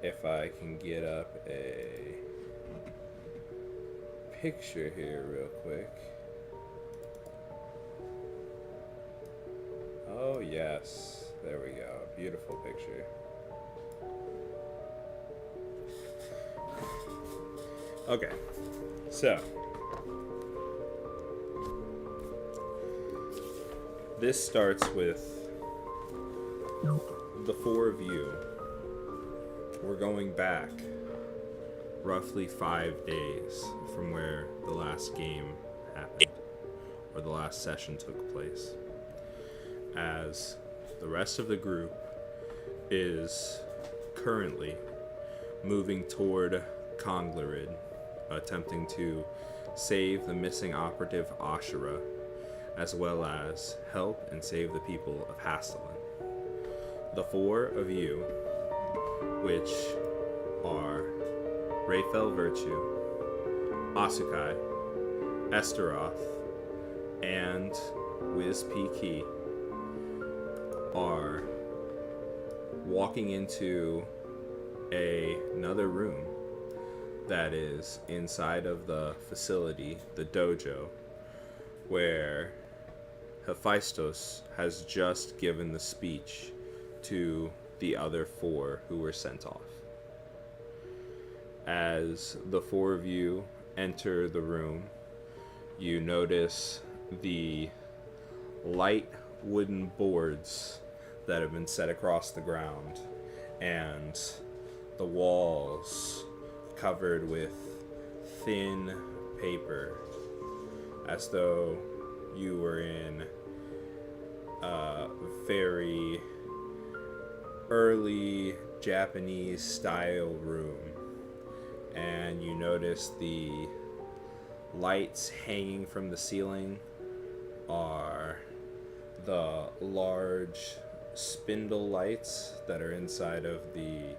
if I can get up a picture here real quick. Oh, yes. There we go. Beautiful picture. Okay. So, this starts with the four of you. We're going back roughly 5 days from where the last game happened, or the last session took place, as the rest of the group is currently moving toward Conglorid, attempting to save the missing operative Ashura, as well as help and save the people of Hastelin. The four of you, which are Rayfel Virtue, Azu'kai, Estoroth, and Whis P. are walking into another room that is inside of the facility, the dojo, where Hephaestus has just given the speech to the other four who were sent off. As the four of you enter the room, you notice the light wooden boards that have been set across the ground, and the walls covered with thin paper, as though you were in a very early Japanese style room. And you notice the lights hanging from the ceiling are the large spindle lights that are inside of the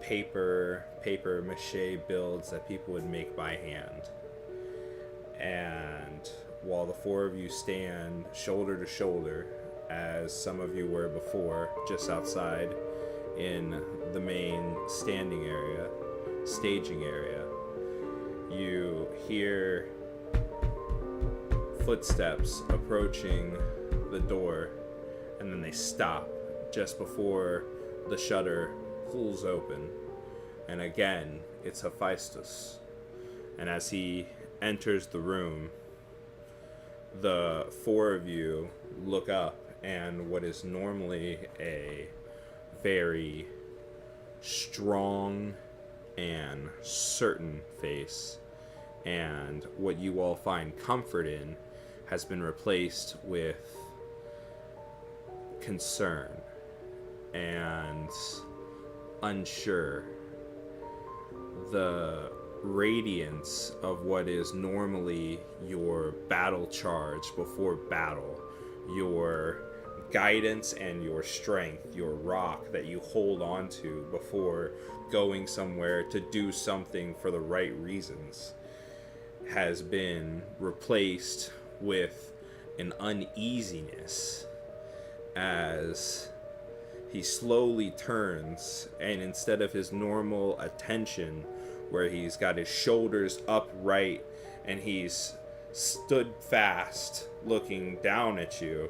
paper mache builds that people would make by hand. And while the four of you stand shoulder to shoulder, as some of you were before, just outside in the main staging area, you hear footsteps approaching the door, and then they stop just before the shutter pulls open. And again, it's Hephaestus. And as he enters the room, the four of you look up, and what is normally a very strong and certain face, and what you all find comfort in, has been replaced with concern and unsure. The radiance of what is normally your battle charge before battle, your guidance and your strength, your rock that you hold on to before going somewhere to do something for the right reasons, has been replaced with an uneasiness as he slowly turns, and instead of his normal attention where he's got his shoulders upright and he's stood fast looking down at you,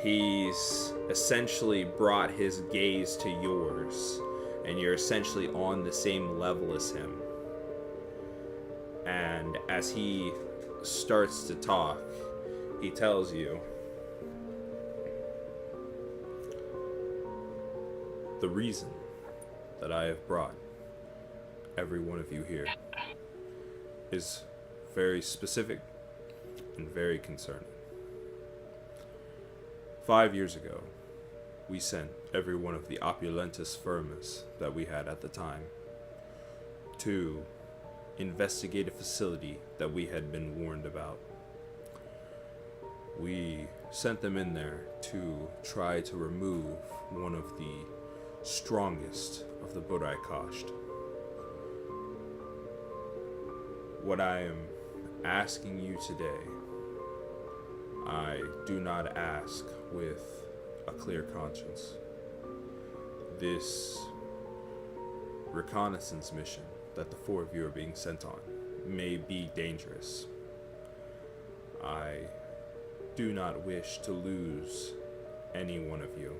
he's essentially brought his gaze to yours, and you're essentially on the same level as him. And as he starts to talk, he tells you, the reason that I have brought every one of you here is very specific and very concerning. 5 years ago, we sent every one of the opulentus firmas that we had at the time to investigate a facility that we had been warned about. We sent them in there to try to remove one of the strongest of the Burae Kasht. What I am asking you today, I do not ask with a clear conscience. this reconnaissance mission that the four of you are being sent on may be dangerous. I do not wish to lose any one of you,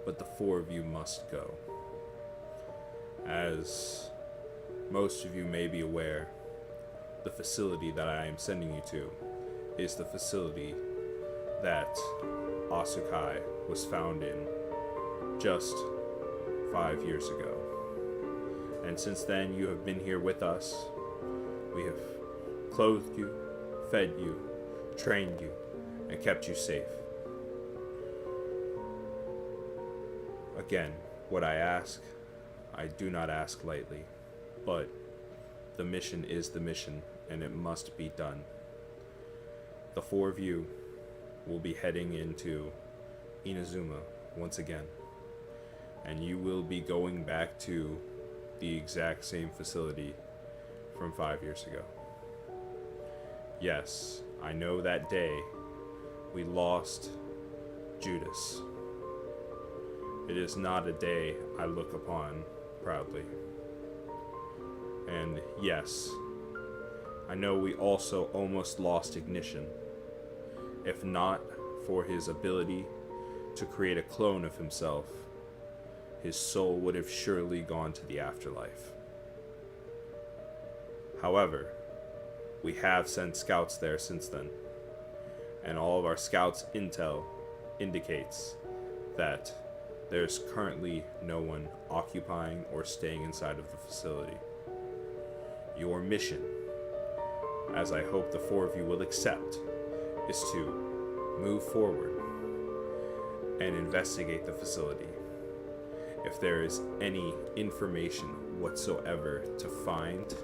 but the four of you must go. As most of you may be aware, the facility that I am sending you to is the facility that Azu'kai was found in just 5 years ago. And since then, you have been here with us. We have clothed you, fed you, trained you, and kept you safe. Again, what I ask, I do not ask lightly, but the mission is the mission, and it must be done. The four of you will be heading into Inazuma once again, and you will be going back to the exact same facility from 5 years ago. Yes, I know that day we lost Judas. It is not a day I look upon proudly. And yes, I know we also almost lost Ignition. If not for his ability to create a clone of himself, his soul would have surely gone to the afterlife. However, we have sent scouts there since then, and all of our scouts' intel indicates that there's currently no one occupying or staying inside of the facility. Your mission, as I hope the four of you will accept, is to move forward and investigate the facility. If there is any information whatsoever to find,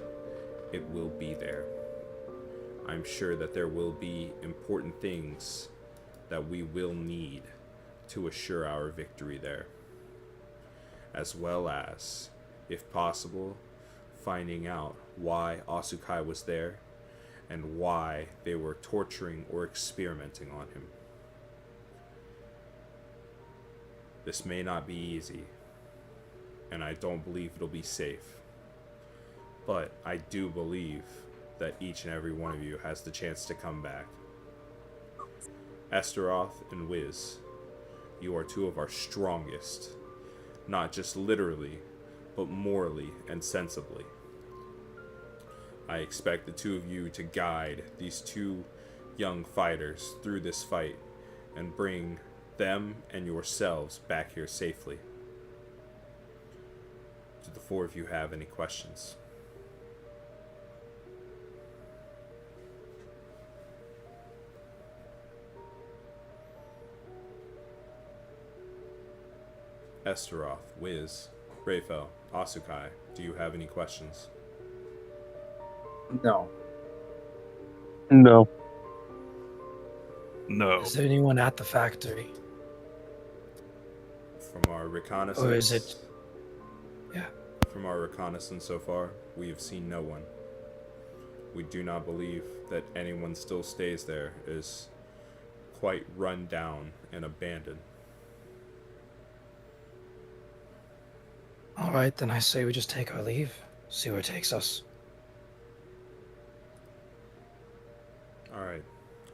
it will be there. I'm sure that there will be important things that we will need to assure our victory there, as well as, if possible, finding out why Azu'kai was there and why they were torturing or experimenting on him. This may not be easy, and I don't believe it'll be safe, but I do believe that each and every one of you has the chance to come back. Estoroth and Whis, you are two of our strongest, not just literally, but morally and sensibly. I expect the two of you to guide these two young fighters through this fight and bring them and yourselves back here safely. Do the four of you have any questions? Estoroth, Whis, Rayfel, Azu'kai, do you have any questions? No. No. No. Is there anyone at the factory? From our reconnaissance, Or is it... Yeah. From our reconnaissance so far, we have seen no one. We do not believe that anyone still stays there. It is quite run down and abandoned. Alright, then I say we just take our leave. See where it takes us. Alright,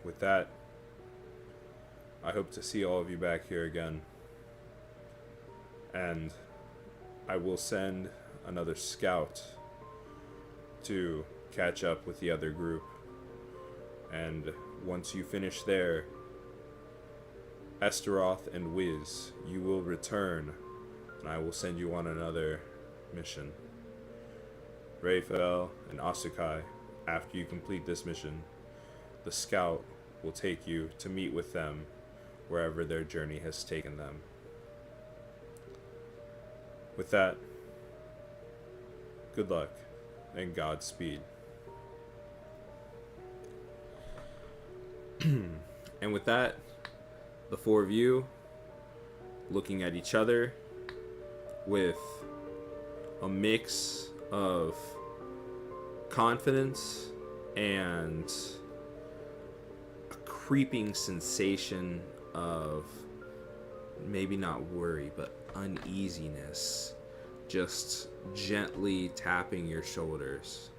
with that, I hope to see all of you back here again. And I will send another scout to catch up with the other group. And once you finish there, Estoroth and Whis, you will return, and I will send you on another mission. Rayfel and Azu'kai, after you complete this mission, the scout will take you to meet with them wherever their journey has taken them. With that, good luck and Godspeed. And with that, the four of you looking at each other with a mix of confidence and a creeping sensation of maybe not worry, but uneasiness just gently tapping your shoulders.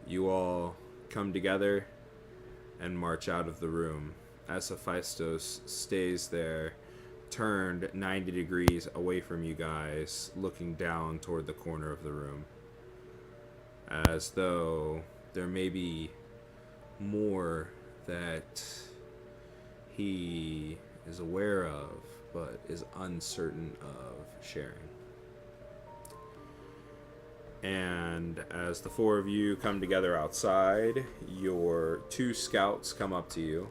You all come together and march out of the room as Hephaestus stays there, turned 90 degrees away from you guys, looking down toward the corner of the room, as though there may be more that he is aware of but is uncertain of sharing. And as the four of you come together outside, your two scouts come up to you.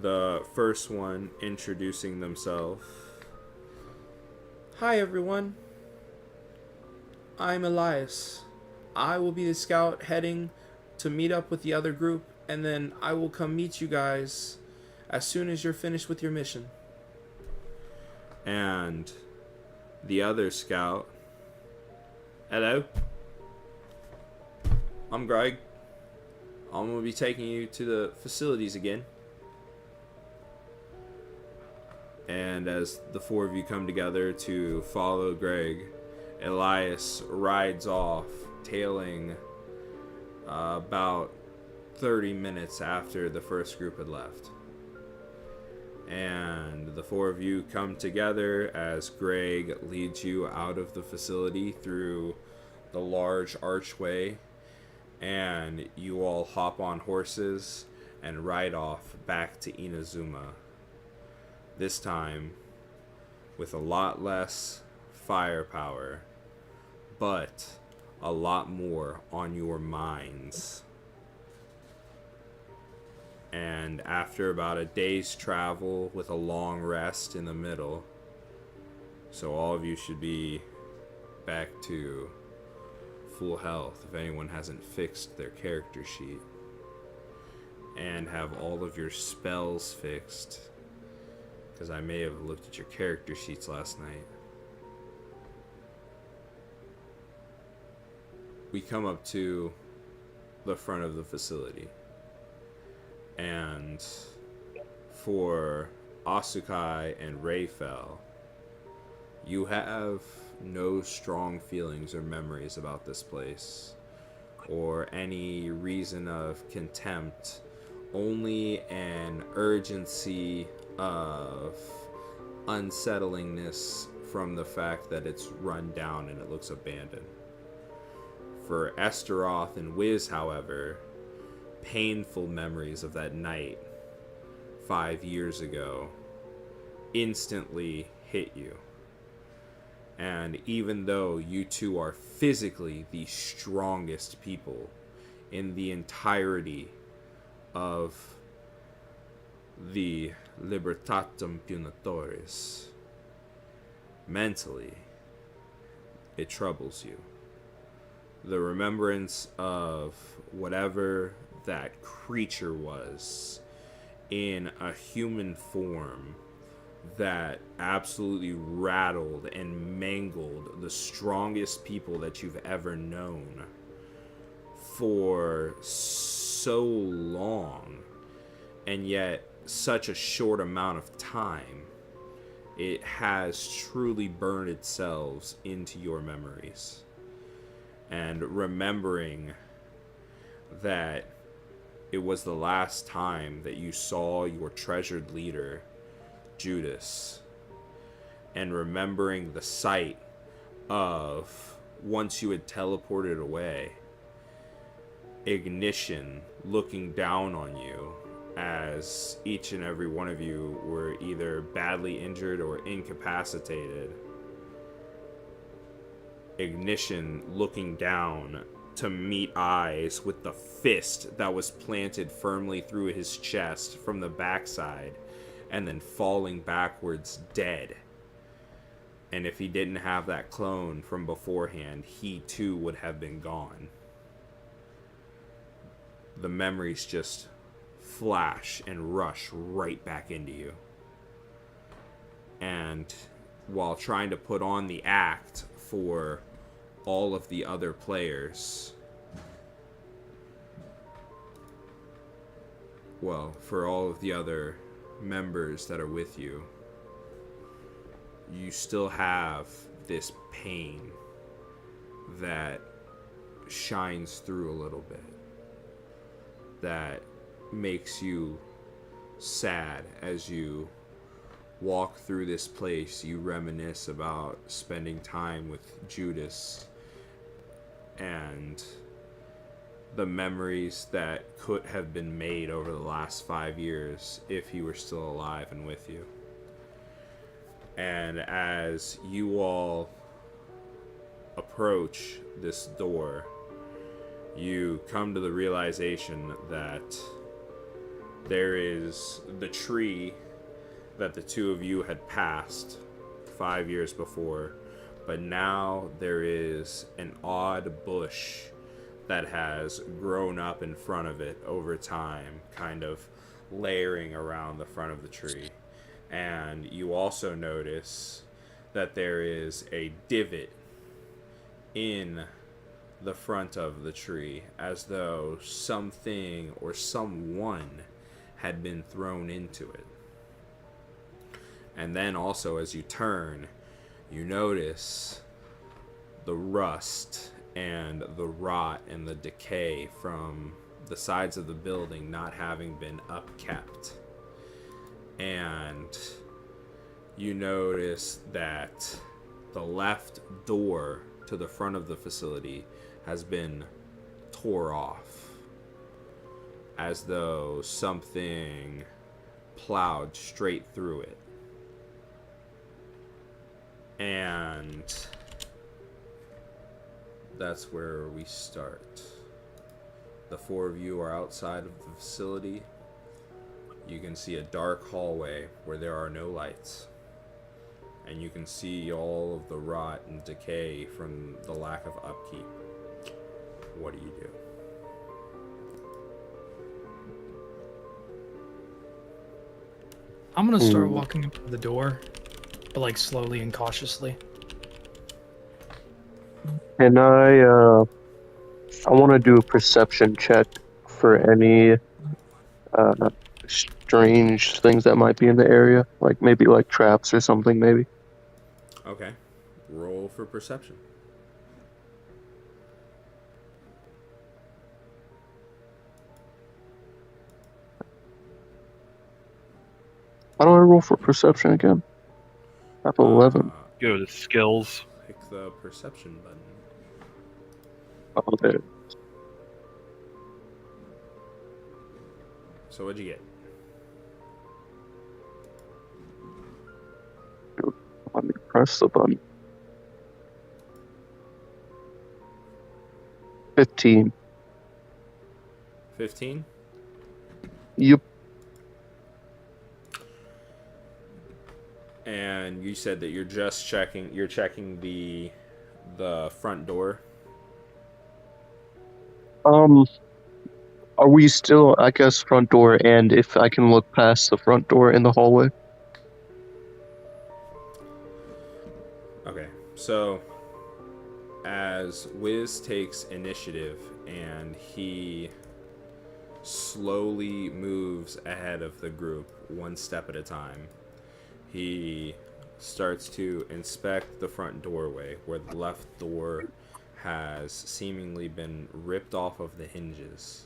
The first one introducing themselves. Hi everyone. I'm Elias. I will be the scout heading to meet up with the other group, and then I will come meet you guys as soon as you're finished with your mission. And the other scout. Hello. I'm Greg. I'm going to be taking you to the facilities again. And as the four of you come together to follow Greg, Elias rides off, tailing about 30 minutes after the first group had left. And the four of you come together as Greg leads you out of the facility through the large archway, and you all hop on horses and ride off back to Inazuma. This time with a lot less firepower, but a lot more on your minds. And after about a day's travel with a long rest in the middle, so all of you should be back to full health if anyone hasn't fixed their character sheet, and have all of your spells fixed, because I may have looked at your character sheets last night. We come up to the front of the facility. And for Azu'kai and Rayfel, you have no strong feelings or memories about this place, or any reason of contempt, only an urgency of unsettlingness from the fact that it's run down and it looks abandoned. For Estoroth and Whis, however, painful memories of that night 5 years ago instantly hit you. And even though you two are physically the strongest people in the entirety of the Libertatum Punitoris, mentally it troubles you. The remembrance of whatever that creature was in a human form that absolutely rattled and mangled the strongest people that you've ever known for so long, and yet such a short amount of time, it has truly burned itself into your memories. And remembering that it was the last time that you saw your treasured leader, Judas, and remembering the sight of, once you had teleported away, Ignition looking down on you as each and every one of you were either badly injured or incapacitated. Ignition looking down to meet eyes with the fist that was planted firmly through his chest from the backside, and then falling backwards dead. And if he didn't have that clone from beforehand, he too would have been gone. The memories just flash and rush right back into you. And while trying to put on the act for all of the other players, well, for all of the other members that are with you, you still have this pain that shines through a little bit, that makes you sad as you walk through this place. You reminisce about spending time with Judas and the memories that could have been made over the last 5 years if he were still alive and with you. And as you all approach this door, you come to the realization that there is the tree that the two of you had passed 5 years before, but now there is an odd bush that has grown up in front of it over time, kind of layering around the front of the tree. And you also notice that there is a divot in the front of the tree, as though something or someone had been thrown into it. And then also, as you turn, you notice the rust and the rot and the decay from the sides of the building not having been upkept. And you notice that the left door to the front of the facility has been tore off, as though something plowed straight through it. And that's where we start. The four of you are outside of the facility. You can see a dark hallway where there are no lights. And you can see all of the rot and decay from the lack of upkeep. What do you do? I'm gonna start walking up to the door, but like slowly and cautiously. And I want to do a perception check for any strange things that might be in the area, like maybe like traps or something, maybe. Okay. Roll for perception. How do I roll for perception again? I have 11. Go to skills. Pick the perception button. Oh, there. So what'd you get? Let me press the button. 15. 15? Yep. And you said that you're checking the front door. Are we still, I guess, front door, and if I can look past the front door in the hallway? Okay, so as Whis takes initiative and he slowly moves ahead of the group one step at a time, he starts to inspect the front doorway where the left door has seemingly been ripped off of the hinges.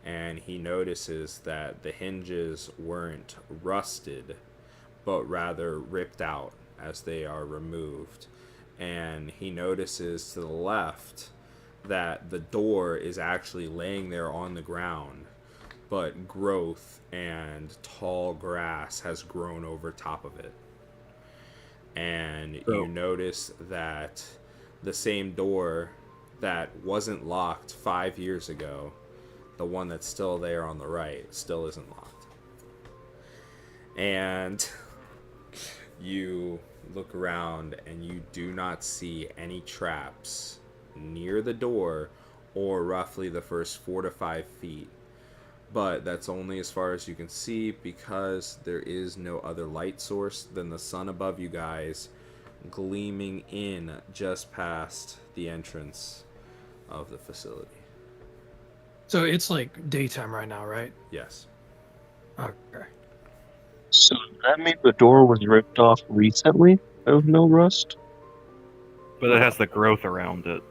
And he notices that the hinges weren't rusted, but rather ripped out as they are removed. And he notices to the left that the door is actually laying there on the ground, but growth and tall grass has grown over top of it. And you notice that the same door that wasn't locked 5 years ago, the one that's still there on the right, still isn't locked. And you look around and you do not see any traps near the door or roughly the first 4 to 5 feet. But that's only as far as you can see, because there is no other light source than the sun above you guys, gleaming in just past the entrance of the facility. So it's like daytime right now, right? Yes. Okay. So does that mean the door was ripped off recently? Of no rust? But it has the growth around it.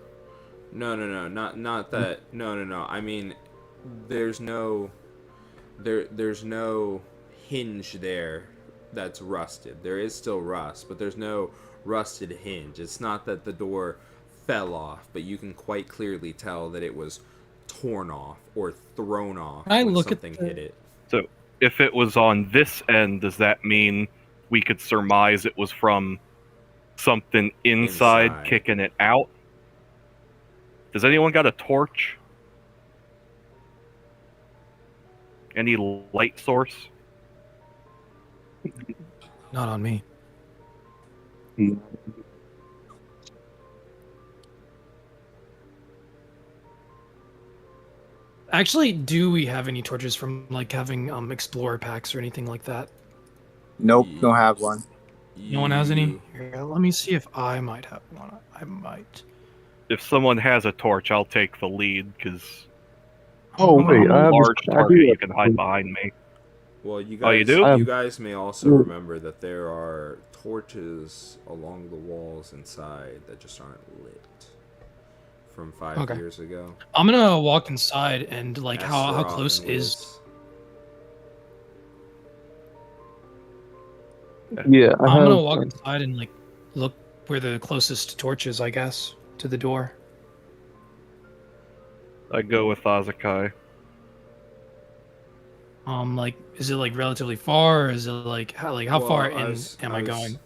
No, not that. No. I mean, there's no there's no hinge there that's rusted. There is still rust, but there's no rusted hinge. It's not that the door fell off, but you can quite clearly tell that it was torn off or thrown off when something hit it. So if it was on this end, does that mean we could surmise it was from something inside. Kicking it out? Does anyone got a torch? Any light source? Not on me. Actually, do we have any torches from like having explorer packs or anything like that? Nope, don't have one. No one has any? Here, let me see if I might have one. I might. If someone has a torch, I'll take the lead, because Oh wait, I'm a large I target. do You have can hide behind me. Well, you guys, Oh, you do? You guys may also remember that there are torches along the walls inside that just aren't lit from 5 years ago. I'm gonna walk inside and like how Estoroth close and is? Whis. Yeah, I'm gonna walk inside and like look where the closest torch is, I guess, to the door. I go with Azu'kai. Like, is it like relatively far, or is it like how Well, far in am I going?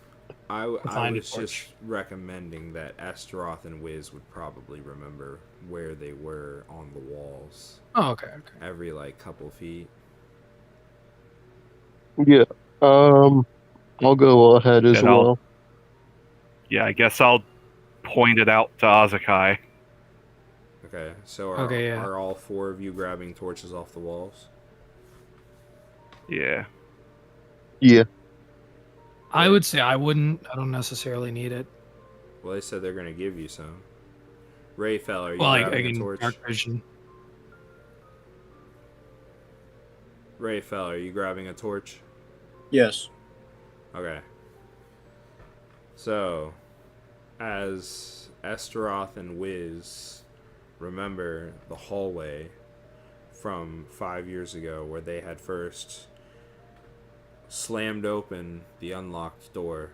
I find a was torch? just recommending that Estoroth and Whis would probably remember where they were on the walls Oh, okay. every like couple feet. Yeah. I'll go ahead as And I'll- well. Yeah, I guess I'll point it out to Azu'kai. Okay, so are all four of you grabbing torches off the walls? Yeah. Yeah. I would say I wouldn't. I don't necessarily need it. Well, they said they're going to give you some. Rayfel, are you Well, like grabbing a again, torch? dark vision. Rayfel, are you grabbing a torch? Yes. Okay. So, as Estoroth and Whis remember the hallway from 5 years ago where they had first slammed open the unlocked door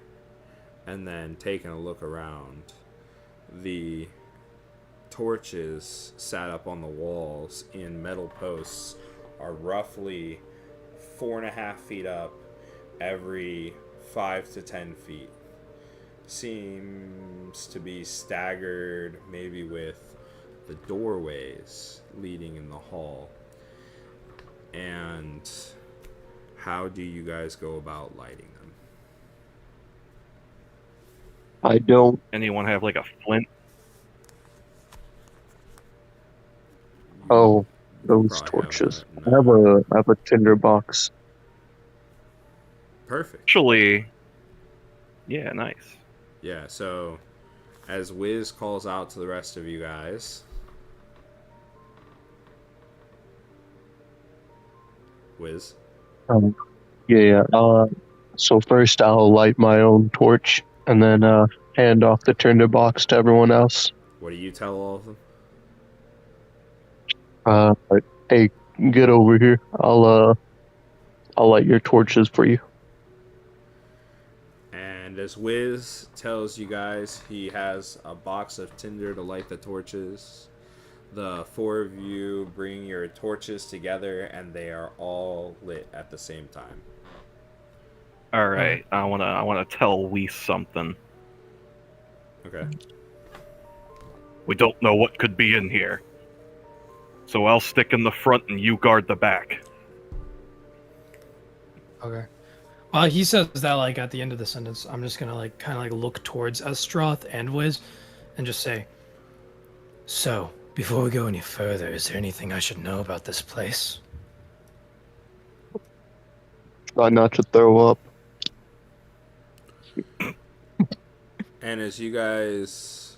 and then taken a look around, the torches sat up on the walls in metal posts are roughly 4.5 feet up every 5 to 10 feet. Seems to be staggered maybe with the doorways leading in the hall. And how do you guys go about lighting them? I don't. Anyone have like a flint? Oh, those Probably torches. have I that. have a tinder box. Perfect. Actually, yeah, nice. Yeah, so as Wiz calls out to the rest of you guys, Wiz. Yeah. So first I'll light my own torch and then hand off the tinder box to everyone else. What do you tell all of them? Hey, get over here. I'll light your torches for you. And as Wiz tells you guys he has a box of tinder to light the torches, the four of you bring your torches together and they are all lit at the same time. All right, I wanna tell Whis something. Okay. We don't know what could be in here, so I'll stick in the front and you guard the back. Okay. He says that like at the end of the sentence. I'm just gonna like kind of like look towards Estoroth and Whis, and just say, "So, before we go any further, is there anything I should know about this place?" Try not to throw up. And as you guys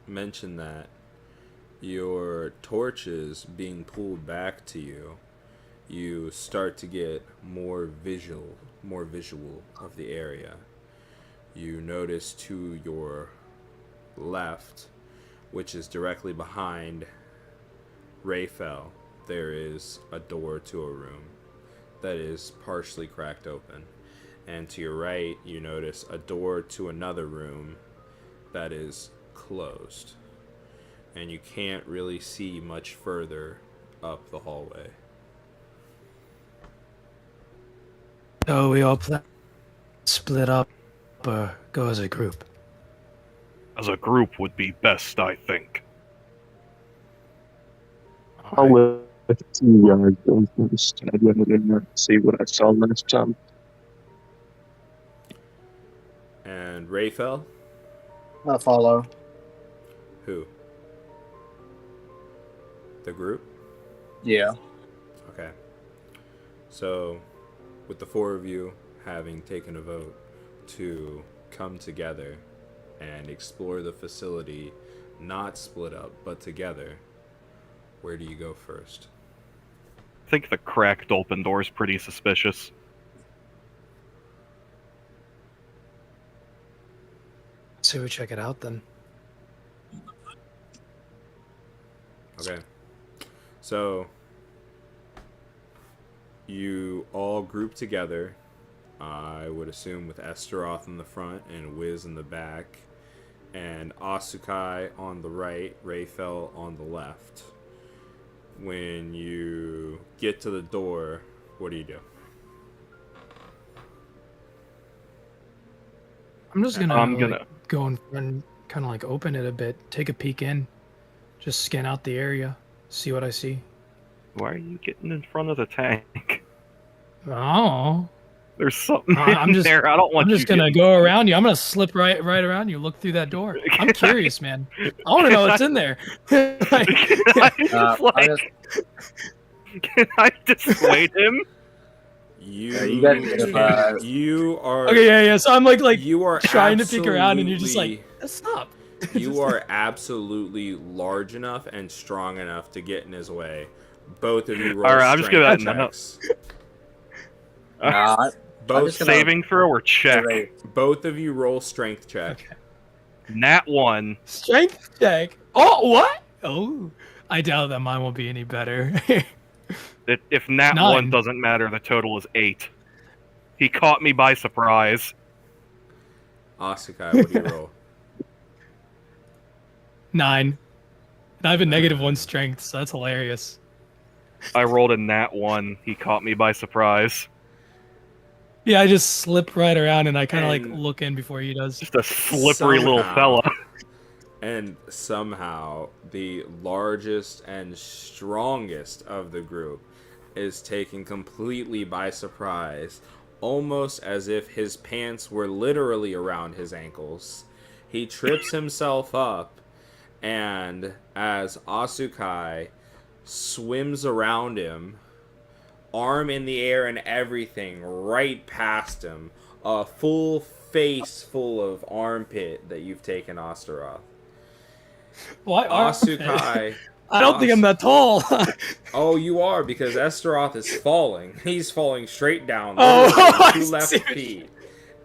mention that, your torches being pulled back to you, you start to get more visual of the area. You notice to your left, which is directly behind Rayfel, there is a door to a room that is partially cracked open. And to your right, you notice a door to another room that is closed. And you can't really see much further up the hallway. So we all split up or go as a group? As a group would be best, I think. I'll let you guys go first. I'd rather see what I saw last time. And Rayfel? I'll follow. Who? The group? Yeah. Okay. So, with the four of you having taken a vote to come together and explore the facility, not split up, but together, where do you go first? I think the cracked open door is pretty suspicious. So we check it out then. Okay. So, you all group together, I would assume with Estoroth in the front and Whis in the back, and Azu'kai on the right, Rayfel on the left. When you get to the door, what do? I'm just gonna go in and kind of like open it a bit, take a peek in, just scan out the area, see what I see. Why are you getting in front of the tank? Oh, there's something in there. I don't want I'm you. just gonna go around you. I'm gonna slip right around you. Look through that door. I'm curious, man. I want to know what's in there. Can I dissuade him? You are okay. Yeah. So I'm like you are trying to peek around, and you're just like, stop. You are absolutely large enough and strong enough to get in his way. Both of you roll strength checks. Both saving throw or check. Both of you roll strength check. Okay. Nat 1. Strength check. Oh, what? Oh, I doubt that mine will be any better. If Nat 9. 1 doesn't matter, the total is 8. He caught me by surprise. Azu'kai, what do you roll? 9. And I have a -1 strength, so that's hilarious. I rolled a Nat 1. He caught me by surprise. Yeah, I just slip right around and I kind of like look in before he does. Just a slippery little fella. And somehow the largest and strongest of the group is taken completely by surprise, almost as if his pants were literally around his ankles. He trips himself up, and as Azu'kai swims around him, arm in the air and everything, right past him, a full face full of armpit that you've taken Estoroth. Why Azu'kai? I don't think I'm that tall. Oh, you are, because Estoroth is falling. He's falling straight down. Oh, 2 left feet.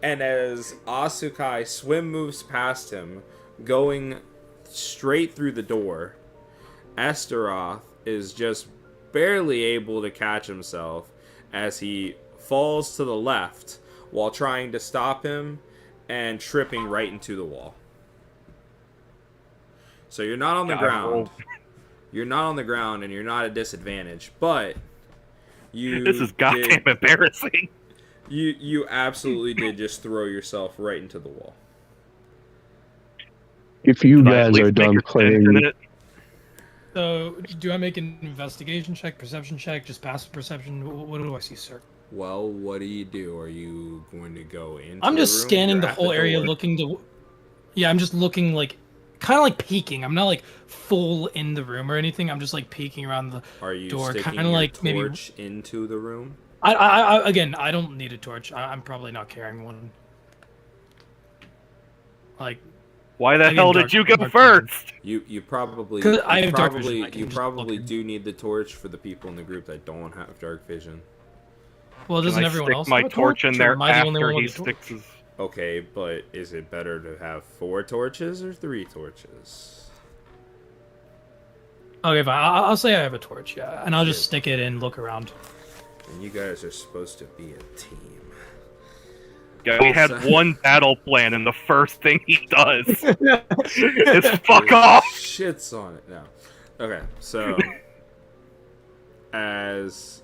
And as Azu'kai swim moves past him, going straight through the door, Estoroth is just barely able to catch himself as he falls to the left while trying to stop him and tripping right into the wall. So you're not on the ground. You're not on the ground, and you're not at disadvantage, but you... This is goddamn embarrassing. You absolutely did just throw yourself right into the wall. If you guys are done playing... So, do I make an investigation check, perception check, just passive perception? What do I see, sir? Well, what do you do? Are you going to go into I'm just the room? scanning You're the whole area, looking to... Yeah, I'm just looking, like, kind of like peeking. I'm not, like, full in the room or anything. I'm just, like, peeking around the door. Are you kind sticking of your like torch into the room? Again, I don't need a torch. I'm probably not carrying one. Like... Why the I mean, hell dark- did you go dark vision. first? You probably 'Cause I have dark vision, I can you just probably look in. do need the torch for the people in the group that don't have dark vision. Well, Can doesn't I everyone stick else my have a torch in or there am I the only after one he with a sticks torch? his... Okay, but is it better to have 4 torches or 3 torches? Okay, fine. I'll say I have a torch, yeah, and I'll just stick it and look around. And you guys are supposed to be a team. Yeah, we had Also- one battle plan, and the first thing he does is fuck off! Shits on it now. Okay, so as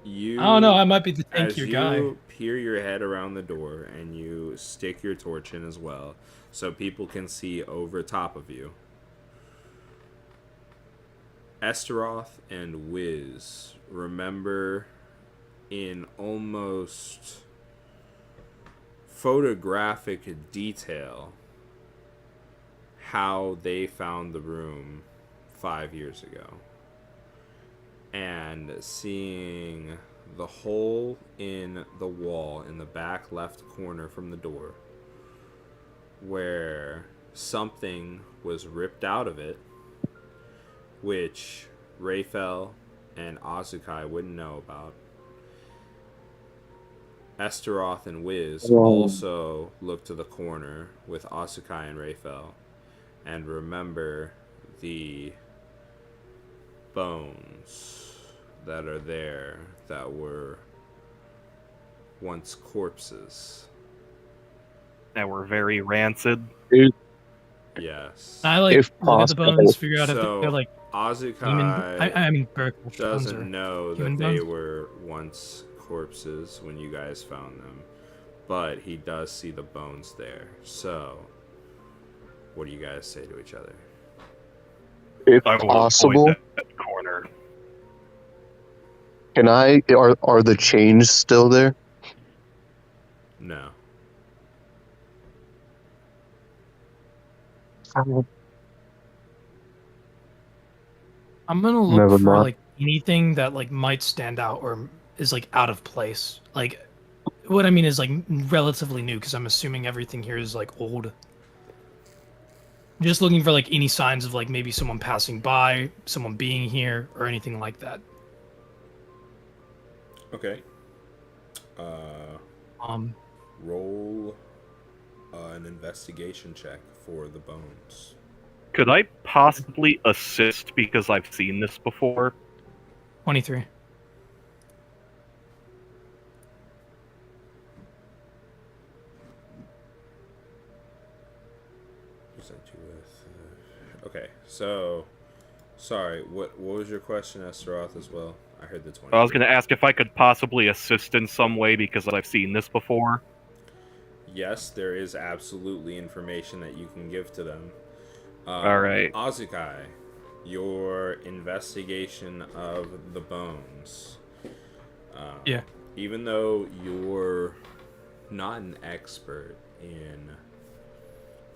you I don't know. I might be the as tankier you guy. peer your head around the door and you stick your torch in as well, so people can see over top of you. Estoroth and Whis remember in almost photographic detail how they found the room 5 years ago. And seeing the hole in the wall in the back left corner from the door where something was ripped out of it, which Rayfel and Azu'kai wouldn't know about. Estoroth and Whis also look to the corner with Azu'kai and Rayfel and remember the bones that are there that were once corpses. That were very rancid. Yes. I like If look at the possible. bones, figure out if So, they're like human. Azu'kai I mean, Burae Kasht bones doesn't are know that human they bones? were once corpses when you guys found them, but he does see the bones there. So, what do you guys say to each other? If I will possible, avoid that corner. can I? Are the chains still there? No. I'm gonna look Never for mind. like anything that like might stand out or is like out of place. Like, what I mean is like relatively new because I'm assuming everything here is like old. Just looking for like any signs of like maybe someone passing by, someone being here, or anything like that. Okay. Roll an investigation check for the bones. Could I possibly assist because I've seen this before? 23. Present you with. Okay, so sorry. What was your question, Estoroth, as well? I heard the 20. I was going to ask if I could possibly assist in some way because I've seen this before. Yes, there is absolutely information that you can give to them. All right. Azu'kai, your investigation of the bones. Yeah. Even though you're not an expert in,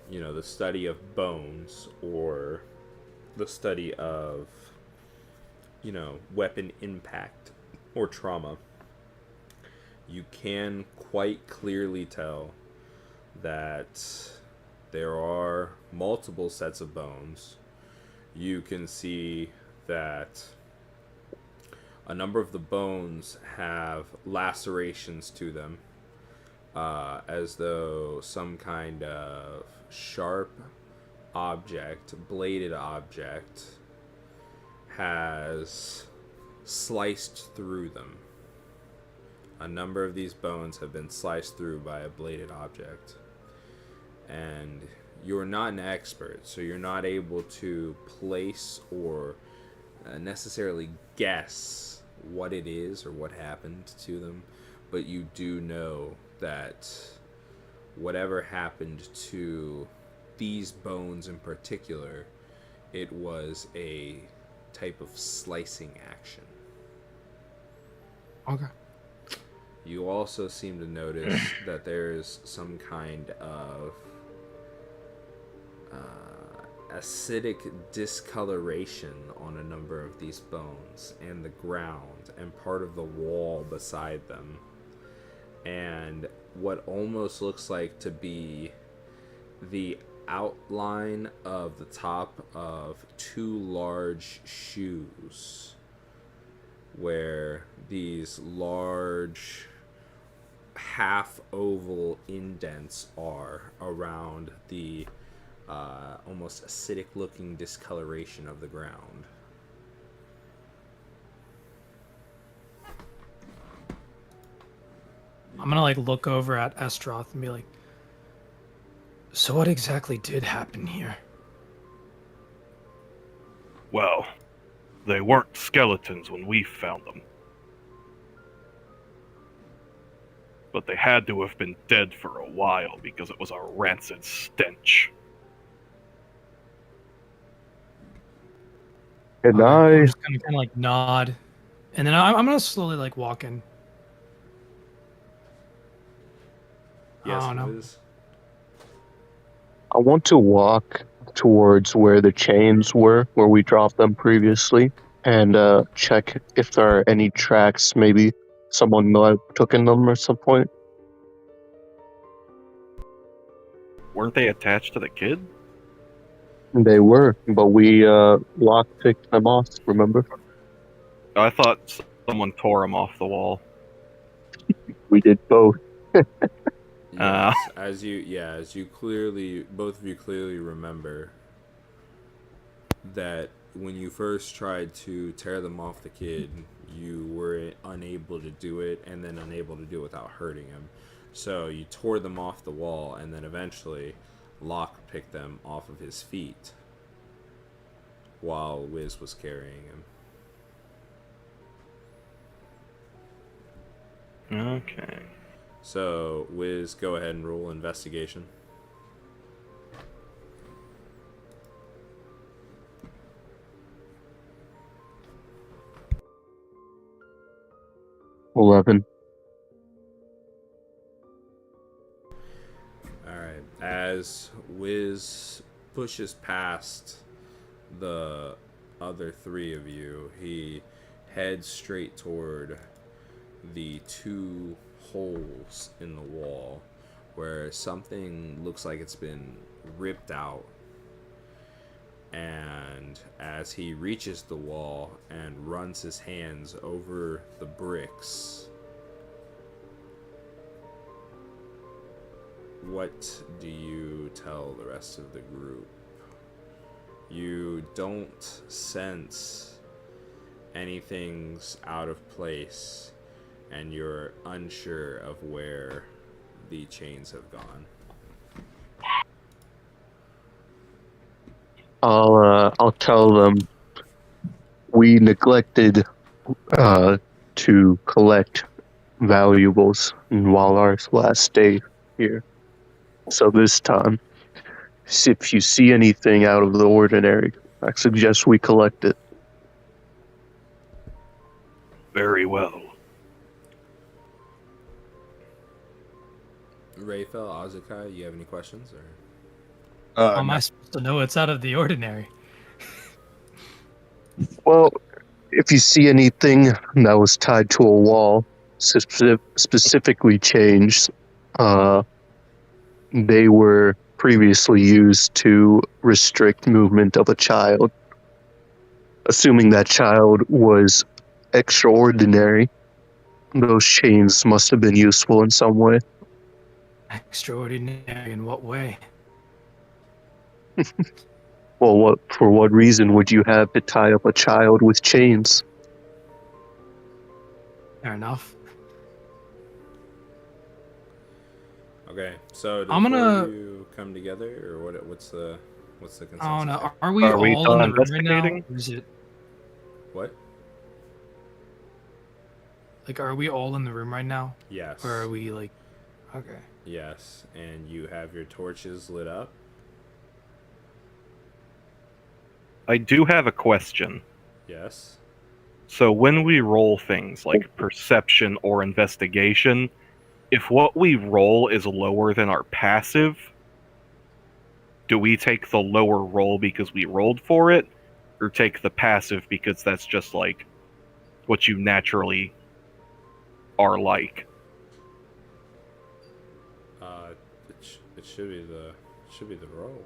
the study of bones or the study of, weapon impact or trauma, you can quite clearly tell that there are multiple sets of bones. You can see that a number of the bones have lacerations to them, as though some kind of sharp object, bladed object, has sliced through them. A number of these bones have been sliced through by a bladed object. And you're not an expert, so you're not able to place or necessarily guess what it is or what happened to them, but you do know that whatever happened to these bones in particular, it was a type of slicing action. Okay. You also seem to notice that there is some kind of acidic discoloration on a number of these bones and the ground and part of the wall beside them, and what almost looks like to be the outline of the top of two large shoes, where these large half oval indents are around the almost acidic looking discoloration of the ground. I'm gonna like look over at Estoroth and be like, so what exactly did happen here? Well, they weren't skeletons when we found them. But they had to have been dead for a while because it was a rancid stench. And I'm I just gonna kind of like nod, and then I'm gonna slowly like walk in. Yes, Oh, no. Liz? I want to walk towards where the chains were, where we dropped them previously, and check if there are any tracks. Maybe someone took in them at some point. Weren't they attached to the kid? They were, but we lockpicked them off. Remember? I thought someone tore them off the wall. We did both. Yes, as you clearly, both of you clearly remember that when you first tried to tear them off the kid, you were unable to do it, and then unable to do it without hurting him. So you tore them off the wall, and then eventually Locke picked them off of his feet while Whis was carrying him. Okay. So, Whis, go ahead and roll investigation. $11. Alright, as Whis pushes past the other three of you, he heads straight toward the two holes in the wall where something looks like it's been ripped out. And as he reaches the wall and runs his hands over the bricks, what do you tell the rest of the group? You don't sense anything's out of place, and you're unsure of where the chains have gone. I'll tell them we neglected to collect valuables while our last stay here. So this time, if you see anything out of the ordinary, I suggest we collect it. Very well. Rayfel, Azu'kai, you have any questions? Or How am I supposed to know it's out of the ordinary? Well, if you see anything that was tied to a wall, specifically changed, they were previously used to restrict movement of a child. Assuming that child was extraordinary, those chains must have been useful in some way. Extraordinary in what way? Well, for what reason would you have to tie up a child with chains? Fair enough. okay, so do I'm the four gonna- of you come together, or what's the consensus? I don't know. here? Are we Are we all done in the room right now? investigating? Or is it What? like, are we all in the room right now? Yes. Or are we like, okay. Yes, and you have your torches lit up. I do have a question. Yes. So when we roll things like perception or investigation, if what we roll is lower than our passive, do we take the lower roll because we rolled for it, or take the passive because that's just like what you naturally are like? It should be the Should be the roll.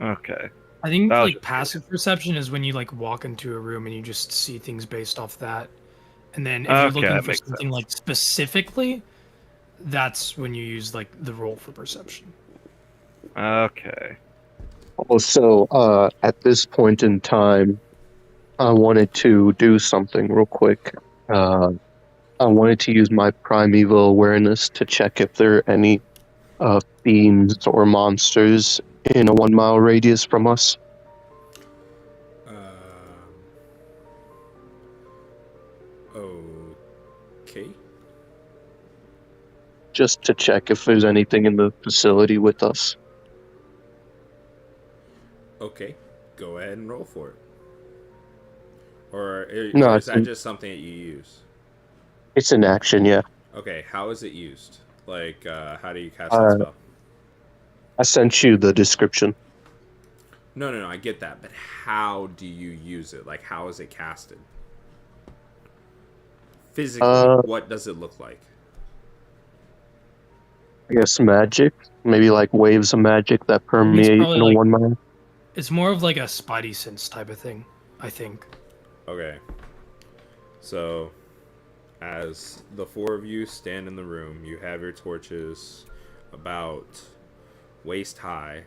Okay. I think That was like just passive perception is when you like walk into a room and you just see things based off that. And then if Okay, you're looking that for makes something like specifically, that's when you use like the roll for perception. Okay. Also, at this point in time, I wanted to do something real quick. I wanted to use my primeval awareness to check if there are any fiends or monsters in a 1 mile radius from us. Okay. Just to check if there's anything in the facility with us. Okay. Go ahead and roll for it. Or No, is that just something that you use? it's an action, yeah. Okay, how is it used? Like, how do you cast Uh, that spell? I sent you the description. No, I get that, but how do you use it? Like, how is it casted? Physically, what does it look like? I guess magic. Maybe like waves of magic that permeate probably in a like- 1 mile. It's more of like a spidey sense type of thing, I think. Okay. So, as the four of you stand in the room, you have your torches about waist high,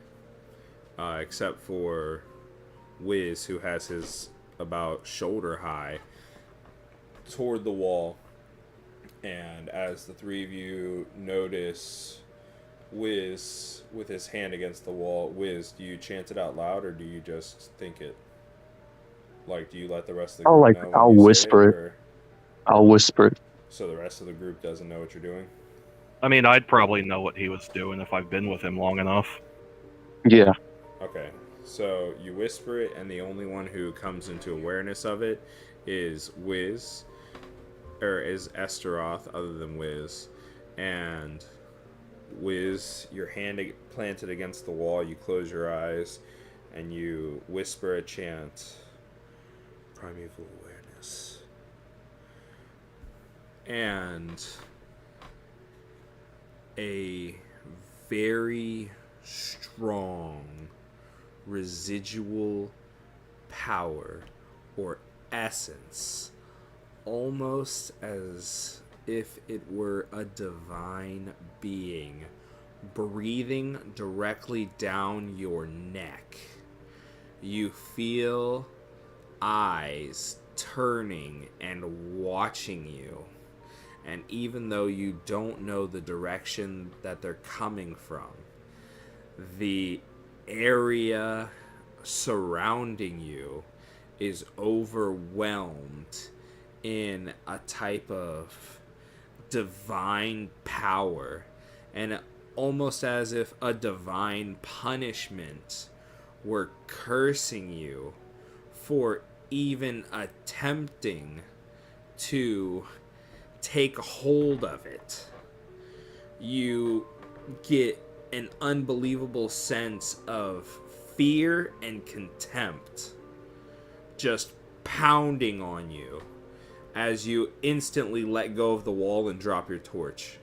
except for Whis, who has his about shoulder high toward the wall. And as the three of you notice Whis with his hand against the wall, Whis, do you chant it out loud or do you just think it? Like, do you let the rest of the group know when I'll you say whisper it. or- I'll whisper it. So the rest of the group doesn't know what you're doing? I mean, I'd probably know what he was doing if I've been with him long enough. Yeah. Okay. So you whisper it, and the only one who comes into awareness of it is Whis, or is Estoroth, other than Whis. And Whis, your hand planted against the wall, you close your eyes, and you whisper a chant. Primeval awareness. And a very strong residual power or essence, almost as if it were a divine being breathing directly down your neck. You feel eyes turning and watching you. And even though you don't know the direction that they're coming from, the area surrounding you is overwhelmed in a type of divine power, and almost as if a divine punishment were cursing you for even attempting to take hold of it. You get an unbelievable sense of fear and contempt just pounding on you as you instantly let go of the wall and drop your torch.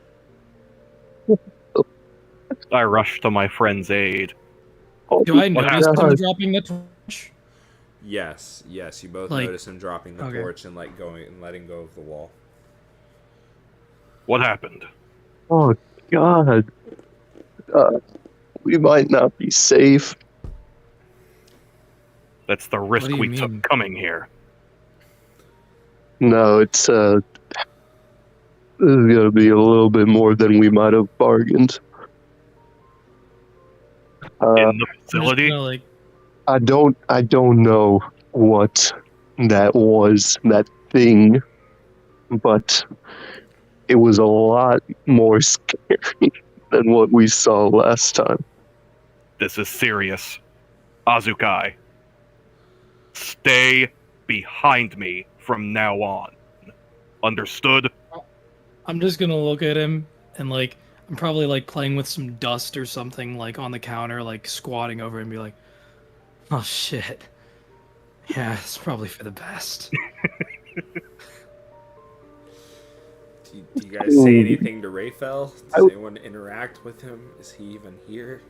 I rush to my friend's aid. Do I What notice happened? him dropping the torch? Yes, you both Like- notice him dropping the okay. torch and letting go of the wall. What happened? Oh, God. We might not be safe. That's the risk do you we mean? took coming here. No, it's, this is gonna be a little bit more than we might have bargained. In the I'm just facility? gonna, like, I don't know what that was, that thing, but it was a lot more scary than what we saw last time. This is serious. Azu'kai, stay behind me from now on. Understood? I'm just gonna look at him and like I'm probably like playing with some dust or something like on the counter, like squatting over and be like, "Oh shit, yeah, it's probably for the best." Do you guys say anything to Rayfel? Does anyone interact with him? Is he even here?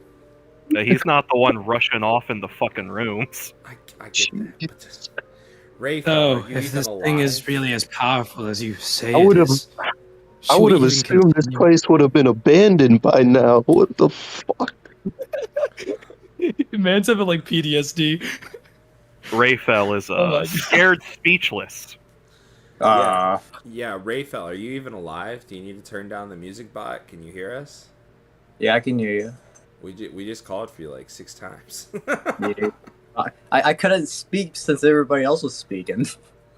He's not the one rushing off in the fucking rooms. I get that. But Rayfel, So, are you if even this alive? thing is really as powerful as you say I it would have- is, I should would we have even assumed this continue? place would have been abandoned by now. What the fuck? Man's having like PTSD. Rayfel is Oh my God. scared speechless. Ah, Yeah, Rayfel, are you even alive? Do you need to turn down the music bot? Can you hear us? yeah, I can hear you. We just called for you like 6 times. Yeah. I couldn't speak since everybody else was speaking.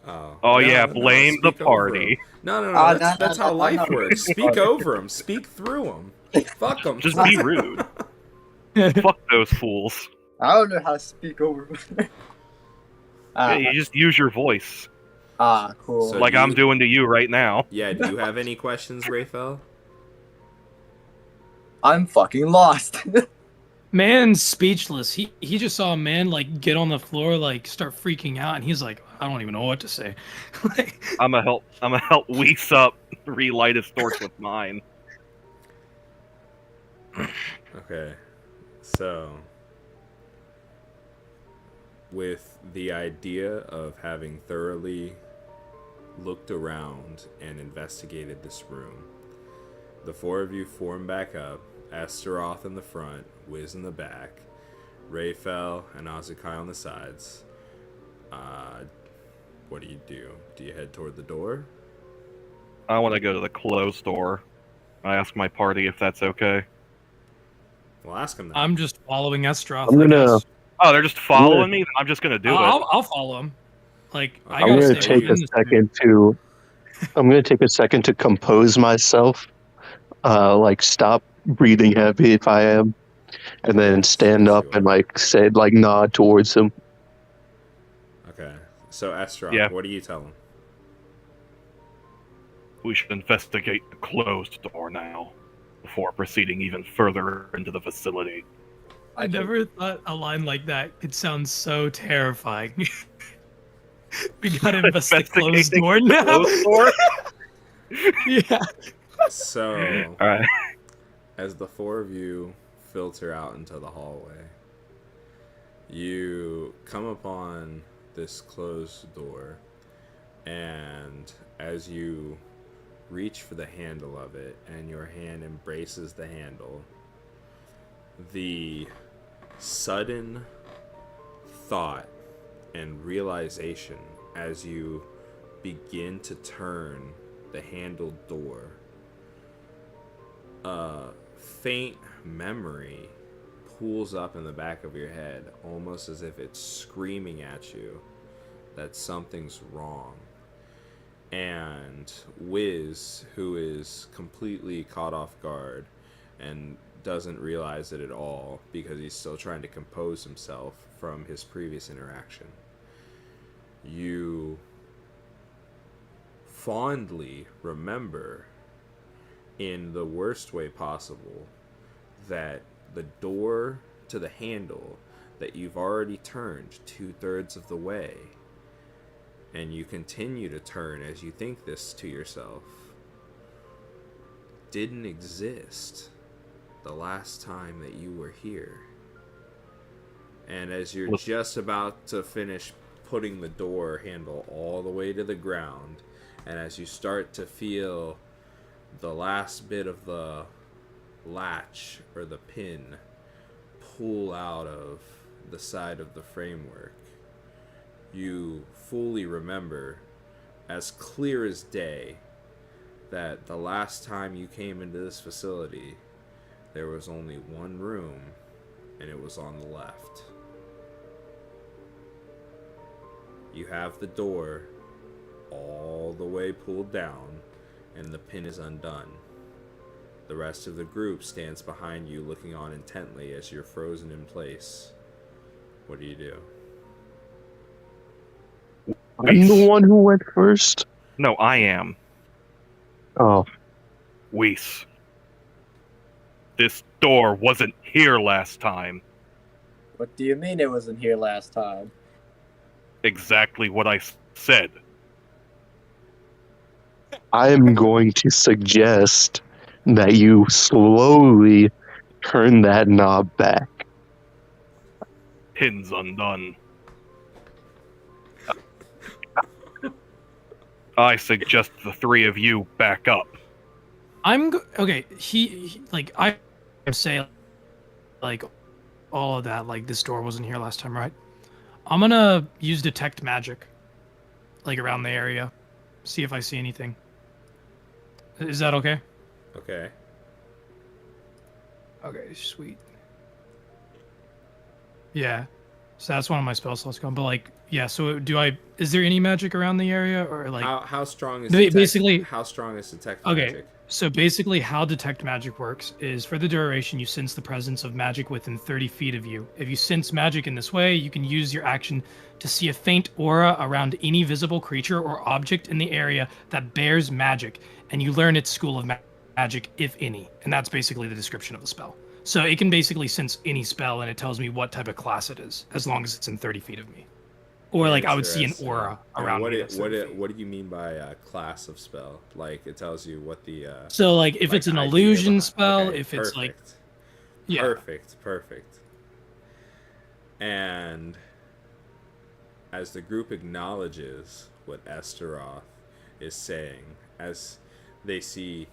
Oh, Oh yeah, blame the speak over party. 'em. No, that's how no, life no. works. Speak over them. Speak through them. Fuck them. Just be rude. Fuck those fools. I don't know how to speak over. Yeah, you just use your voice, Cool. So- like I'm doing to you right now. Yeah, do you have any questions, Rayfel? I'm fucking lost. Man's speechless. He just saw a man like get on the floor, like start freaking out, and he's like, I don't even know what to say. Like, I'm gonna help Whis up, relight his torch with mine. Okay, so with the idea of having thoroughly looked around and investigated this room, the 4 of you form back up. Estoroth in the front, Whis in the back, Rayfel and Azu'kai on the sides. What do? Do you head toward the door? I want to go to the closed door. I ask my party if that's okay. Well, ask him that. I'm just following Estoroth. I'm gonna- I guess. Oh, they're just following me? I'm just gonna do it. I'll follow him. Like I I'm gotta gonna stay take away a from this second to. I'm gonna take a second to compose myself. Like stop breathing heavy if I am, and then stand up and like say like nod towards him. Okay, so Estoroth, Yeah. what do you tell him? We should investigate the closed door now, before proceeding even further into the facility. I never thought a line like that could sound so terrifying. We gotta investigate the closed door now. Closed door? Yeah. So, Alright. as the 4 of you filter out into the hallway, you come upon this closed door, and as you reach for the handle of it and your hand embraces the handle, the sudden thought and realization as you begin to turn the handled door, a faint memory pulls up in the back of your head, almost as if it's screaming at you that something's wrong. And Whis, who is completely caught off guard and doesn't realize it at all because he's still trying to compose himself from his previous interaction, you fondly remember, in the worst way possible, that the door to the handle that you've already turned 2/3 of the way, and you continue to turn as you think this to yourself, didn't exist the last time that you were here. And as you're just about to finish putting the door handle all the way to the ground, and as you start to feel the last bit of the latch or the pin pull out of the side of the framework, you fully remember, as clear as day, that the last time you came into this facility, there was only one room, and it was on the left. You have the door all the way pulled down, and the pin is undone. The rest of the group stands behind you, looking on intently as you're frozen in place. What do you do? I'm the one who went first. No, I am. Oh, Whis. This door wasn't here last time. What do you mean it wasn't here last time? Exactly what I said. I am going to suggest that you slowly turn that knob back. Pins undone. I suggest the three of you back up. Okay. I say, like, all of that. Like, this door wasn't here last time, right? I'm gonna use detect magic, like around the area, see if I see anything. Is that okay? Okay. Okay, sweet. Yeah. So that's one of my spell slots gone. But like, yeah. So is there any magic around the area, or like? How strong is Basically, how strong is detect okay. magic? So basically, how detect magic works is for the duration, you sense the presence of magic within 30 feet of you. If you sense magic in this way, you can use your action to see a faint aura around any visible creature or object in the area that bears magic, and you learn its school of magic, if any. And that's basically the description of the spell. So it can basically sense any spell, and it tells me what type of class it is, as long as it's in 30 feet of me. Or like I would see an aura around me. What do you mean by class of spell? Like it tells you what the so like if it's an illusion spell, okay, if it's perfect. like yeah. Perfect. And as the group acknowledges what Estoroth is saying, as they see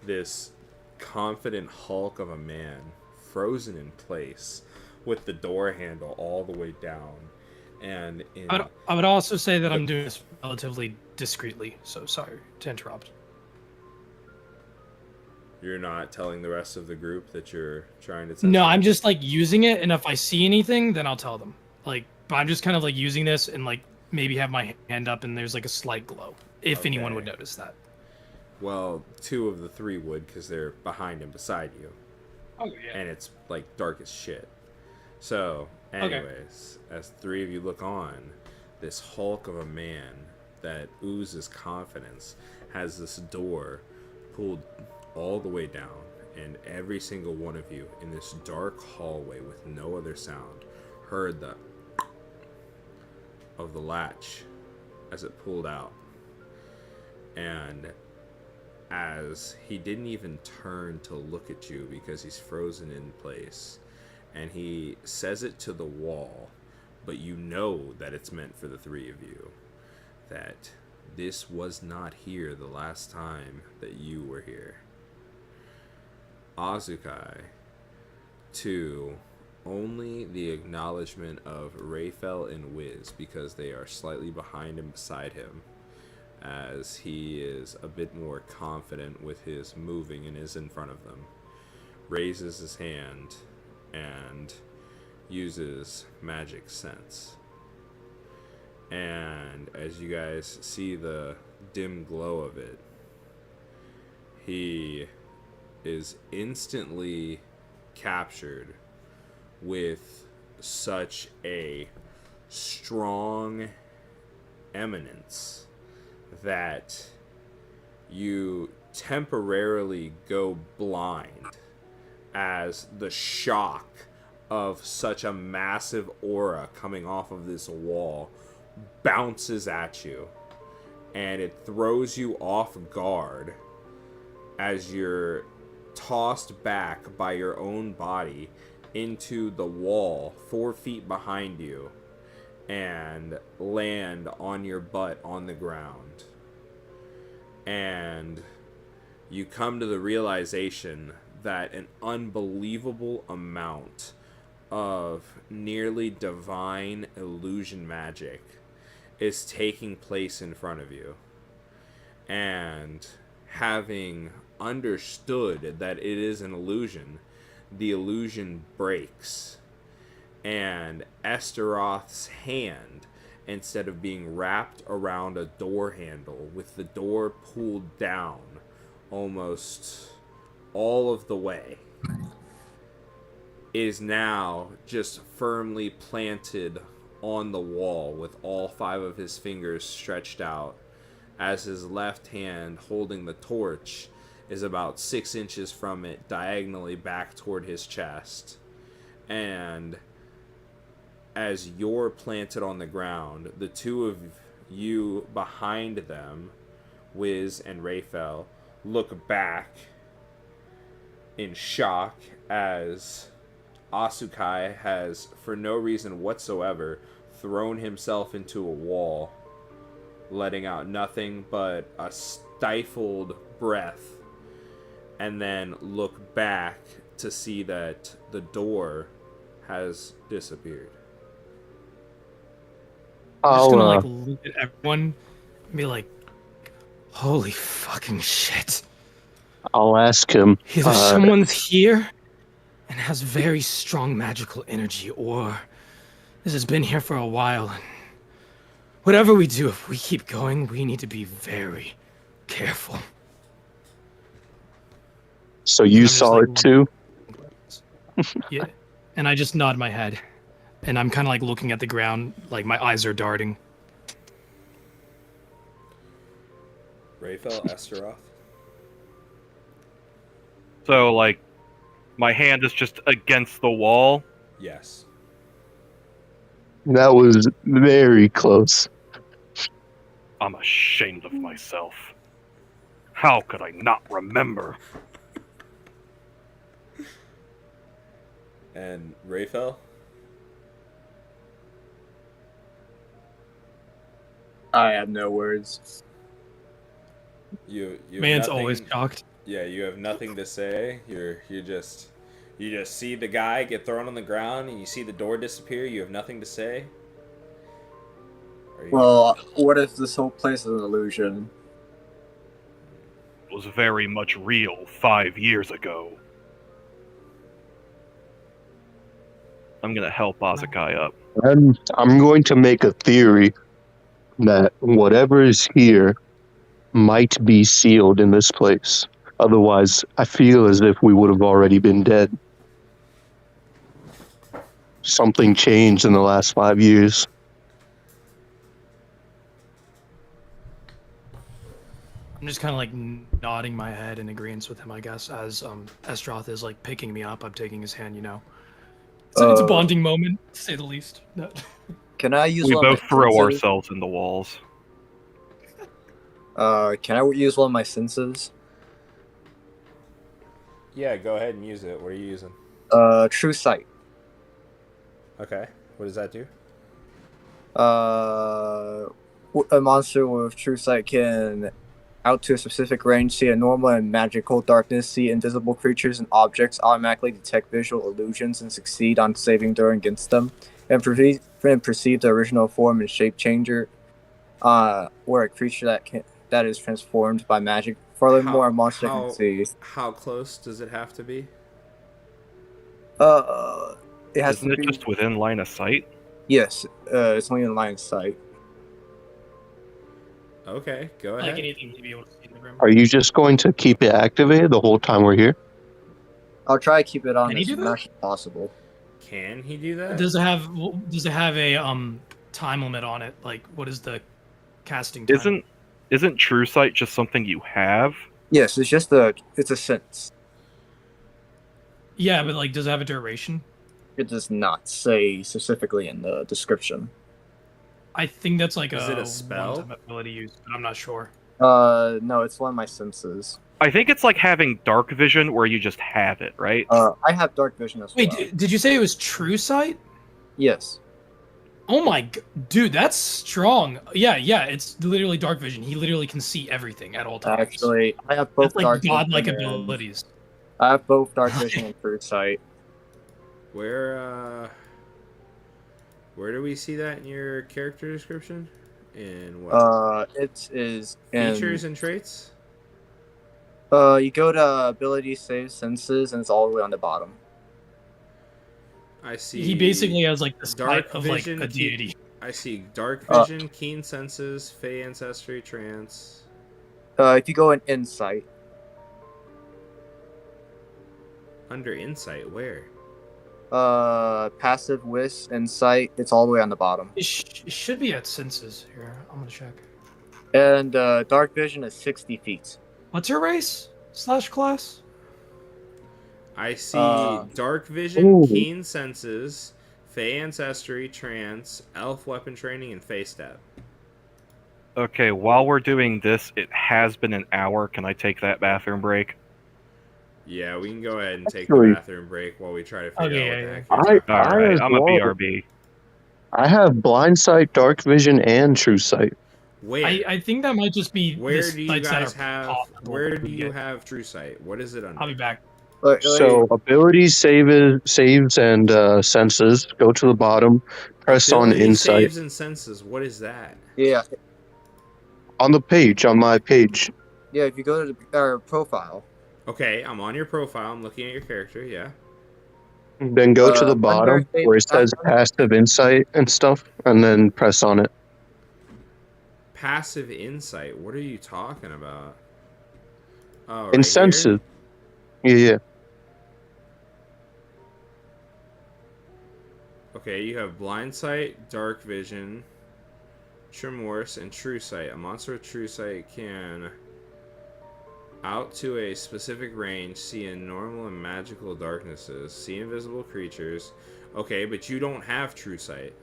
this confident hulk of a man frozen in place with the door handle all the way down. And I would also say that I'm doing this relatively discreetly, so sorry to interrupt. You're not telling the rest of the group that you're trying to test No, it? I'm just like using it, and if I see anything, then I'll tell them. Like, but I'm just kind of like using this and like maybe have my hand up and there's like a slight glow, if anyone would notice that. Well, 2 of the 3 would, because they're behind and beside you. Oh yeah. And it's like dark as shit. So, anyways, as 3 of you look on, this hulk of a man that oozes confidence has this door pulled all the way down, and every single one of you in this dark hallway with no other sound heard the of the latch as it pulled out. And as he didn't even turn to look at you because he's frozen in place, and he says it to the wall, but you know that it's meant for the 3 of you, that this was not here the last time that you were here. Azu'kai, to only the acknowledgement of Rayfel and Whis, because they are slightly behind and beside him, as he is a bit more confident with his moving and is in front of them, raises his hand and uses magic sense. And as you guys see the dim glow of it, he is instantly captured with such a strong eminence that you temporarily go blind as the shock of such a massive aura coming off of this wall bounces at you, and it throws you off guard as you're tossed back by your own body into the wall 4 feet behind you and land on your butt on the ground. And you come to the realization that an unbelievable amount of nearly divine illusion magic is taking place in front of you. And having understood that it is an illusion, the illusion breaks, and Estoroth's hand, instead of being wrapped around a door handle with the door pulled down almost all of the way, is now just firmly planted on the wall with all 5 of his fingers stretched out, as his left hand holding the torch is about 6 inches from it, diagonally back toward his chest. And as you're planted on the ground, the 2 of you behind them, Whis and Rayfel, look back in shock as Azu'kai has, for no reason whatsoever, thrown himself into a wall, letting out nothing but a stifled breath, and then look back to see that the door has disappeared. I'm just I'll, gonna like look at everyone and be like, "Holy fucking shit! I'll ask him. Either someone's here and has very strong magical energy, or this has been here for a while. And whatever we do, if we keep going, we need to be very careful." So you I'm just saw like- it too? Yeah, and I just nod my head, and I'm kind of like looking at the ground, like my eyes are darting. Rayfel, Estoroth. So, like, my hand is just against the wall. Yes. That was very close. I'm ashamed of myself. How could I not remember? And Rayfel? I have no words. You have Man's nothing, always shocked. Yeah, you have nothing to say. You just see the guy get thrown on the ground and you see the door disappear. You have nothing to say. Well, what if this whole place is an illusion? It was very much real 5 years ago. I'm gonna help Azu'kai up. I'm going to make a theory that whatever is here might be sealed in this place. Otherwise, I feel as if we would have already been dead. Something changed in the last 5 years. I'm just kind of like nodding my head in agreement with him, I guess, as Estoroth is like picking me up. I'm taking his hand, you know. It's a bonding moment, to say the least. No. Can I use We one of both my throw senses? ourselves in the walls. Can I use one of my senses? Yeah, go ahead and use it. What are you using? True sight. Okay. What does that do? A monster with true sight can, out to a specific range, see a normal and magical darkness, see invisible creatures and objects, automatically detect visual illusions, and succeed on saving throw against them, and perceive the original form and shape changer, or a creature that is transformed by magic. Furthermore, a monster can see. How close does it have to be? It has Isn't to it be. just within line of sight? Yes, it's only in line of sight. Okay, go Like ahead. anything to be able to see in the room. Are you just going to keep it activated the whole time we're here? I'll try to keep it on Can he as do that? much as possible. Can he do that? Does it have a time limit on it? Like, what is the casting time? Isn't true sight just something you have? Yes, it's a sense. Yeah, but like, does it have a duration? It does not say specifically in the description. I think that's like Is it a spell? one-time ability use, but I'm not sure. No, it's one of my senses. I think it's like having dark vision where you just have it, right? I have dark vision as Wait, well. did you say it was true sight? Yes. Oh my dude, that's strong. Yeah, it's literally dark vision. He literally can see everything at all times. Actually, I have both That's like dark godlike vision and- abilities. I have both dark vision and true sight. Where do we see that in your character description? In what? It is in Features and traits? you go to ability save senses and it's all the way on the bottom. I see. He basically has like this dark type of like vision, a deity. I see dark vision, keen senses, fey ancestry, trance. If you go in insight, Under insight, where? passive whis, insight, it's all the way on the bottom. It should be at senses here. I'm gonna check. And dark vision is 60 feet. What's your race / class? I see Uh, dark vision, Ooh. keen senses, fey ancestry, trance, elf weapon training, and fey stab. Okay, while we're doing this, it has been an hour. Can I take that bathroom break? Yeah, we can go ahead and take Actually- the bathroom break while we try to figure Okay, out yeah, what the heck you're talking All right, as I'm a well. BRB. I have blind sight, dark vision, and true sight. Where? I think that might just be Where the do you sites that guys are have? possible Where to do you get. have True Sight? What is it under? I'll be back. So abilities, saves, and senses. Go to the bottom. Press on Ability, insight saves, and senses. What is that? Yeah, on the page on my page. yeah. If you go to our profile, Okay, I'm on your profile. I'm looking at your character. Yeah. Then go to the under bottom save- where it says passive insight and stuff, and then press on it. Passive insight. What are you talking about? Oh, right In here? senses. Yeah. Okay, you have blind sight, dark vision, tremorse, and true sight. A monster with true sight can, out to a specific range, see in normal and magical darknesses, see invisible creatures. Okay, but you don't have true sight.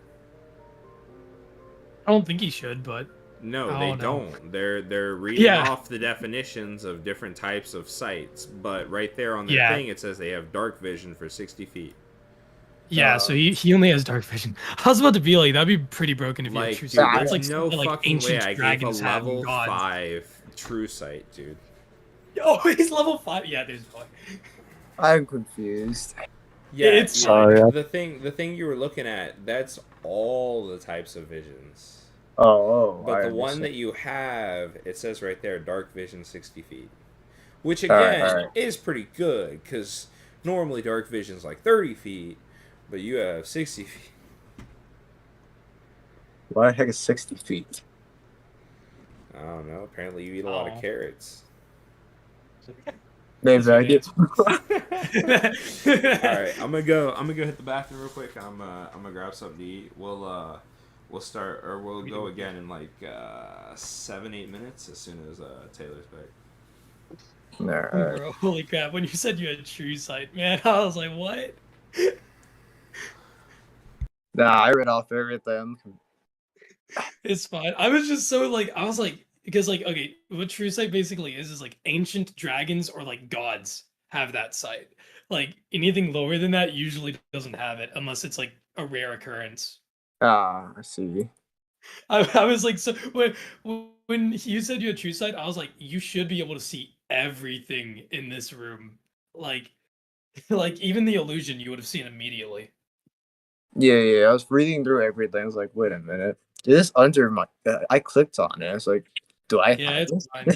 I don't think he should, but No, Oh, they no. don't. They're reading Yeah. off the definitions of different types of sights, but right there on their Yeah. thing it says they have dark vision for 60 feet. yeah. So he only has dark vision. I was about to be like, that'd be pretty broken if you had Like, true dude, sight. there's That's like no something like fucking way ancient I gave a dragons have and level gods. 5 true sight, dude. Oh, he's level 5. Yeah, there's one. I'm confused. Yeah, It's- Sorry, yeah. the thing you were looking at, that's all the types of visions. But the one that you have, it says right there, dark vision 60 feet. Which again Alright. is pretty good, because normally dark vision's like 30 feet, but you have 60 feet. Why the heck is 60 feet? I don't know. Apparently you eat a lot of Oh. carrots. Maybe I get. Alright, I'm gonna go hit the bathroom real quick. I'm gonna grab something to eat. We'll start, or we'll go again in like 7-8 minutes as soon as Taylor's back. Alright. Bro, holy crap! When you said you had true sight, man, I was like, what? Nah, I read off everything. It's fine. I was just so like, I was like, because like, okay, what true sight basically is like ancient dragons or like gods have that sight. Like anything lower than that usually doesn't have it unless it's like a rare occurrence. Ah, I see. I was like, so when you said you had true sight, I was like, you should be able to see everything in this room, like, like even the illusion you would have seen immediately. Yeah. I was reading through everything. I was like, wait a minute. Is this under my? I clicked on it. I was like, do I? Yeah, have it's this? fine.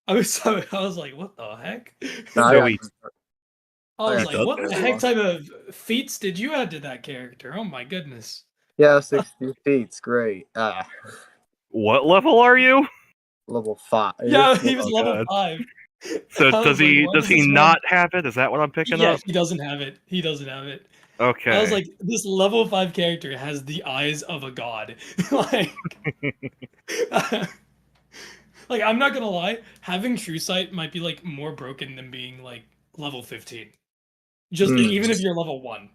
I was like, what the heck? Nah, I No, got- we- I was I like, got what the this heck one. type of feats did you add to that character? Oh my goodness. Yeah, 60 feet's great. What level are you? Level 5. Yeah, he was Oh, level God. 5. So I does was like, he what does is he this man- not have it? Is that what I'm picking Yeah, up? he doesn't have it. He doesn't have it. Okay. I was like, this level 5 character has the eyes of a god. Like, like I'm not gonna lie, having true sight might be like more broken than being like level 15. Just even if you're level 1.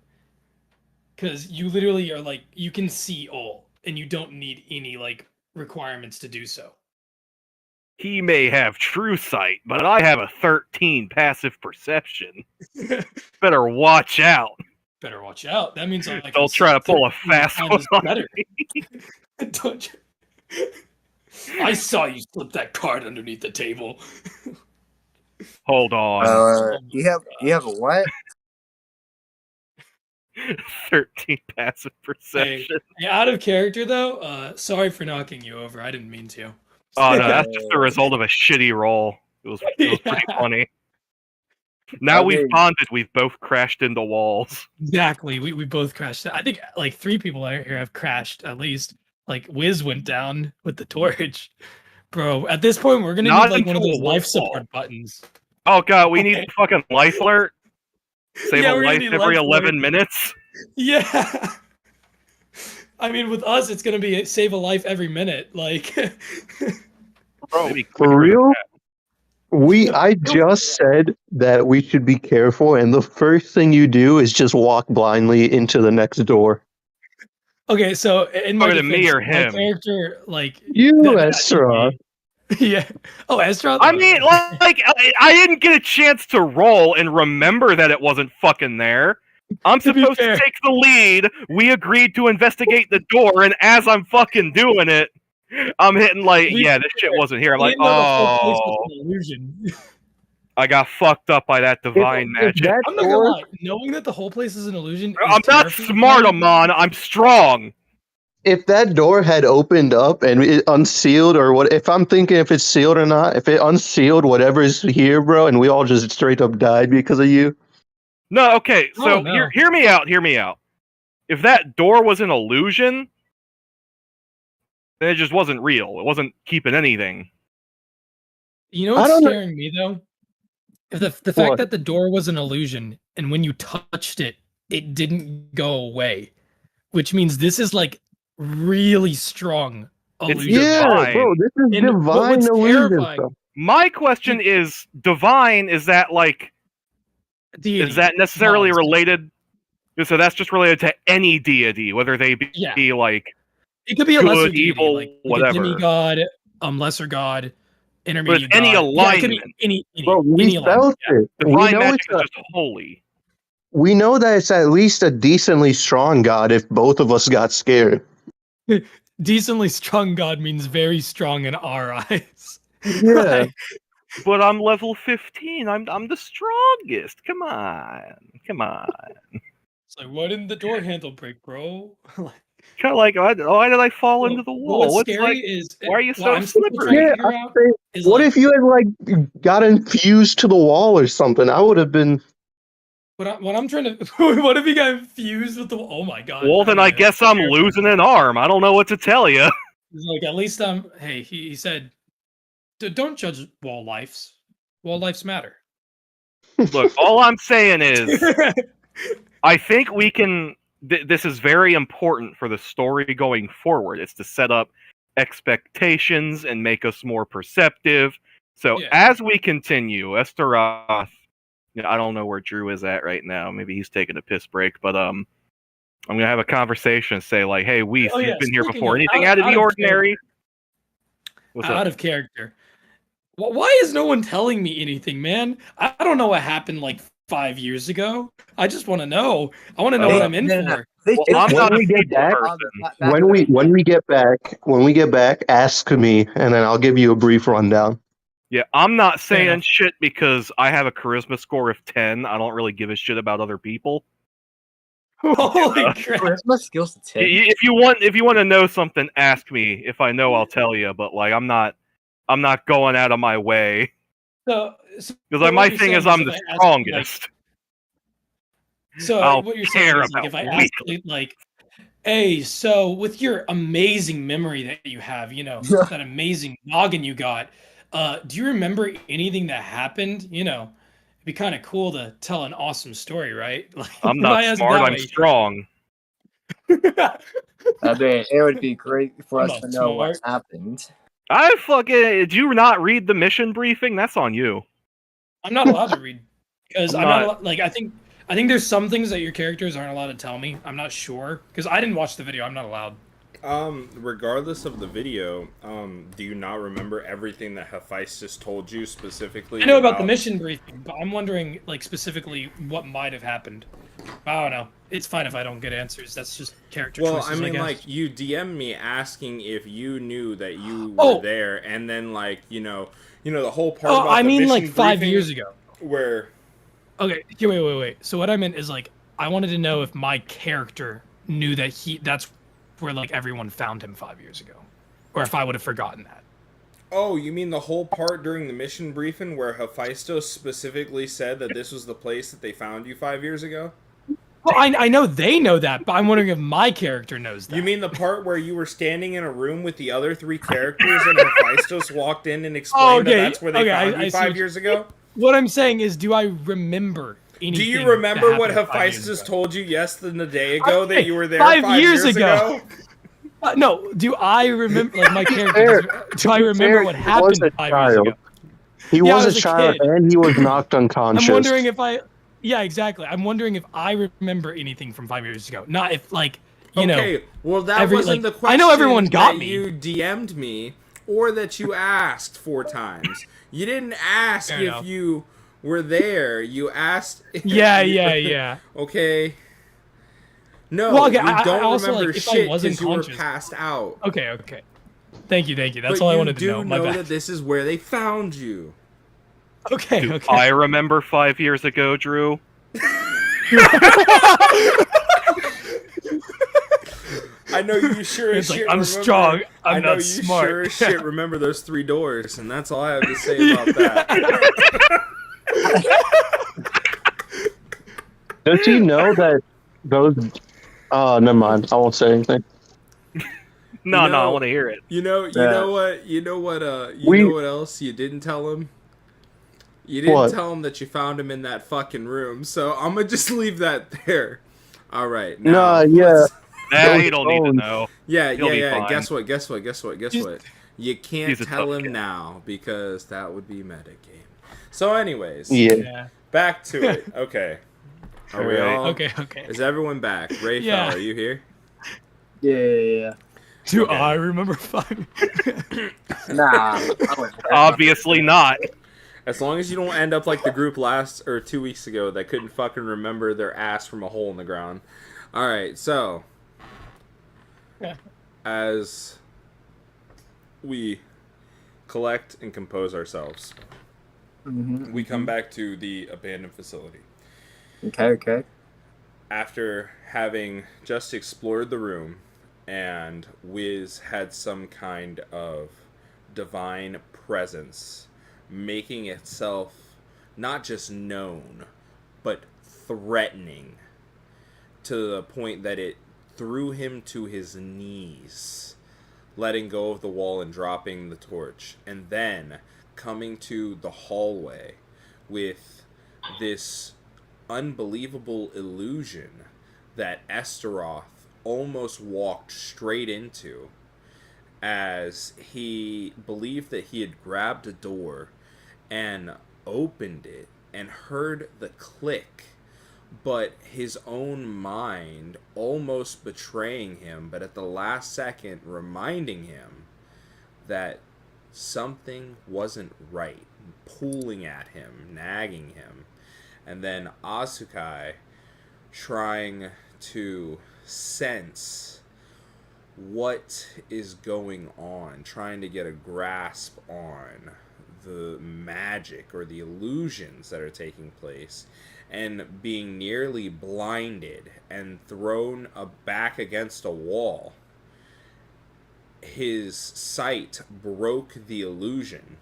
Because you literally are like, you can see all, and you don't need any like requirements to do so. He may have true sight, but I have a 13 passive perception. Better watch out. Better watch out. That means I can Don't try to see pull a 13 fast times one on better. Don't you? I saw you slip that card underneath the table. Hold on. You have a what? 13 passive perception. Hey, out of character though, sorry for knocking you over. I didn't mean to. Oh no, that's just the result of a shitty roll. It was pretty Yeah. funny. Now Okay. we've bonded, we've both crashed into walls. Exactly. We both crashed. I think like 3 people out here have crashed at least. Like Whis went down with the torch. Bro, at this point we're gonna Not need like one of into those a life wall. support buttons. Oh god, we need fucking life alert. Save Yeah, a we're gonna life need every life 11 alert. minutes. Yeah. I mean, with us, it's gonna be save a life every minute. Like, Maybe For quicker than real? that. I just said that we should be careful, and the first thing you do is just walk blindly into the next door. okay, so in my Talking to me defense, or my him? character, like You, that- Estoroth. Yeah. Oh, Estoroth. I mean, like I didn't get a chance to roll and remember that it wasn't fucking there. I'm To be supposed fair. to take the lead. We agreed to investigate the door, and as I'm fucking doing it, I'm hitting like, yeah, this shit wasn't here. I'm like, Even though the whole place was oh, an illusion. I got fucked up by that divine magic. that I'm not gonna door, lie. Knowing that the whole place is an illusion. Is I'm not terrifying. smart, Amon. I'm strong. if that door had opened up and it unsealed, or what? If I'm thinking if it's sealed or not, if it unsealed whatever's here, bro, and we all just straight up died because of you. No, okay. So Oh, no. hear me out. Hear me out. If that door was an illusion, then it just wasn't real. It wasn't keeping anything. You know I what's don't know- scaring me though? If the fact What? that the door was an illusion, and when you touched it, it didn't go away, which means this is like really strong It's illusion. divine. Bro, this is And divine what's illusion, terrifying- bro. My question is, divine, is that like, Deity. is that necessarily Monster. related? So that's just related to any deity, whether they be Yeah. like, It could be a good, lesser deity, evil, like a whatever. demigod, lesser god, intermediate any god. Yeah, it could be alignment. any Bro, we any alignment. felt Yeah. it. We divine know, magic it's is just holy. we know that it's at least a decently strong god if both of us got scared. Decently strong god means very strong in our eyes. Yeah. Like, But I'm level 15. I'm the strongest. Come on. it's like, why didn't the door handle break, bro? Kind of like, why did I fall into the wall? What's What's scary like, is why are you what so I'm still slippery? trying to Yeah, figure I out think, is what like, if you had like got infused to the wall or something? I would have been. what I'm trying to what if he got infused with the oh my god. Well, then I Okay, guess that's I'm terrifying. losing an arm. I don't know what to tell you. He's like, at least I'm hey, he said don't judge wall lives. Wall lives matter. Look, all I'm saying is, I think we can. This is very important for the story going forward. It's to set up expectations and make us more perceptive. So Yeah. as we continue, Estoroth, I don't know where Drew is at right now. Maybe he's taking a piss break, but I'm gonna have a conversation and say like, "Hey, Whis, Oh, yeah, you've been here speaking before. of Anything out out of the of ordinary?" What's out up? of character. Why is no one telling me anything, man? I don't know what happened like 5 years ago. I just want to know. I want to know what I'm in for. Well, I'm When not a we get people back- person. When we get back, ask me, and then I'll give you a brief rundown. Yeah, I'm not Fair saying enough. shit because I have a charisma score of 10. I don't really give a shit about other people. Holy crap! Charisma skills to 10. If you want to know something, ask me. If I know, I'll tell you. But like, I'm not going out of my way So because what my you're thing is saying I'm is the if I ask you, like- strongest. So I'll what you're saying care is like, about if I ask you, like, hey, so with your amazing memory that you have, that amazing noggin you got, do you remember anything that happened? It'd be kind of cool to tell an awesome story, right? Like, I'm if I not ask smart. that I'm way- strong. I mean, it would be great for I'm us to not know what smart. happened. I fucking did you not read the mission briefing? That's on you. I'm not allowed to read because I'm I'm not not- like I think there's some things that your characters aren't allowed to tell me. I'm not sure because I didn't watch the video. I'm not allowed. Regardless of the video, do you not remember everything that Hephaestus told you specifically? I know about the mission briefing, but I'm wondering like specifically what might have happened. I don't know. It's fine if I don't get answers. That's just character Well, choices. I mean, guess. like, you DM'd me asking if you knew that you were Oh. there, and then, like, the whole part Oh, about I the mean, mission like 5 briefing years ago. where... Okay, here, wait. So what I meant is like I wanted to know if my character knew that that's where like everyone found him 5 years ago, or if I would have forgotten that. Oh, you mean the whole part during the mission briefing where Hephaestus specifically said that this was the place that they found you 5 years ago? Well, I know they know that, but I'm wondering if my character knows that. You mean the part where you were standing in a room with the other three characters and Hephaestus walked in and explained that that's where they found you I see 5 what years ago? What I'm saying is, do I remember anything? Do you that remember what happened 5 years Hephaestus ago? told you yes than a day ago Okay, that you were there 5 years years ago? No, do I remember like my character? Do I remember what He happened was a 5 years ago? child. He Yeah, I was was a a child, kid. and he was knocked unconscious. I'm wondering if yeah, exactly. I'm wondering if I remember anything from 5 years ago. Not if like, Okay, well that every- wasn't like, the question I know everyone got that me. you DM'd me. or that you asked 4 times. You didn't ask Fair if enough. you were there. You asked. Yeah. Okay. No, Well, okay, you I don't also, remember like, if I shit wasn't because you were conscious- passed out. Okay. Thank you. That's But all I you wanted to do know. My bad. that this is where they found you. Okay. Do I remember 5 years ago, Drew? I know you sure as It's like, shit I'm remember. strong. I I'm know not you smart. sure as shit remember those 3 doors, and that's all I have to say about that. Does he know that those? Oh, never mind. I won't say anything. No, I know- want to hear it. You know what? You know what else you didn't tell him? You didn't What? tell him that you found him in that fucking room. So I'm gonna just leave that there. All right. No, Now, yeah. let's- You don't need to phones. know. Yeah. He'll be fine. Guess what? You can't He's a tell tough him guy. now because that would be metagame. So, anyways, Yeah. back to it. Okay. Are we Alright. all? Okay. Is everyone back? Rayfel, Yeah. are you here? Yeah. Do Okay. I remember 5? Nah. Obviously not. As long as you don't end up like the group 2 weeks ago that couldn't fucking remember their ass from a hole in the ground. All right, so Yeah. as we collect and compose ourselves, we come back to the abandoned facility. Okay. After having just explored the room and Whis had some kind of divine presence making itself not just known but threatening to the point that it threw him to his knees, letting go of the wall and dropping the torch, and then coming to the hallway with this unbelievable illusion that Estoroth almost walked straight into, as he believed that he had grabbed a door and opened it and heard the click, but his own mind almost betraying him, but at the last second reminding him that something wasn't right, pulling at him, nagging him. And then Azu'kai trying to sense what is going on, trying to get a grasp on the magic or the illusions that are taking place, and being nearly blinded and thrown back against a wall. His sight broke the illusion,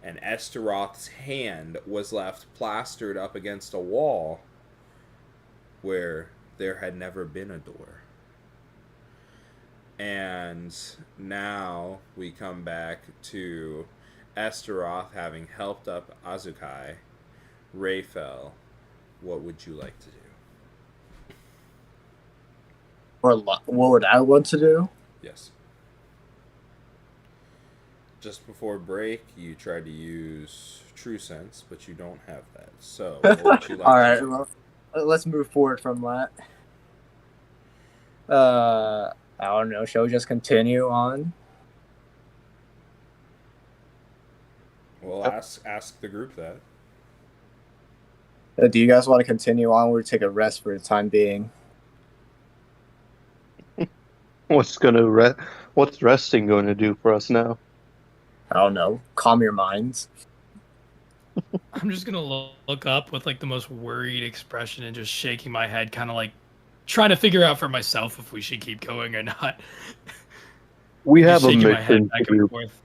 and Estoroth's hand was left plastered up against a wall where there had never been a door. And now we come back to Estoroth having helped up Azu'kai. Rayfel, what would you like to do? Or what would I want to do? Yes. Just before break, you tried to use True Sense, but you don't have that. So, what would you like All to right, do? well, let's move forward from that. I don't know. Shall we just continue on? Well, ask the group that. Do you guys want to continue on? Or take a rest for the time being? What's resting going to do for us now? I don't know. Calm your minds. I'm just gonna look up with like the most worried expression and just shaking my head, kind of like trying to figure out for myself if we should keep going or not. We Just have a shaking my head mission back to and do. forth.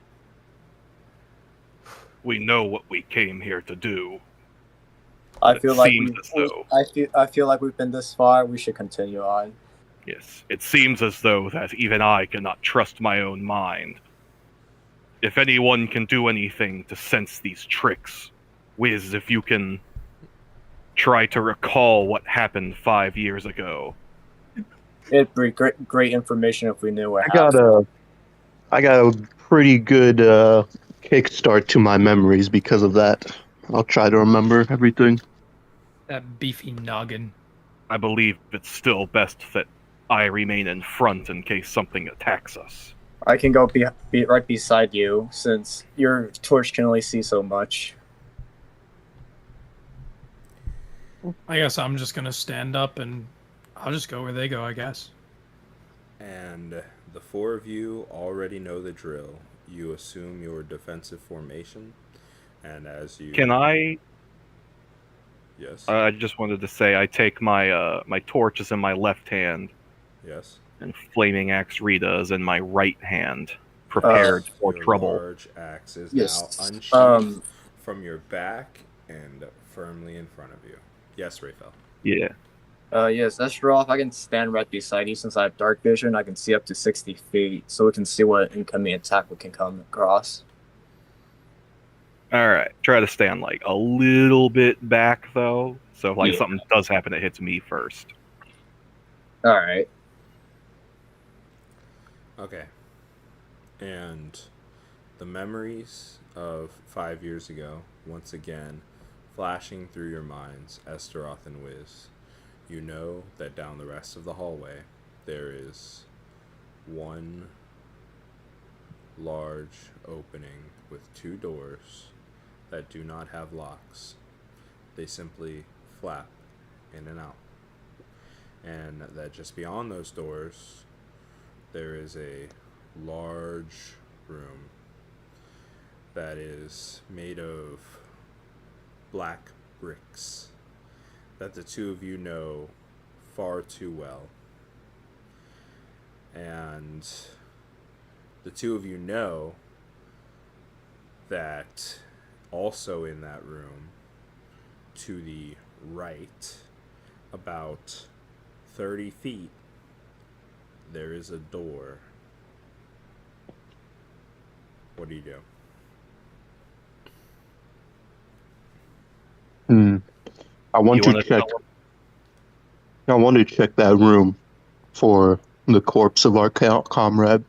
We know what we came here to do. I It feel like seems as though- I feel like we've been this far. We should continue on. Yes, it seems as though that even I cannot trust my own mind. If anyone can do anything to sense these tricks, Whis, if you can try to recall what happened 5 years ago. It'd be great information if we knew what happened. I got a pretty good kickstart to my memories because of that. I'll try to remember everything. That beefy noggin. I believe it's still best that I remain in front in case something attacks us. I can go be right beside you since your torch can only see so much. I guess I'm just gonna stand up and I'll just go where they go, I guess. And the four of you already know the drill. You assume your defensive formation, and as you Can I? Yes. I just wanted to say I take my my torches in my left hand Yes. and flaming axe Rita's in my right hand, prepared for Your trouble. large axe is Yes. now unsheathed from your back and firmly in front of you. Yes, Rayfel. Yeah. Yes, Estoroth, I can stand right beside you since I have dark vision. I can see up to 60 feet, so we can see what incoming attack we can come across. All right. Try to stand like a little bit back though, so if like Yeah. something does happen, it hits me first. All right. Okay. And the memories of 5 years ago, once again, flashing through your minds, Estoroth and Whis. You know that down the rest of the hallway, there is one large opening with two doors that do not have locks. They simply flap in and out. And that just beyond those doors, there is a large room that is made of black bricks that the two of you know far too well. And the two of you know that also in that room, to the right, about 30 feet, there is a door. What do you do? I want You to wanna check. tell 'em? I want to check that room for the corpse of our comrade.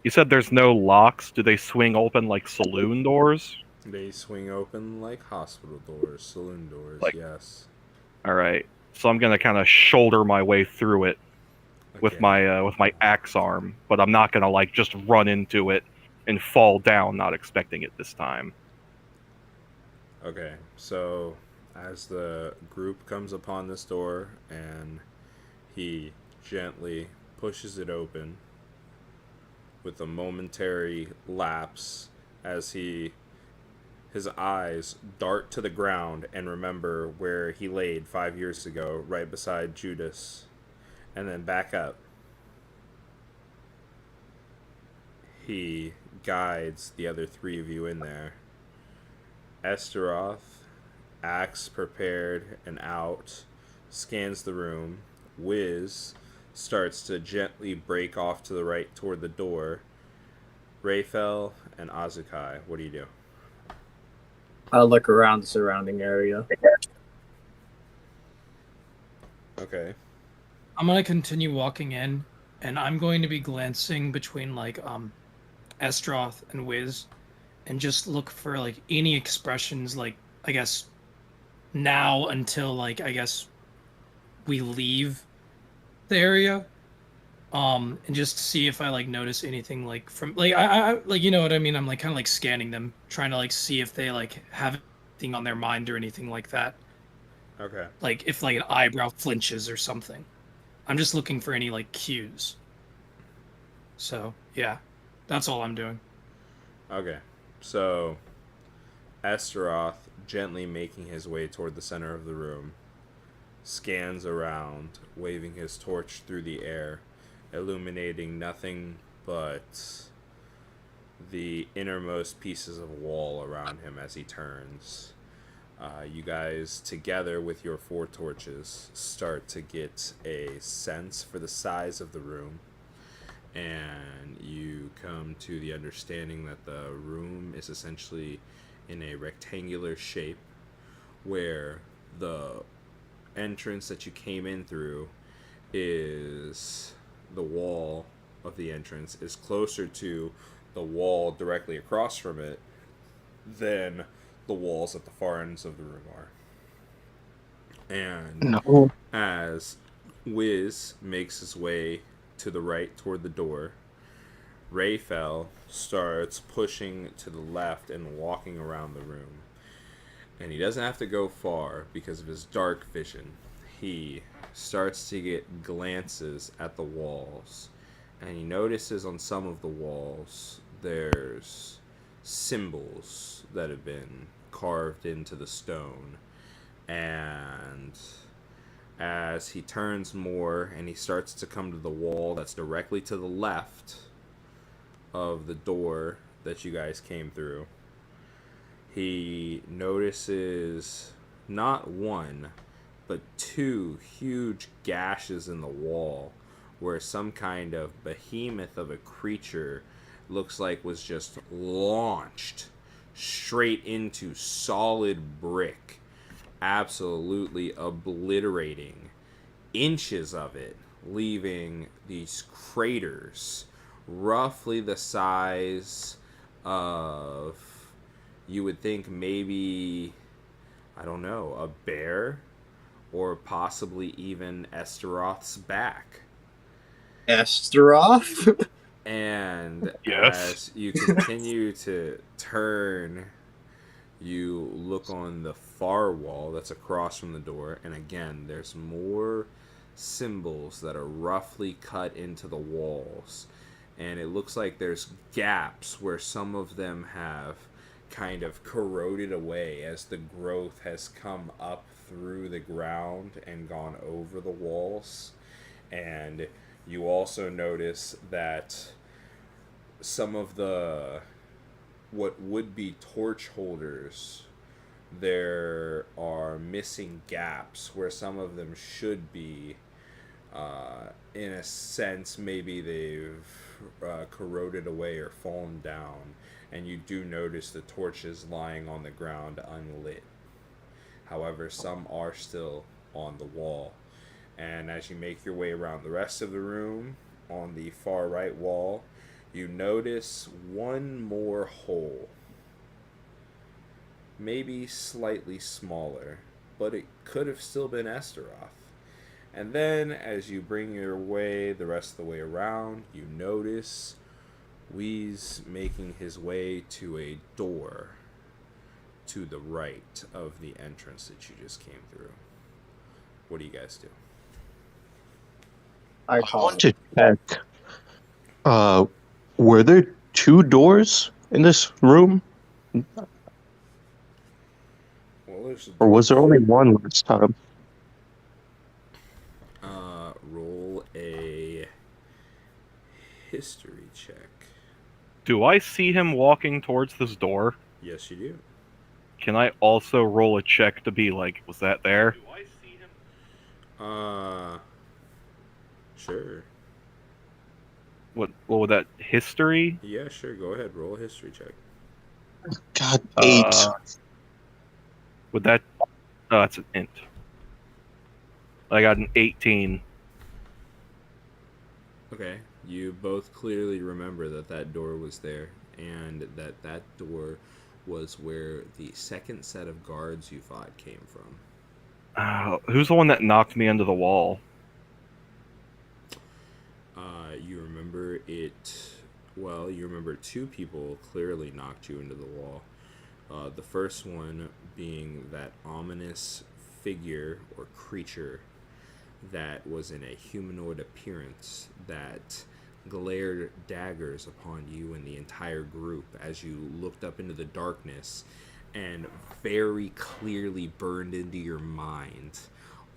You said there's no locks. Do they swing open like saloon doors? They swing open like hospital doors, saloon doors, Like- yes. All right. So I'm gonna kind of shoulder my way through it with Okay. my axe arm, but I'm not gonna like just run into it and fall down, not expecting it this time. Okay, so as the group comes upon this door and he gently pushes it open with a momentary lapse as his eyes dart to the ground and remember where he laid 5 years ago, right beside Judas, and then back up. He guides the other three of you in there. Estoroth, axe prepared and out, scans the room. Whis starts to gently break off to the right toward the door. Rayfel and Azu'kai, what do you do? I'll look around the surrounding area. Okay. I'm gonna continue walking in, and I'm going to be glancing between like Estoroth and Whis, and just look for like any expressions, like I guess now until like I guess we leave the area, and just see if I like notice anything like from like I like, you know what I mean. I'm like kind of like scanning them, trying to like see if they like have anything on their mind or anything like that. Okay. Like if like an eyebrow flinches or something. I'm just looking for any like cues. So yeah, that's all I'm doing. Okay. So, Estoroth, gently making his way toward the center of the room, scans around, waving his torch through the air, illuminating nothing but the innermost pieces of wall around him as he turns. You guys, together with your four torches, start to get a sense for the size of the room, and you come to the understanding that the room is essentially in a rectangular shape, where the entrance that you came in through is the wall of the entrance is closer to the wall directly across from it than the walls at the far ends of the room are. And No. as Whis makes his way to the right toward the door. Rayfel starts pushing to the left and walking around the room. And he doesn't have to go far because of his dark vision. He starts to get glances at the walls. And he notices on some of the walls there's symbols that have been carved into the stone. And as he turns more and he starts to come to the wall that's directly to the left of the door that you guys came through, he notices not one, but two huge gashes in the wall where some kind of behemoth of a creature looks like was just launched straight into solid brick, absolutely obliterating inches of it, leaving these craters roughly the size of, you would think maybe, I don't know, a bear, or possibly even Estoroth's back. Estoroth? And Yes. as you continue to turn, you look on the far wall that's across from the door, and again, there's more symbols that are roughly cut into the walls. And it looks like there's gaps where some of them have kind of corroded away as the growth has come up through the ground and gone over the walls. And you also notice that some of the what would be torch holders, there are missing gaps where some of them should be. In a sense, maybe they've corroded away or fallen down, and you do notice the torches lying on the ground unlit. However, some are still on the wall. And as you make your way around the rest of the room, on the far right wall, you notice one more hole. Maybe slightly smaller, but it could have still been Estoroth. And then, as you bring your way the rest of the way around, you notice Whis making his way to a door to the right of the entrance that you just came through. What do you guys do? I I call want it. to check. Were there two doors in this room, Well, there's a or was there only one last time? roll a history check. Do I see him walking towards this door? Yes, you do. Can I also roll a check to be like, was that there? Sure. What would that, history? Yeah, sure. Go ahead. Roll a history check. God, 8. Would that, oh, that's an int. I got an 18. Okay. You both clearly remember that that door was there, and that that door was where the second set of guards you fought came from. Who's the one that knocked me into the wall? You remember it. Well, you remember two people clearly knocked you into the wall. The first one being that ominous figure or creature that was in a humanoid appearance that glared daggers upon you and the entire group as you looked up into the darkness, and very clearly burned into your mind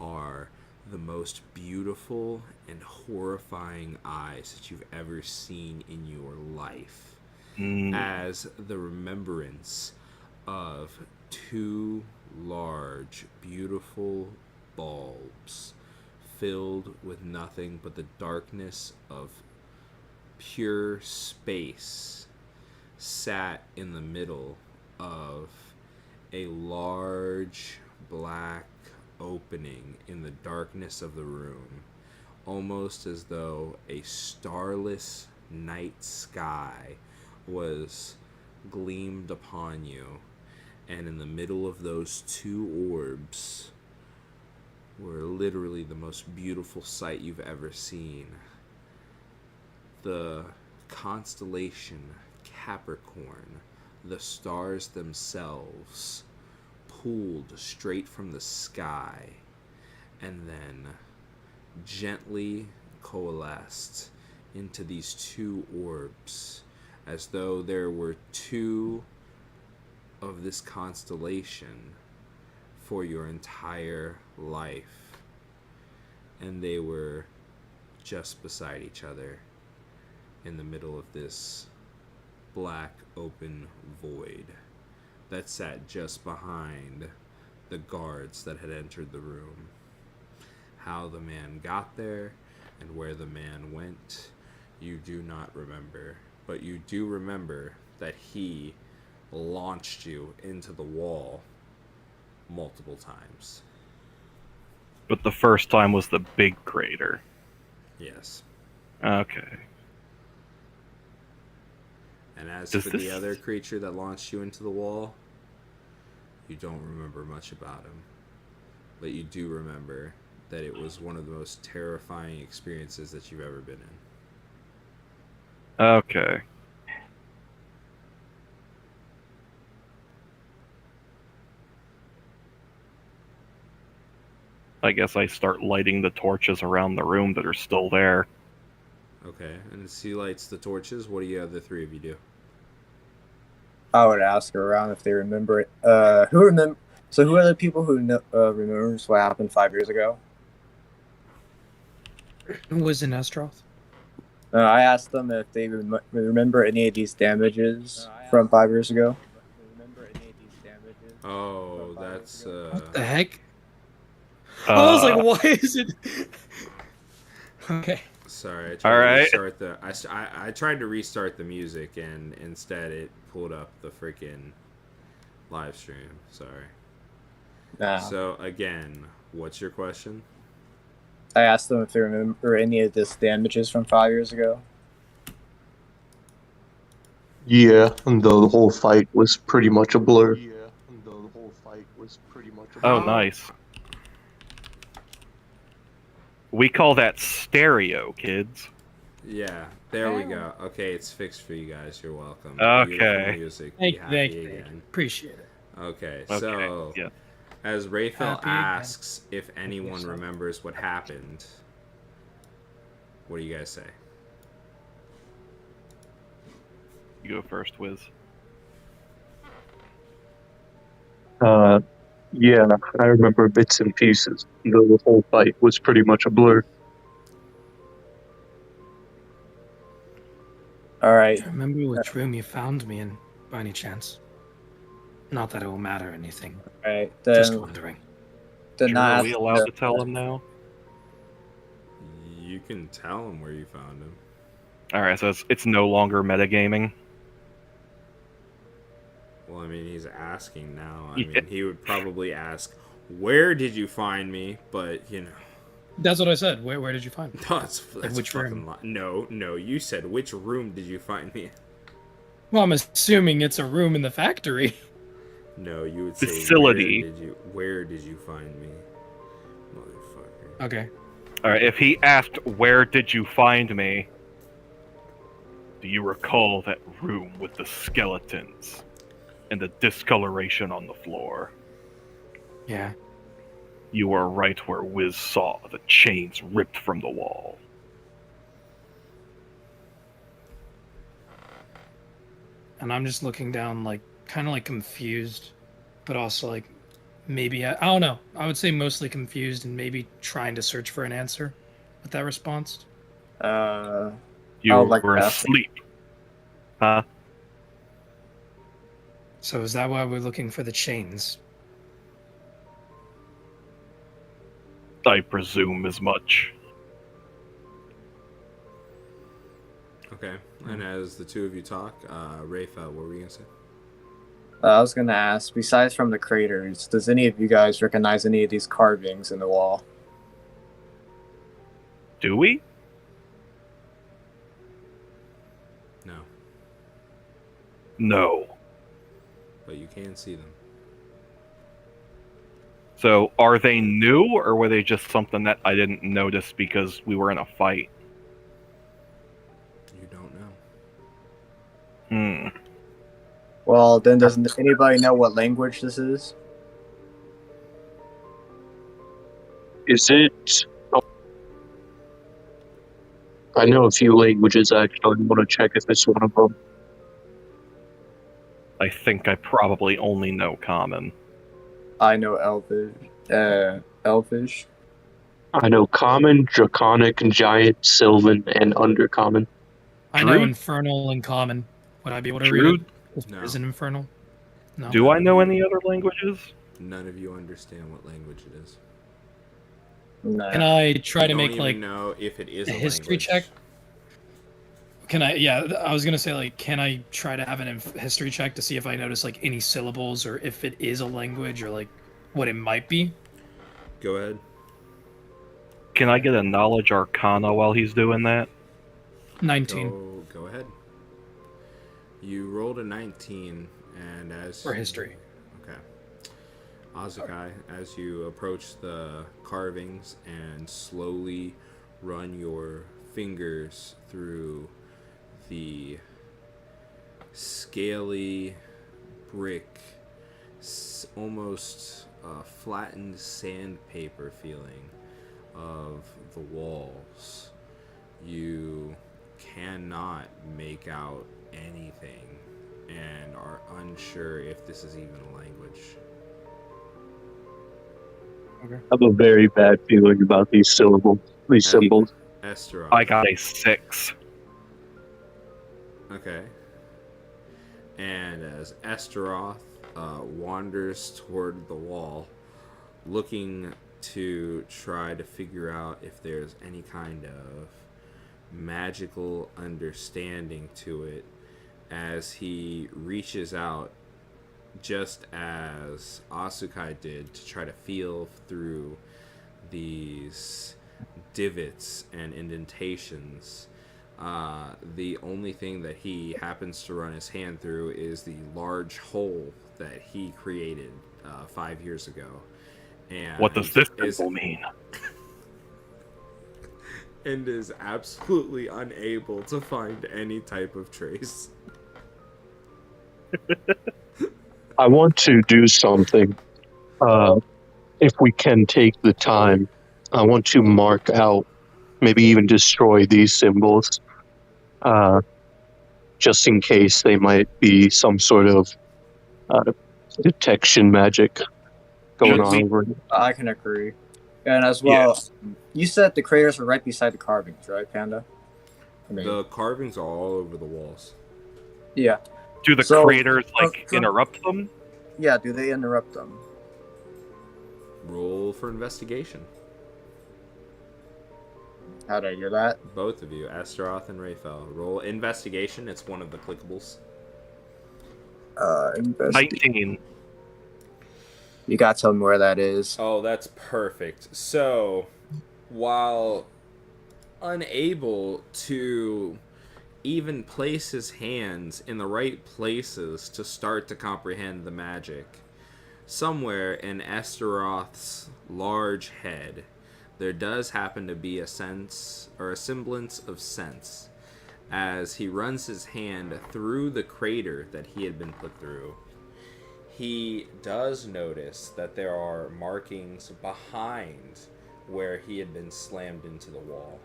are the most beautiful and horrifying eyes that you've ever seen in your life, as the remembrance of two large, beautiful bulbs filled with nothing but the darkness of pure space sat in the middle of a large black opening in the darkness of the room, almost as though a starless night sky was gleamed upon you, and in the middle of those two orbs were literally the most beautiful sight you've ever seen. the constellation Capricorn, the stars themselves, pulled straight from the sky and then gently coalesced into these two orbs, as though there were two of this constellation for your entire life, and they were just beside each other in the middle of this black open void that sat just behind the guards that had entered the room. How the man got there and where the man went, you do not remember, but you do remember that he launched you into the wall multiple times. But the first time was the big crater. Yes. Okay. And as Does for this- the other creature that launched you into the wall, you don't remember much about him. But you do remember that it was one of the most terrifying experiences that you've ever been in. Okay. I guess I start lighting the torches around the room that are still there. Okay, and as he lights the torches, what do you other three of you do? I would ask around if they remember it. Who remember? So who are the people who remembers what happened 5 years ago? Who was in Estoroth? I asked them if they remember any of these damages from 5 years ago. Oh, that's What the heck? I was like, why is it? Okay. sorry. I tried All to right. restart the. I tried to restart the music, and instead it pulled up the freaking live stream. Sorry. Nah. So again, what's your question? I asked them if they remember any of this damages from 5 years ago. Yeah, and the whole fight was pretty much a blur. Oh, nice. We call that stereo, kids. Yeah, there we go. Okay, it's fixed for you guys. You're welcome. Okay. Beautiful music. Be Thank happy you. again. Appreciate it. Okay, Okay. so Yeah. as Rayfel Happy again. asks if anyone remembers what happened, what do you guys say? You go first, Wiz. Yeah, I remember bits and pieces. The whole fight was pretty much a blur. All right. Do you remember which room you found me in, by any chance? Not that it will matter or anything. All right. Just Then, wondering. then Sure, not are we ask allowed them- to tell him now? You can tell him where you found him. Alright, so it's no longer metagaming. Well, I mean, he's asking now. I Yeah. mean, he would probably ask, "Where did you find me?" But you know, That's what I said. Where did you find me? that's which a fucking room? lie. No, you said which room did you find me? Well, I'm assuming it's a room in the factory. No, you would say Facility. Where did you find me, motherfucker? Okay. Alright, if he asked, where did you find me? Do you recall that room with the skeletons? And the discoloration on the floor? Yeah. You are right where Wiz saw the chains ripped from the wall. And I'm just looking down, like, kind of like confused, but also like maybe I don't know. I would say mostly confused and maybe trying to search for an answer with that response. You I would like were to ask- asleep. Huh? So is that why we're looking for the chains? I presume as much. Okay, and as the two of you talk, Rayfel, what were you gonna say? I was gonna ask, besides from the craters, does any of you guys recognize any of these carvings in the wall? Do we? No, No. but you can see them. So, are they new, or were they just something that I didn't notice because we were in a fight? Hmm. Well, then doesn't anybody know what language this is? Is it? Oh, I know a few languages. Actually, I want to check if it's one of them. I think I probably only know Common. I know Elvish. Elvish. I know Common, Draconic, Giant, Sylvan, and Undercommon. I know Druid? Infernal and Common. Would I be able to read Druid? it? If No. there is an Infernal? No. Do I know any other languages? None of you understand what language it is. No. Can I try You to don't make even like know if it is a a history language. check? Can I? Yeah, I was gonna say like, can I try to have an history check to see if I notice like any syllables or if it is a language or like what it might be? Go ahead. Can I get a knowledge arcana while he's doing that? 19 Go ahead. You rolled a 19, and as for history. Okay. Azu'kai, as you approach the carvings and slowly run your fingers through the scaly brick, almost flattened sandpaper feeling of the walls, you cannot make out anything and are unsure if this is even a language. I have a very bad feeling about these syllables, these Have- symbols. Estoroth. I got a 6. Okay. And as Estoroth wanders toward the wall, looking to try to figure out if there's any kind of magical understanding to it, as he reaches out, just as Azu'kai did, to try to feel through these divots and indentations. The only thing that he happens to run his hand through is the large hole that he created 5 years ago. And What does this is- symbol mean? and is absolutely unable to find any type of trace. I want to do something. If we can take the time, I want to mark out, maybe even destroy these symbols, just in case they might be some sort of detection magic going Should on we- over it. I can agree. And as well, you said the craters were right beside the carvings, right, Panda? I mean, The carvings are all over the walls. yeah. Do the So, craters like from- interrupt them? Yeah, do they interrupt them? Roll for investigation. How did I do that? Both of you, Estoroth and Rayfel. Roll investigation. It's one of the clickables. Investigate. 19. You gotta tell me where that is. Oh, that's perfect. So, while unable to even place his hands in the right places to start to comprehend the magic, somewhere in Estoroth's large head, there does happen to be a sense, or a semblance of sense, as he runs his hand through the crater that he had been put through. He does notice that there are markings behind where he had been slammed into the wall.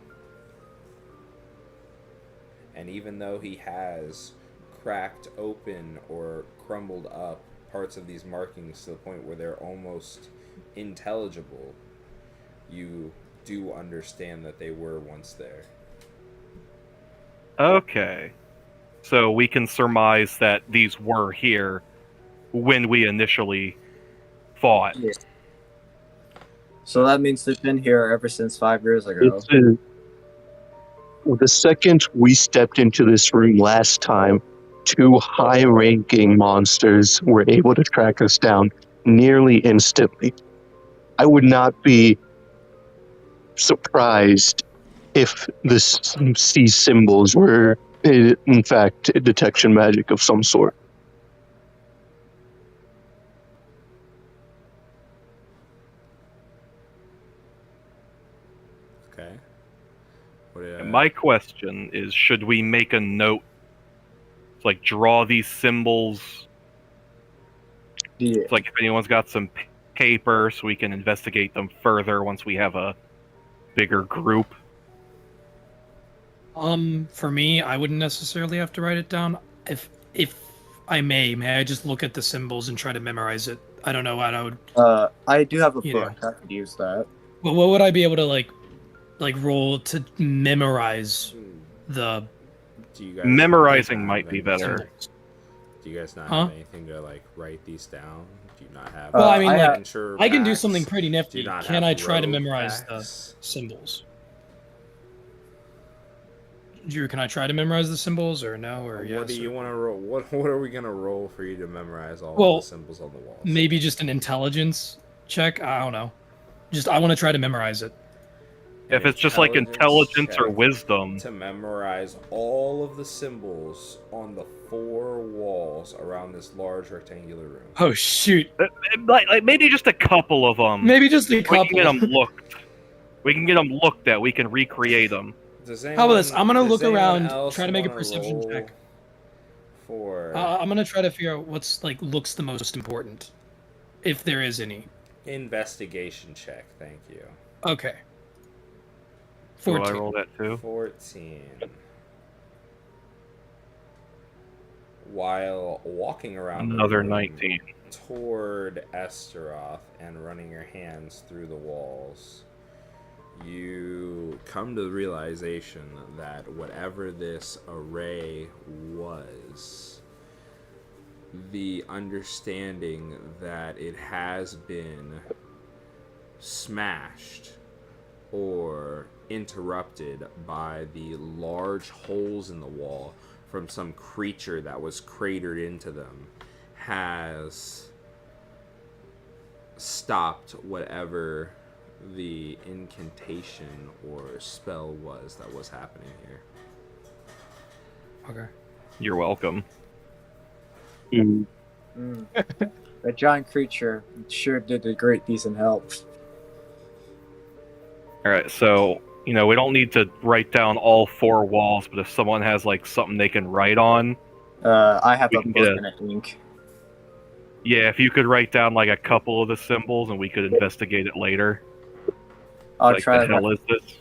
And even though he has cracked open or crumbled up parts of these markings to the point where they're almost intelligible, you do understand that they were once there. Okay. So we can surmise that these were here when we initially fought. Yeah. So that means they've been here ever since 5 years ago. The second we stepped into this room last time, 2 high-ranking monsters were able to track us down nearly instantly. I would not be surprised if these symbols were, in fact, detection magic of some sort. Okay. What did My question is, should we make a note It's like draw these symbols. Yeah. It's like if anyone's got some paper, so we can investigate them further once we have a bigger group. For me, I wouldn't necessarily have to write it down. If I may I just look at the symbols and try to memorize it? I don't know what I would. I do have a You book. I could use that. Well, what would I be able to like roll to memorize the Do you guys Memorizing not might have be any- better. symbols? Do you guys not Huh? have anything to like write these down? Do you not have? Well, I mean, like, picture I can do packs? something pretty Do nifty. you not Can have I try to road memorize packs? the symbols? Drew, can I try to memorize the symbols or no or yes? What do you or- want to roll? What are we gonna roll for you to memorize all Well, of the symbols on the walls? Maybe just an intelligence check. I don't know. Just I want to try to memorize it. If it's just like intelligence or check wisdom, to memorize all of the symbols on the 4 walls around this large rectangular room. Oh shoot! like maybe just a couple of them. Maybe just a we couple. can get them looked. We can get them looked at. We can recreate them. How about this? I'm gonna does look anyone around, else try to make a wanna perception roll check. For I'm gonna try to figure out what's like looks the most important, if there is any. investigation check. Thank you. Okay. So I 14. roll that too. 14. While walking around the Another room 19. toward Estoroth and running your hands through the walls, you come to the realization that whatever this array was, the understanding that it has been smashed or interrupted by the large holes in the wall from some creature that was cratered into them, has stopped whatever the incantation or spell was that was happening here. Okay. You're welcome. Mm. That giant creature sure did a great decent help. All right, so we don't need to write down all 4 walls, but if someone has like something they can write on, I have We a can book get and an ink. yeah, if you could write down like a couple of the symbols, and we could investigate it later. I'll Like, try. the hell is this?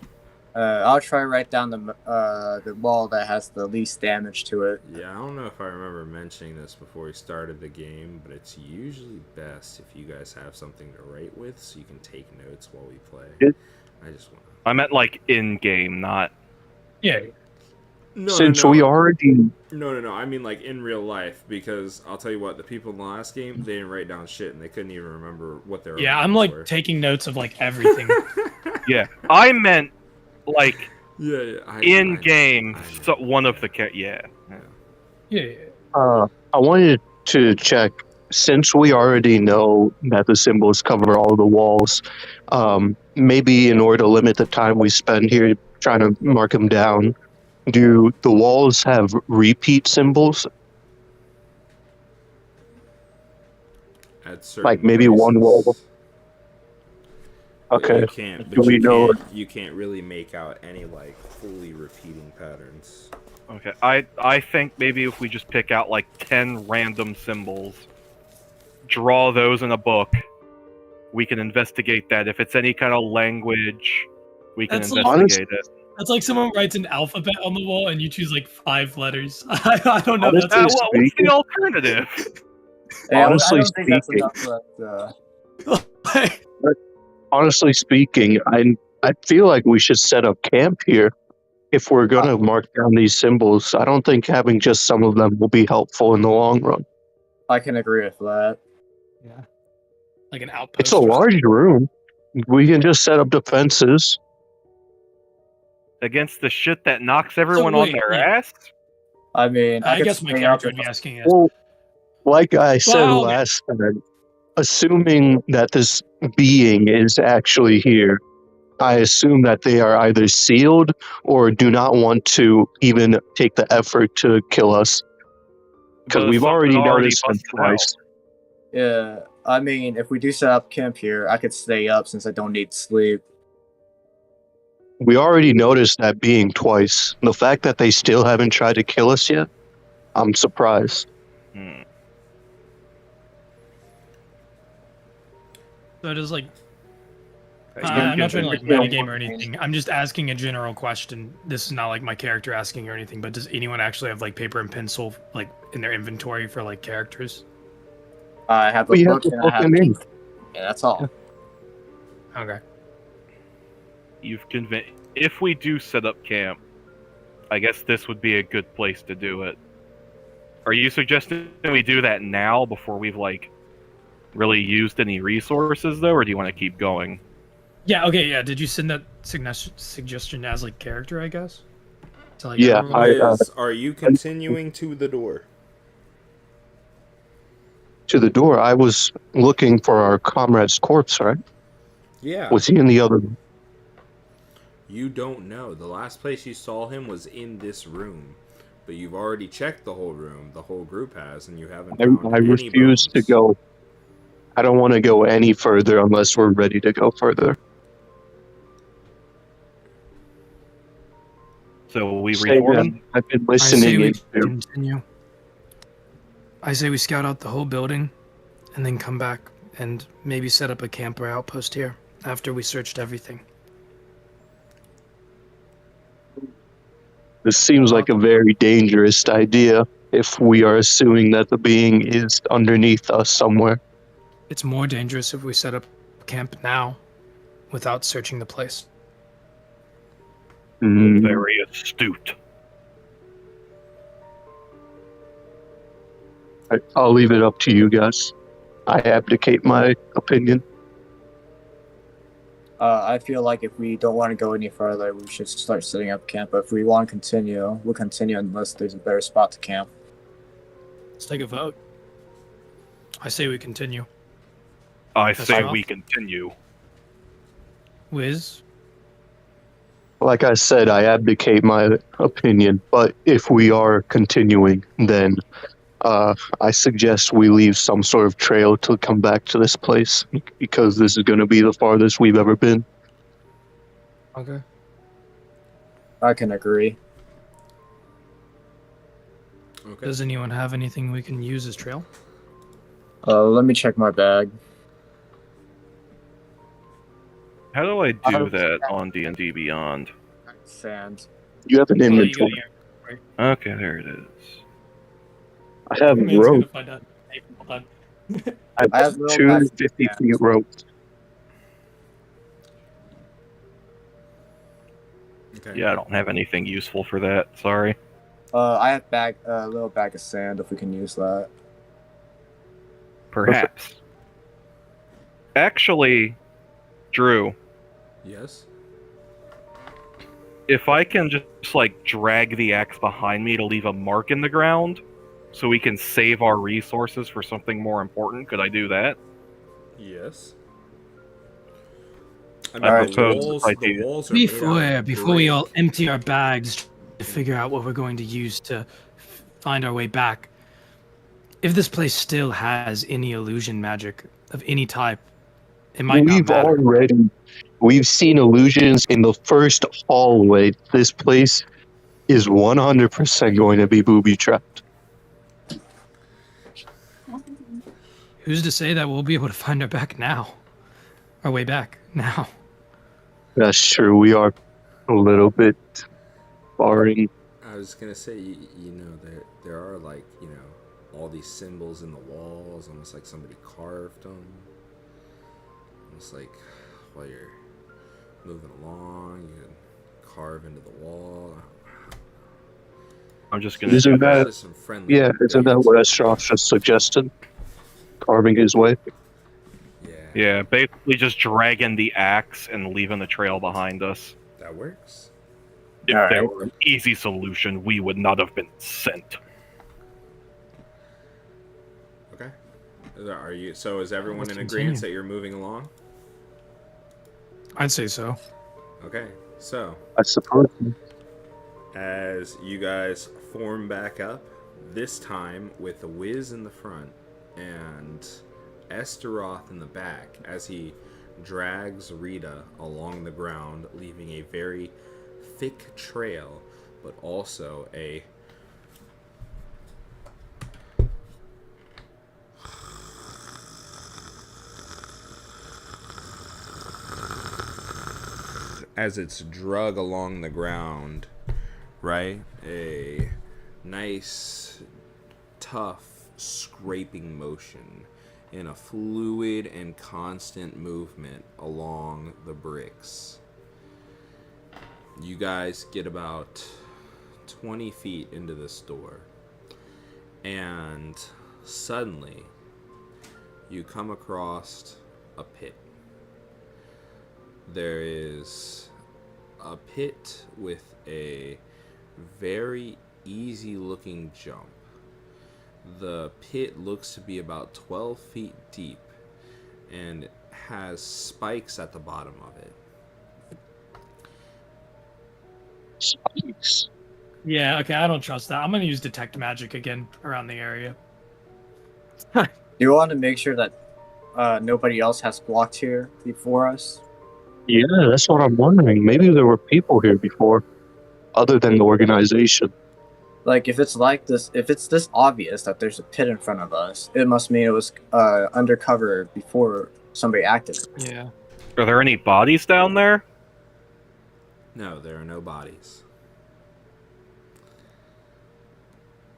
I'll try to write down the wall that has the least damage to it. Yeah, I don't know if I remember mentioning this before we started the game, but it's usually best if you guys have something to write with so you can take notes while we play. It- I just want I meant like in game, not. Yeah. Since we already No. I mean, like, in real life, because I'll tell you what, the people in the last game, they didn't write down shit, and they couldn't even remember what their Yeah, own I'm names like were. taking notes of like everything. Yeah, I meant like Yeah, in game. I know. So one of the yeah. Yeah. I wanted to check, since we already know that the symbols cover all the walls, maybe in order to limit the time we spend here trying to mark them down, do the walls have repeat symbols? At certain Like maybe one wall. places. Okay. You can't, Do but we know- you can't really make out any, like, fully repeating patterns. Okay, I think maybe if we just pick out like 10 random symbols, draw those in a book, we can investigate that. If it's any kind of language, we can That's like- investigate it. That's like someone writes an alphabet on the wall and you choose like 5 letters. I don't know. That's Honestly, What's speaking- the alternative? Hey, Honestly I don't think that's speaking- enough. But, Honestly speaking, I feel like we should set up camp here. If we're gonna mark down these symbols, I don't think having just some of them will be helpful in the long run. I can agree with that. yeah. Like an outpost. It's a or large room. We can just set up defenses. Against the shit that knocks everyone on wait, their yeah. ass? I mean, I could guess my stay character up would be asking it. Well, like I said Well, last time, assuming that this being is actually here, I assume that they are either sealed or do not want to even take the effort to kill us. Because we've already noticed them busted out. twice. Yeah, I mean, if we do set up camp here, I could stay up since I don't need sleep. We already noticed that being twice. The fact that they still haven't tried to kill us yet, I'm surprised. Hmm. So it is like You I'm not trying to like can- metagame or anything. I'm just asking a general question. This is not like my character asking or anything, but does anyone actually have like paper and pencil like in their inventory for like characters? I have a We have book the and I book have and ink. ink. Yeah, that's all. Okay. You've convinced. If we do set up camp, I guess this would be a good place to do it. Are you suggesting we do that now before we've like really used any resources though, or do you want to keep going? Yeah, okay, yeah. Did you send that suggestion as like character, I guess? To, like, Yeah, everyone? Wiz, are you continuing to the door? To the door. I was looking for our comrade's corpse, right? Yeah. Was he in the other? You don't know. The last place you saw him was in this room. But you've already checked the whole room. The whole group has, and you haven't found I any refuse to bones. go. I don't want to go any further unless we're ready to go further. So we Say reform. that. I've been I say listening we into. continue. I say we scout out the whole building, and then come back and maybe set up a camp or outpost here after we searched everything. This seems like a very dangerous idea if we are assuming that the being is underneath us somewhere. It's more dangerous if we set up camp now without searching the place. Very astute. I'll leave it up to you guys. I abdicate my opinion. I feel like if we don't want to go any further, we should start setting up camp. But if we want to continue, we'll continue unless there's a better spot to camp. Let's take a vote. I say we continue. I That's say rough. we continue. Wiz? Like I said, I abdicate my opinion. But if we are continuing, then I suggest we leave some sort of trail to come back to this place because this is going to be the farthest we've ever been. Okay. I can agree. Okay. Does anyone have anything we can use as trail? Let me check my bag. How do I do that on D&D Beyond? Sand. You have an Oh, you got inventory. your- Okay, there it is. I have Man's gonna rope. find out. Hey, hold on. I I have have little two bags. 50-feet ropes. Okay. Yeah, I don't have anything useful for that. Sorry. I have a little bag of sand if we can use that. Perhaps. Actually, Drew, Yes. if I can just like drag the axe behind me to leave a mark in the ground so we can save our resources for something more important, could I do that? Yes. I Alright, the so walls, I the do- walls are made out of Before we all brick. empty our bags to figure out what we're going to use to find our way back, if this place still has any illusion magic of any type, it might not matter. We've seen illusions in the first hallway. This place is 100% going to be booby trapped. Who's to say that we'll be able to find our way back now? That's true. We are a little bit barring. I was gonna say, you know, there are like, you know, all these symbols in the walls, almost like somebody carved them. Almost like while you're moving along, you can carve into the wall. I'm just gonna. Isn't that, There's some friendly isn't that bits. what Estoroth just suggested? Carving his way? Yeah, Yeah, basically just dragging the axe and leaving the trail behind us. that works. If Alright. there were an easy solution, we would not have been sent. Okay. Are you? So is everyone Let's in agreement continue. that you're moving along? I'd say so. Okay. So I suppose. as you guys form back up, this time with the Whiz in the front and Estoroth in the back, as he drags Rita along the ground, leaving a very thick trail, but also a as it's drug along the ground, right? A nice, tough scraping motion in a fluid and constant movement along the bricks. You guys get about 20 feet into this door, and suddenly you come across a pit. There is a pit with a very easy looking jump. The pit looks to be about 12 feet deep and has spikes at the bottom of it. Spikes. Yeah, okay, I don't trust that. I'm gonna use detect magic again around the area. You want to make sure that nobody else has blocked here before us. Yeah, that's what I'm wondering. Maybe there were people here before, other than the organization. Like, if it's like this, if it's this obvious that there's a pit in front of us, it must mean it was undercover before somebody acted. Yeah. Are there any bodies down there? No, there are no bodies.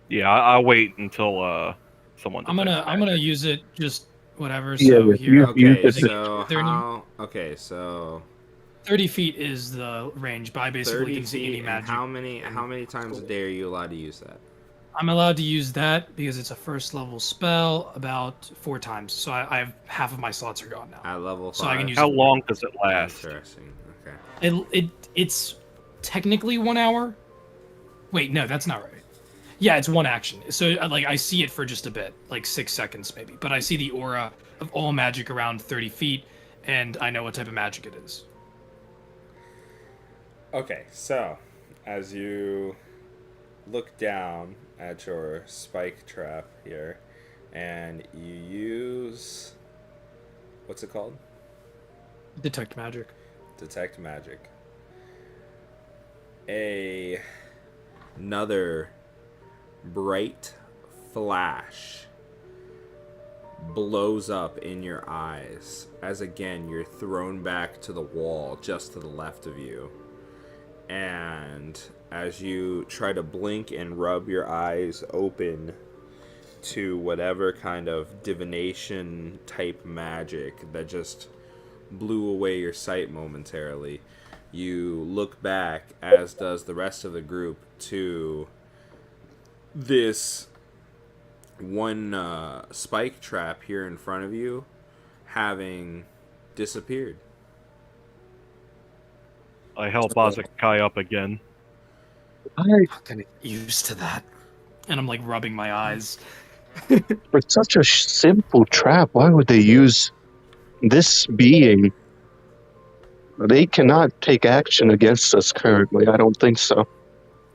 Yeah, I'll wait until someone. I'm gonna use it just whatever. Yeah, So yeah, here, Okay, Is it- so there any- how? Okay, so 30 feet is the range, but I basically 30 can see any feet. And magic. how many times a day are you allowed to use that? I'm allowed to use that because it's a first level spell about 4 times. So I have half of my slots are gone now. At level 5. So I can use How long does it last? Interesting. Okay. It's technically 1 hour. Wait, no, that's not right. Yeah, it's 1 action. So like I see it for just a bit, like 6 seconds maybe. But I see the aura of all magic around 30 feet, and I know what type of magic it is. Okay, so as you look down at your spike trap here, and you use, what's it called? Detect magic. Detect magic. Another bright flash blows up in your eyes as again you're thrown back to the wall just to the left of you. And as you try to blink and rub your eyes open to whatever kind of divination type magic that just blew away your sight momentarily, you look back, as does the rest of the group, to this one spike trap here in front of you having disappeared. I help Azu'kai up again. I'm not gonna get used to that. And I'm like rubbing my eyes. For such a simple trap, why would they use this being? They cannot take action against us currently. I don't think so.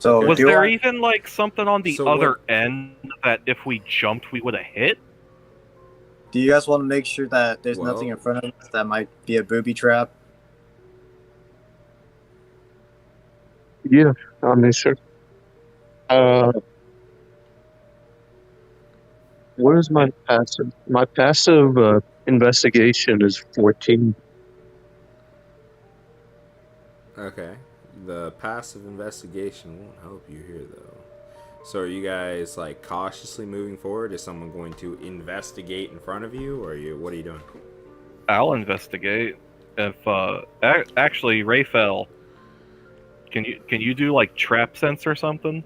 So Was do there I- even like something on the So other what- end that if we jumped we would have hit? Do you guys want to make sure that there's Well- nothing in front of us that might be a booby trap? Yeah, I mean, sure. Where's my passive? My passive investigation is 14. Okay. The passive investigation won't help you here, though. So are you guys, like, cautiously moving forward? Is someone going to investigate in front of you, or what are you doing? I'll investigate. If actually, Rayfel, can you do like trap sense or something?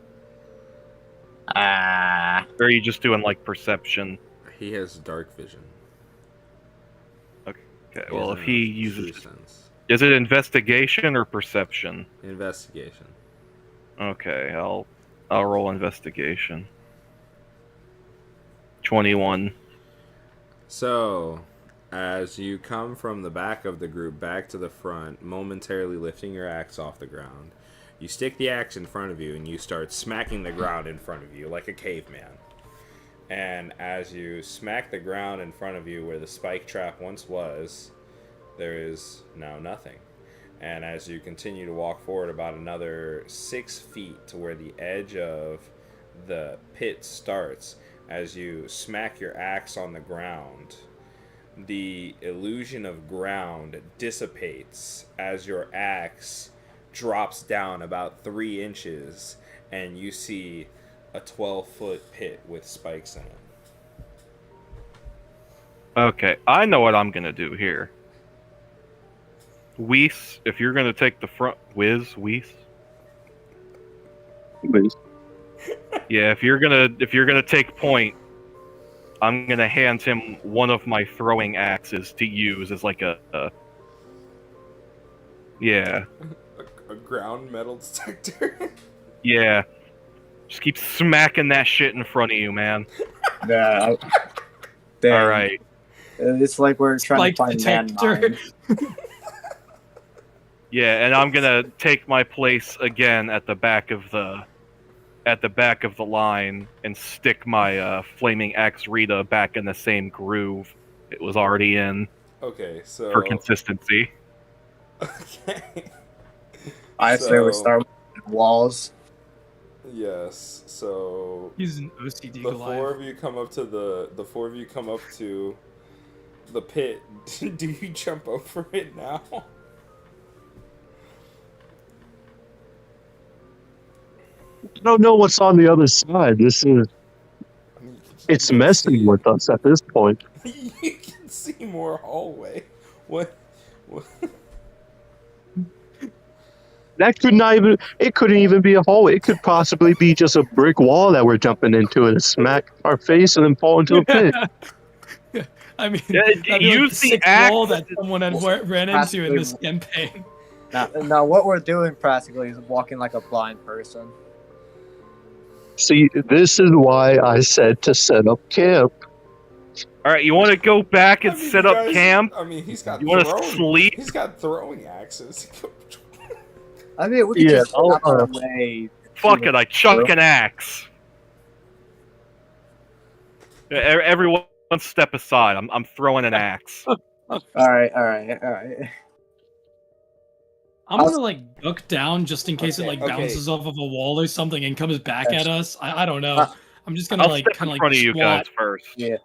Or are you just doing like perception? He has dark vision. Okay. He Well, if doesn't he have uses, true sense. is it investigation or perception? Investigation. Okay, I'll roll investigation. 21. So, as you come from the back of the group back to the front, momentarily lifting your axe off the ground, you stick the axe in front of you and you start smacking the ground in front of you like a caveman. And as you smack the ground in front of you where the spike trap once was, there is now nothing. And as you continue to walk forward about another 6 feet to where the edge of the pit starts, as you smack your axe on the ground, the illusion of ground dissipates as your axe drops down about 3 inches, and you see a 12-foot pit with spikes in it. Okay, I know what I'm gonna do here. Whis, if you're gonna take the front, Whis. Yeah, if you're gonna take point, I'm gonna hand him one of my throwing axes to use as like a yeah. A ground metal detector? Yeah. Just keep smacking that shit in front of you, man. Yeah. Dang. Alright. It's like we're trying Spike to find detector. landmines. Yeah, and I'm gonna take my place again at the back of the line and stick my flaming axe Rita back in the same groove it was already in Okay, so... for consistency. Okay. I say we start with walls. Yes, so... He's an OCD The Goliath. four of you come up to the pit. Do you jump over it now? I don't know what's on the other side. This is it's messing with us at this point. You can see more hallway. What? That could not even it couldn't even be a hallway. It could possibly be just a brick wall that we're jumping into and smack our face and then fall into a pit. I mean, Yeah, that'd be use like the the sixth axe. wall that someone had ran into in this campaign. Now, what we're doing practically is walking like a blind person. See, this is why I said to set up camp. Alright, you wanna go back and set up camp? I mean, he's got You wanna throwing. sleep? He's got throwing axes. I mean, we could Yeah, just I'll, out our way. Fuck it, I chuck an axe. Everyone step aside. I'm throwing an axe. All right. I'm gonna like duck down just in case it like Okay. bounces off of a wall or something and comes back at us. I don't know. I'm just gonna I'll like step kind in of front like of you guys squat. first. Yeah,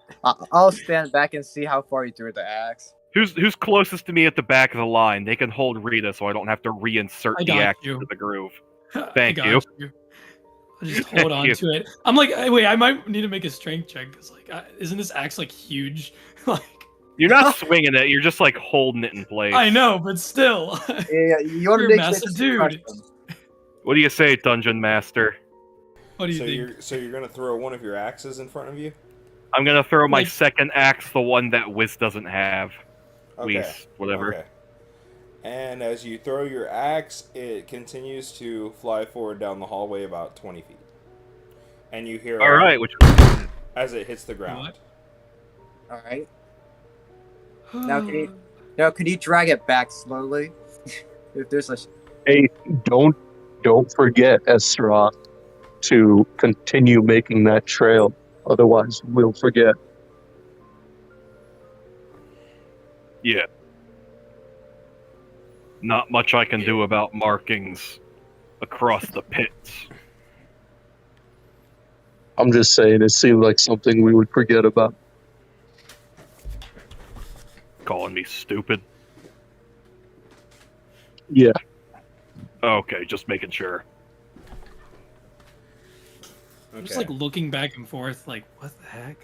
I'll stand back and see how far you threw the axe. Who's closest to me at the back of the line? They can hold Rita so I don't have to reinsert I the got axe you. into the groove. I Thank got you. I just hold Thank on you. to it. I'm like, wait, I might need to make a strength check because like, isn't this axe like huge? Like, You're not swinging it. You're just like holding it in place. I know, but still. Yeah, you want to You're a make massive sure dude. What do you say, Dungeon Master? What do you think? So you're gonna throw one of your axes in front of you? I'm gonna throw my Like- second axe, the one that Whis doesn't have. Okay. Whis, whatever. Okay. And as you throw your axe, it continues to fly forward down the hallway about 20 feet. And you hear All right, which as it hits the ground. What? All right. Now, can you drag it back slowly? If there's a Hey, don't forget, Estoroth, to continue making that trail. Otherwise, we'll forget. yeah. Not much I can do about markings across the pits. I'm just saying, it seemed like something we would forget about. Calling me stupid. Yeah. Okay, just making sure. I'm just like looking back and forth, like, what the heck?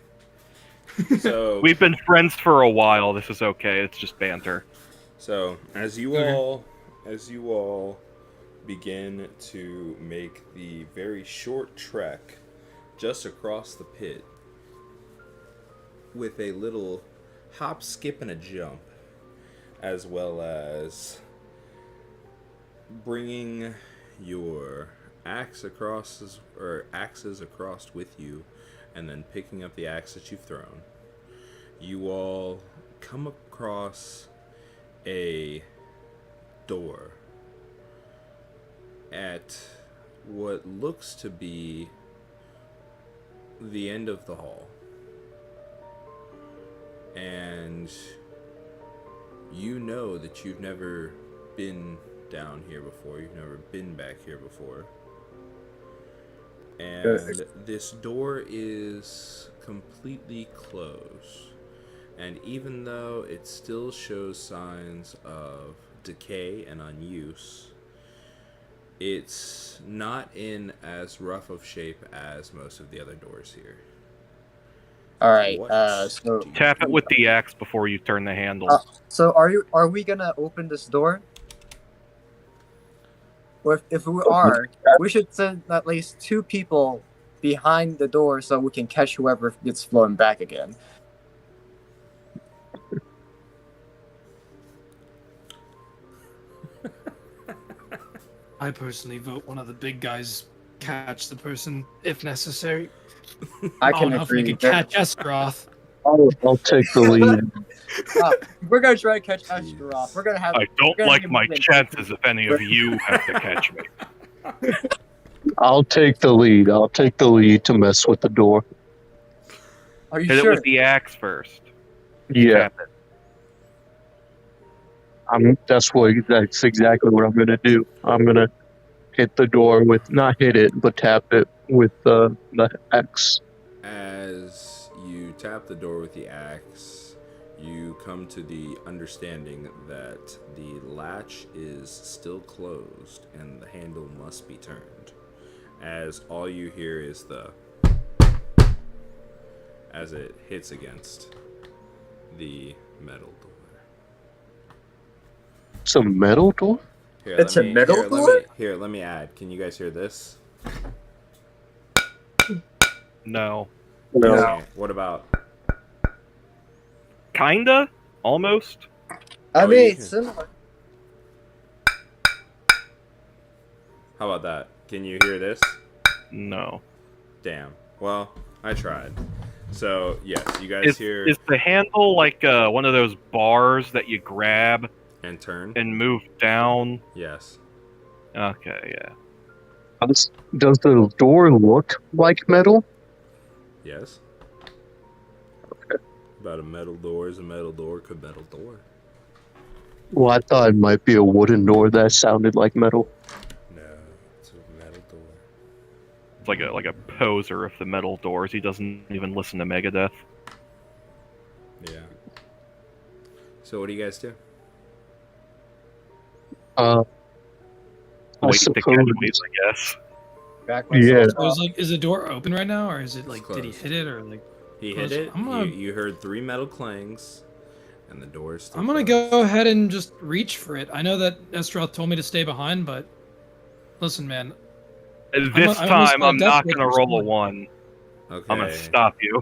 So We've been friends for a while. This is okay. It's just banter. So as you all begin to make the very short trek just across the pit with a little hop, skip, and a jump, as well as bringing your axes across with you, and then picking up the axe that you've thrown, you all come across a door at what looks to be the end of the hall. And you know that you've never been down here before. You've never been back here before. And this door is completely closed. And even though it still shows signs of decay and unuse, it's not in as rough of shape as most of the other doors here. Alright, What so do you Tap it do? with the axe before you turn the handle. so are we gonna open this door? Or if we are, we should send at least 2 people behind the door so we can catch whoever gets flown back again. I personally vote one of the big guys catch the person if necessary. I can If we agree. could catch Estoroth. I'll take the lead. We're gonna try to catch Estoroth. We're gonna have. I don't we're gonna like have my him- chances if any of you have to catch me. I'll take the lead. I'll take the lead to mess with the door. Are you Hit sure? it with the axe first. Yeah, Tap it. that's exactly what I'm gonna do. I'm gonna hit the door with, not hit it, but tap it with the X. As you tap the door with the axe, you come to the understanding that the latch is still closed and the handle must be turned. As all you hear is the as it hits against the metal door. It's a metal door? Here, It's a metal door? Let me add. Can you guys hear this? No. No. Okay, what about? Kinda? Almost? I Oh, mean, you it's can- similar. How about that? Can you hear this? No. Damn. Well, I tried. So yes, you guys hear Is the handle like one of those bars that you grab and turn. and move down? Yes. Okay, yeah. Does the door look like metal? Yes. About a metal door is a metal door. Could metal door? Well, I thought it might be a wooden door that sounded like metal. No, it's a metal door. It's like a poser of the metal doors. He doesn't even listen to Megadeth. Yeah. So what do you guys do? I Wait to catch suppose. me, I guess. Back when Yeah. So is is the door open right now, or is it like did he closed. hit it, or like? He Close. hit it. I'm gonna- You heard 3 metal clangs, and the door is still I'm gonna closed. go ahead and just reach for it. I know that Estoroth told me to stay behind, but listen, man, This I'm time, I'm not desperate gonna for roll a someone. 1. Okay. I'm gonna stop you.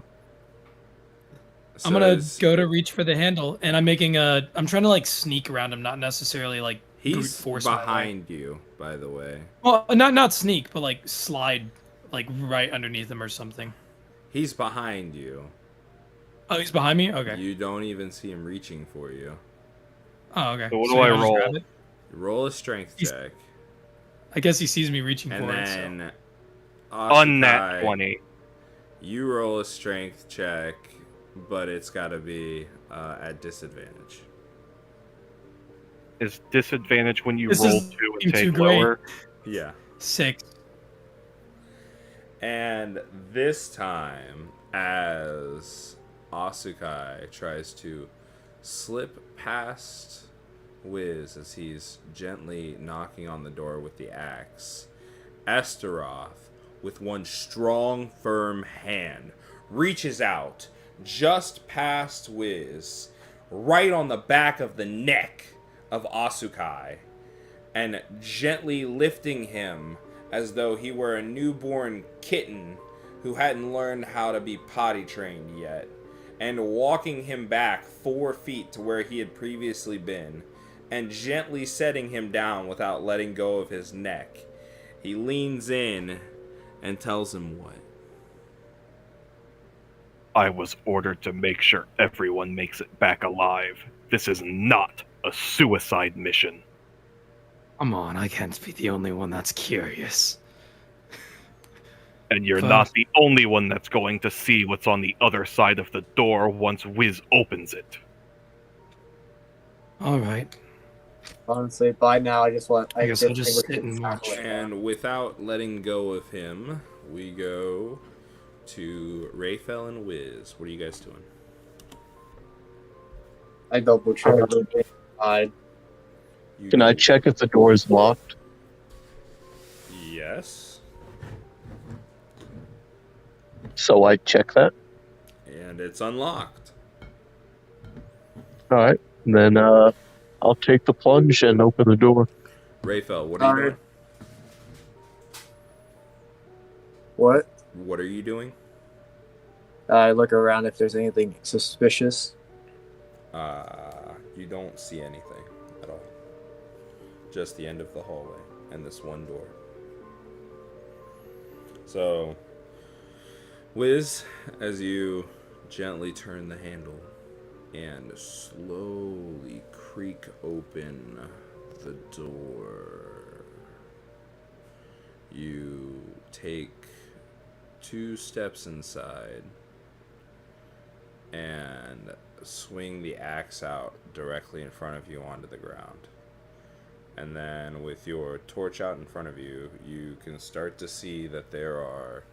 So I'm gonna is- go to reach for the handle, and I'm trying to like sneak around him, not necessarily like brute He's force my way. behind you, by the way. Well, not sneak, but like slide, like right underneath him or something. He's behind you. Oh, he's behind me. Okay. You don't even see him reaching for you. Oh, okay. So what So do I can just roll? grab it? Roll a strength He's- check, I guess he sees me reaching and for it. So. then On that Azu'kai, 20. You roll a strength check, but it's got to be at disadvantage. Is disadvantage when you This roll is 2 too and take great. lower? Yeah. 6. And this time, as Azu'kai tries to slip past Whis as he's gently knocking on the door with the axe, Estoroth, with one strong, firm hand, reaches out just past Whis, right on the back of the neck of Azu'kai, and gently lifting him as though he were a newborn kitten who hadn't learned how to be potty trained yet, and walking him back 4 feet to where he had previously been, and gently setting him down without letting go of his neck. He leans in and tells him what? I was ordered to make sure everyone makes it back alive. This is not a suicide mission. Come on, I can't be the only one that's curious. And you're Fuck. not the only one that's going to see what's on the other side of the door once Whis opens it. All right. Honestly, by now I just want. I guess I'll just think sit we're and watch. And without letting go of him, we go to Rayfel and Whis. What are you guys doing? I double check everything. You Can I go- check if the door is locked? Yes. So I check that. And it's unlocked. All right. Then I'll take the plunge and open the door. Rayfel, what are you doing? What? What are you doing? I look around if there's anything suspicious. You don't see anything at all. Just the end of the hallway and this one door. So, Whis, as you gently turn the handle and slowly creak open the door, you take 2 steps inside and swing the axe out directly in front of you onto the ground. And then with your torch out in front of you, you can start to see that there are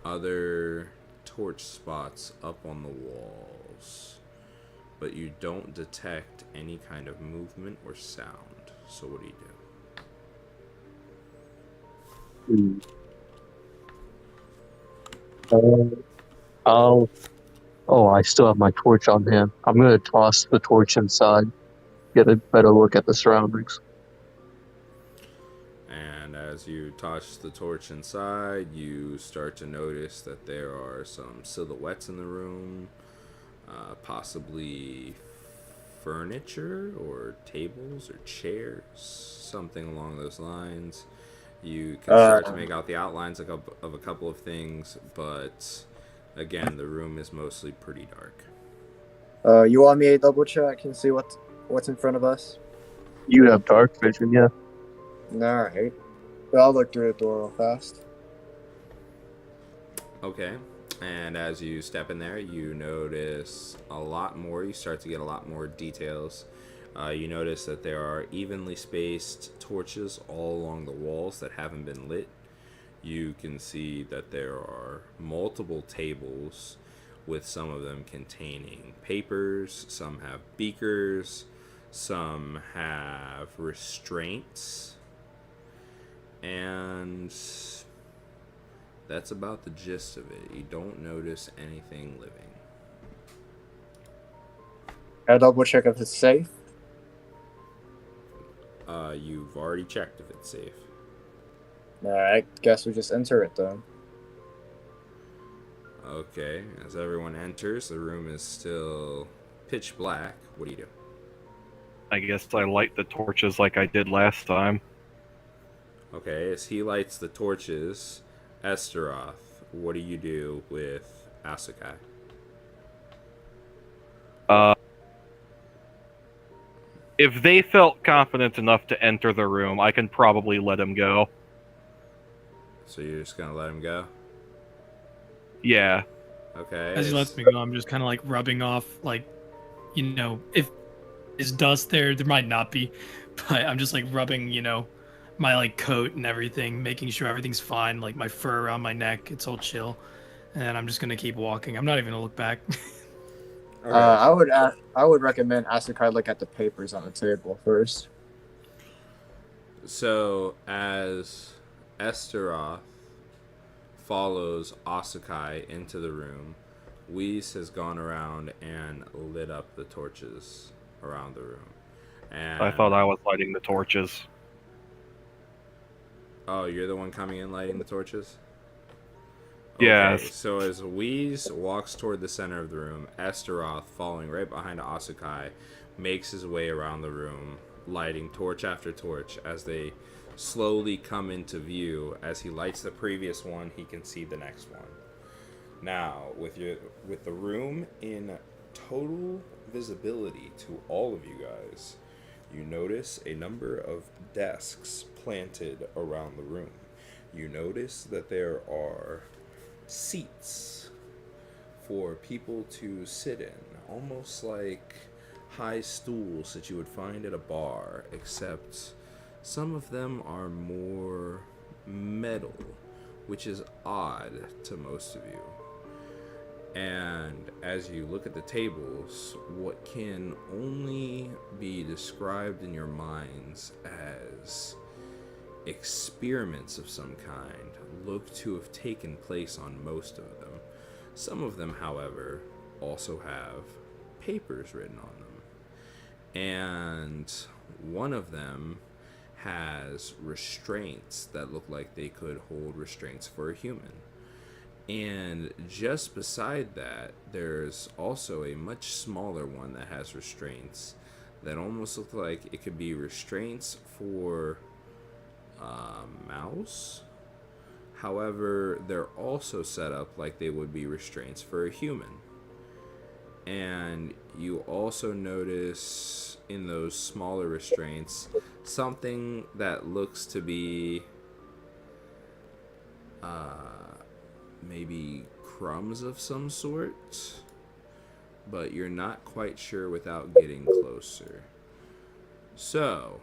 other torch spots up on the walls. But you don't detect any kind of movement or sound. So what do you do? I still have my torch on hand. I'm gonna toss the torch inside, get a better look at the surroundings. And as you toss the torch inside, you start to notice that there are some silhouettes in the room, possibly furniture or tables or chairs, something along those lines. You can start to make out the outlines of a couple of things, but again, the room is mostly pretty dark. You want me to double check and see what's in front of us? You have dark vision, yeah? Alright. But I'll look through the door real fast. Okay. And as you step in there, you notice a lot more. You start to get a lot more details. You notice that there are evenly spaced torches all along the walls that haven't been lit. You can see that there are multiple tables with some of them containing papers. Some have beakers. Some have restraints. And that's about the gist of it. You don't notice anything living. I'll double check if it's safe. You've already checked if it's safe. Alright, guess we just enter it then. Okay, as everyone enters, the room is still pitch black. What do you do? I guess I light the torches like I did last time. Okay, as he lights the torches, Estoroth, what do you do with Azu'kai? If they felt confident enough to enter the room, I can probably let him go. So you're just gonna let him go? Yeah. Okay. As he lets me go, I'm just kind of like rubbing off, like, you know, if there's dust there might not be, but I'm just like rubbing, you know, my like coat and everything, making sure everything's fine, like my fur around my neck, it's all chill, and I'm just gonna keep walking. I'm not even gonna look back. Okay. I would recommend Azu'kai look at the papers on the table first. So as Estoroth follows Azu'kai into the room, Whis has gone around and lit up the torches around the room. And I thought I was lighting the torches. Oh, you're the one coming in lighting the torches? Yes. Okay, so as Whis walks toward the center of the room, Estoroth, following right behind Azu'kai, makes his way around the room, lighting torch after torch. As they slowly come into view, as he lights the previous one, he can see the next one. Now, with the room in total visibility to all of you guys, you notice a number of desks planted around the room. You notice that there are seats for people to sit in, almost like high stools that you would find at a bar, except some of them are more metal, which is odd to most of you. And as you look at the tables, what can only be described in your minds as experiments of some kind look to have taken place on most of them. Some of them, however, also have papers written on them. And one of them has restraints that look like they could hold restraints for a human. And just beside that, there's also a much smaller one that has restraints that almost look like it could be restraints for a mouse. However, they're also set up like they would be restraints for a human. And you also notice in those smaller restraints something that looks to be maybe crumbs of some sort, but you're not quite sure without getting closer. So,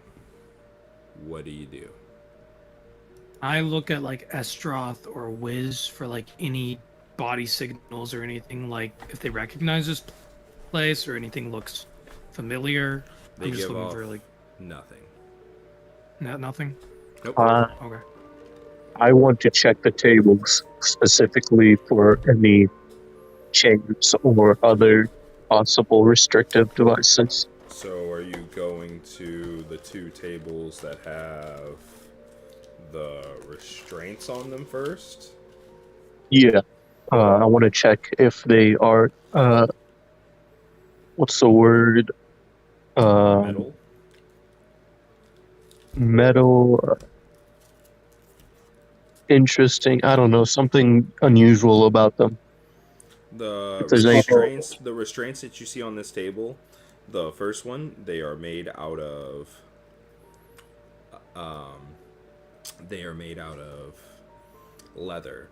what do you do? I look at like Estoroth or Whis for like any body signals or anything, like if they recognize this place or anything looks familiar. They I'm just give looking off for like nothing. Nothing. Nope. Okay. I want to check the tables specifically for any chains or other possible restrictive devices. So are you going to the two tables that have the restraints on them first? Yeah. I want to check if they are, what's the word? Metal? Metal. Interesting. I don't know. Something unusual about them. The If there's any- restraints that you see on this table, the first one, they are made out of leather,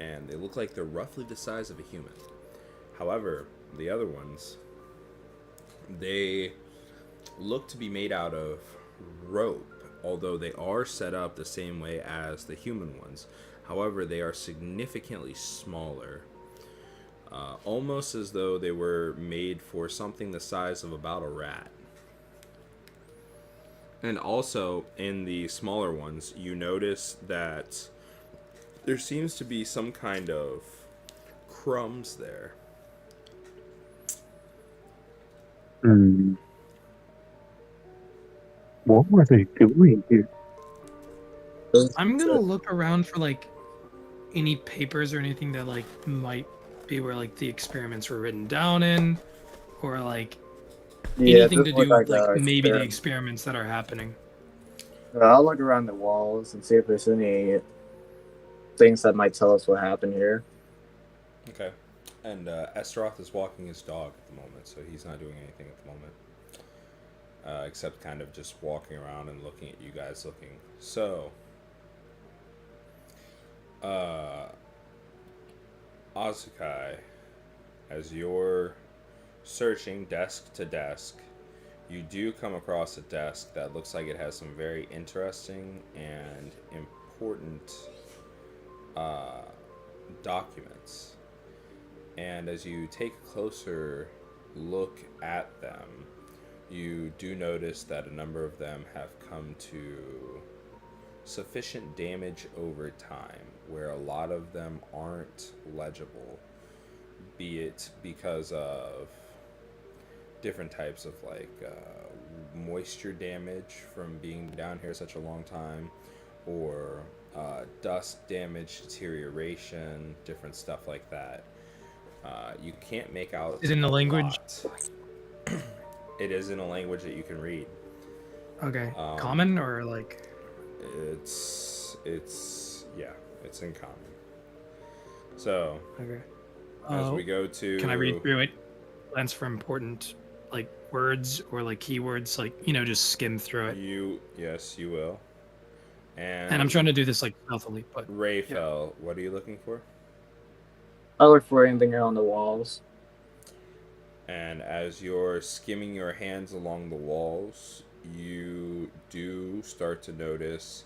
and they look like they're roughly the size of a human. However, the other ones, they look to be made out of rope, although they are set up the same way as the human ones. However, they are significantly smaller, almost as though they were made for something the size of about a rat. And also, in the smaller ones, you notice that there seems to be some kind of crumbs there. What were they doing here? I'm gonna look around for like any papers or anything that like might be where like the experiments were written down in, or like anything to do with like maybe the experiments that are happening. I'll look around the walls and see if there's any things that might tell us what happened here. Okay. And Estoroth is walking his dog at the moment, so he's not doing anything at the moment. Except kind of just walking around and looking at you guys looking. So, Azu'kai, as you're searching desk to desk, you do come across a desk that looks like it has some very interesting and important documents. And as you take a closer look at them, you do notice that a number of them have come to sufficient damage over time, where a lot of them aren't legible, be it because of different types of like moisture damage from being down here such a long time, or dust damage, deterioration, different stuff like that. You can't make out. Is it in a language? It is in a language that you can read. Okay. Common or like? It's in common. So, Okay. as we go to... Can I read through it? Glance for important like words or like keywords, like, you know, just skim through it. Yes, you will. And I'm trying to do this like stealthily, but Rayfel, what are you looking for? I look for anything here on the walls. And as you're skimming your hands along the walls, you do start to notice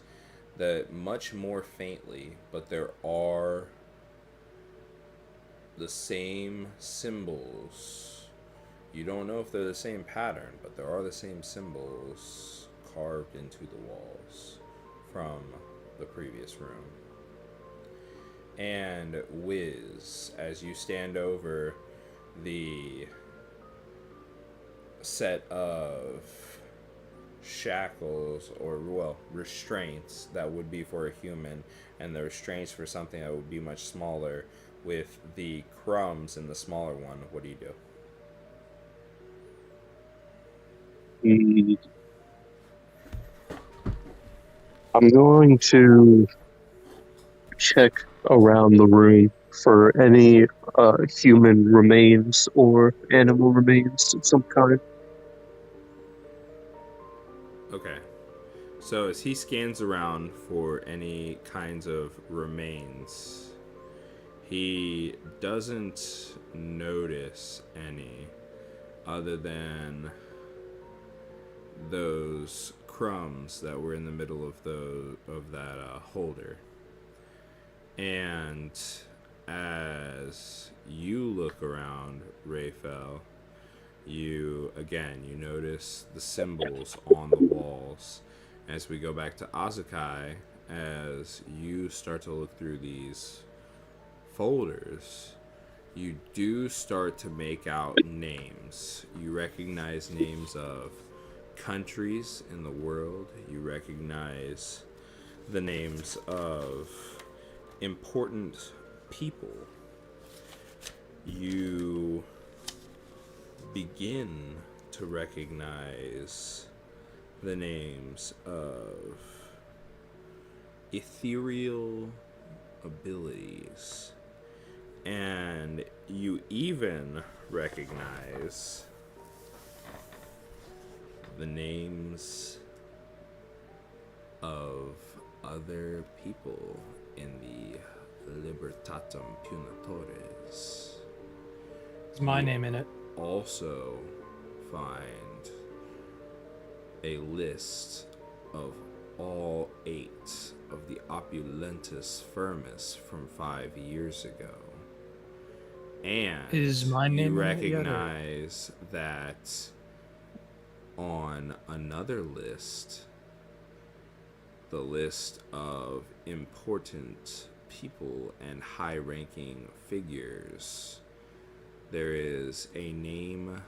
that much more faintly, but there are the same symbols. You don't know if they're the same pattern, but there are the same symbols carved into the walls from the previous room. And Whis, as you stand over the set of shackles, or well, restraints that would be for a human, and the restraints for something that would be much smaller, with the crumbs in the smaller one, what do you do? I'm going to check around the room for any human remains or animal remains of some kind. Okay. So as he scans around for any kinds of remains, he doesn't notice any other than those crumbs that were in the middle of that holder. And as you look around, Rayfel, you notice the symbols on the walls. As we go back to Azu'kai, as you start to look through these folders, you do start to make out names. You recognize names of countries in the world. You recognize the names of important people. You begin to recognize the names of ethereal abilities, and you even recognize the names of other people in the Libertatum Punitores. There's my name in it. Also find a list of all 8 of the Opulentus Firmus from 5 years ago. And Is my name you in it yet, or- recognize that on another list, the list of important people and high-ranking figures, there is a name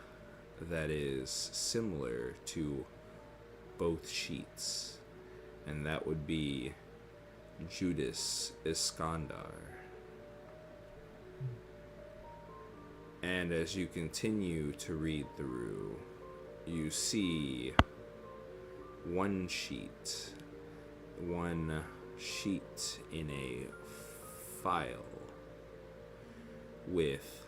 that is similar to both sheets, and that would be Judas Iskandar. And as you continue to read through, you see one sheet in a file with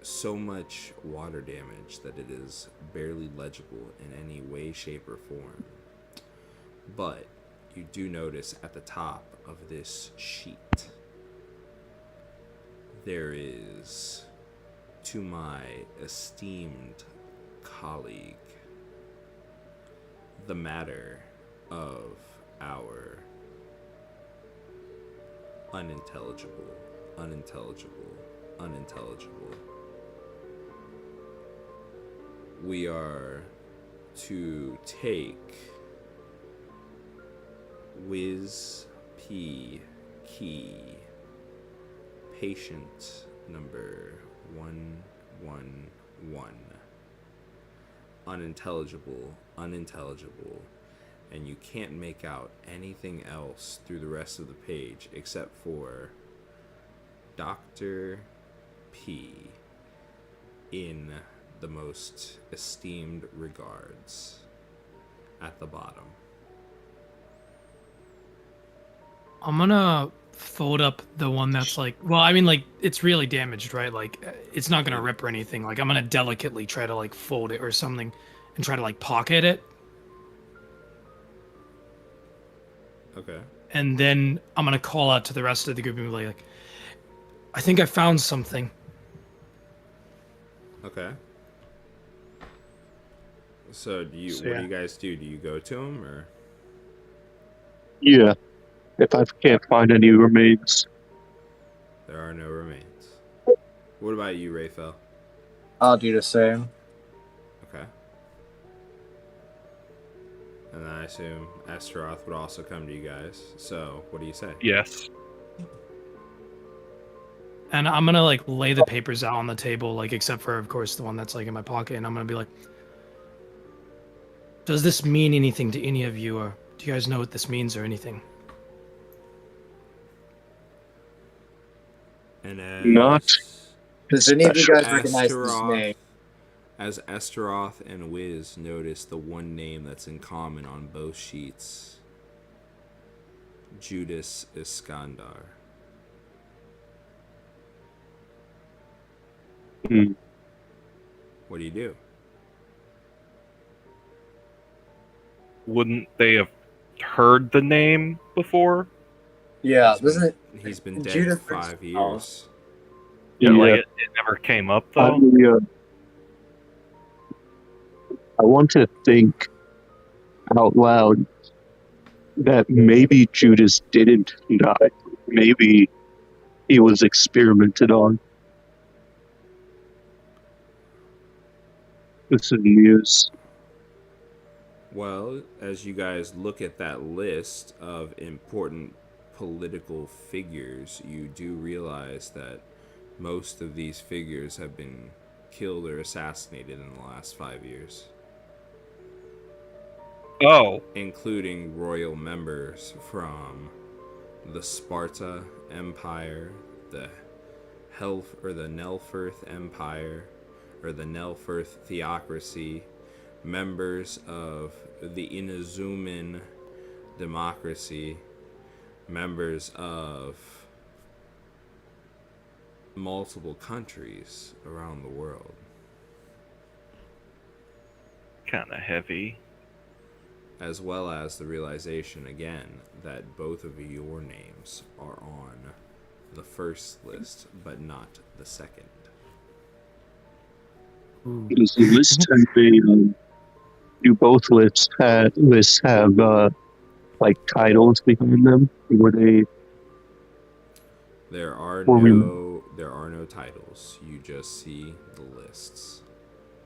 so much water damage that it is barely legible in any way, shape, or form. But you do notice at the top of this sheet, there is, to my esteemed colleague, the matter of our unintelligible. We are to take Whis P key, patient number 111. Unintelligible, and you can't make out anything else through the rest of the page except for Dr. P in the most esteemed regards at the bottom. I'm gonna fold up the one that's like, well, I mean, like, it's really damaged, right? Like, it's not gonna rip or anything. Like, I'm gonna delicately try to, like, fold it or something and try to, like, pocket it. Okay. And then I'm gonna call out to the rest of the group and be like, I think I found something. Okay. So what do you guys do? Do you go to him, or? Yeah, if I can't find any remains. There are no remains. What about you, Rayfel? I'll do the same. Okay. And then I assume Estoroth would also come to you guys. So, what do you say? Yes. And I'm gonna like lay the papers out on the table, like except for of course the one that's like in my pocket, and I'm gonna be like, does this mean anything to any of you, or do you guys know what this means or anything? And as Not Does any of you guys Estoroth- recognize this name? As Estoroth and Whis notice the one name that's in common on both sheets, Judas Iskandar. Hmm. What do you do? Wouldn't they have heard the name before? Yeah, He's doesn't it? He's been dead Judas for 5 Iskandar. years. Yeah, like it never came up though. I want to think out loud that maybe Judas didn't die. Maybe he was experimented on. This is news. Well, as you guys look at that list of important political figures, you do realize that most of these figures have been killed or assassinated in the last 5 years, Oh, including royal members from the Sparta Empire, the the Nelfirth Empire, or the Nelfirth Theocracy, members of the Inazuman Democracy, members of multiple countries around the world. kind of heavy. As well as the realization again that both of your names are on the first list, but not the second. Does the list have a, do both lists have like titles behind them? Were they? There are Well, no titles. You just see the lists.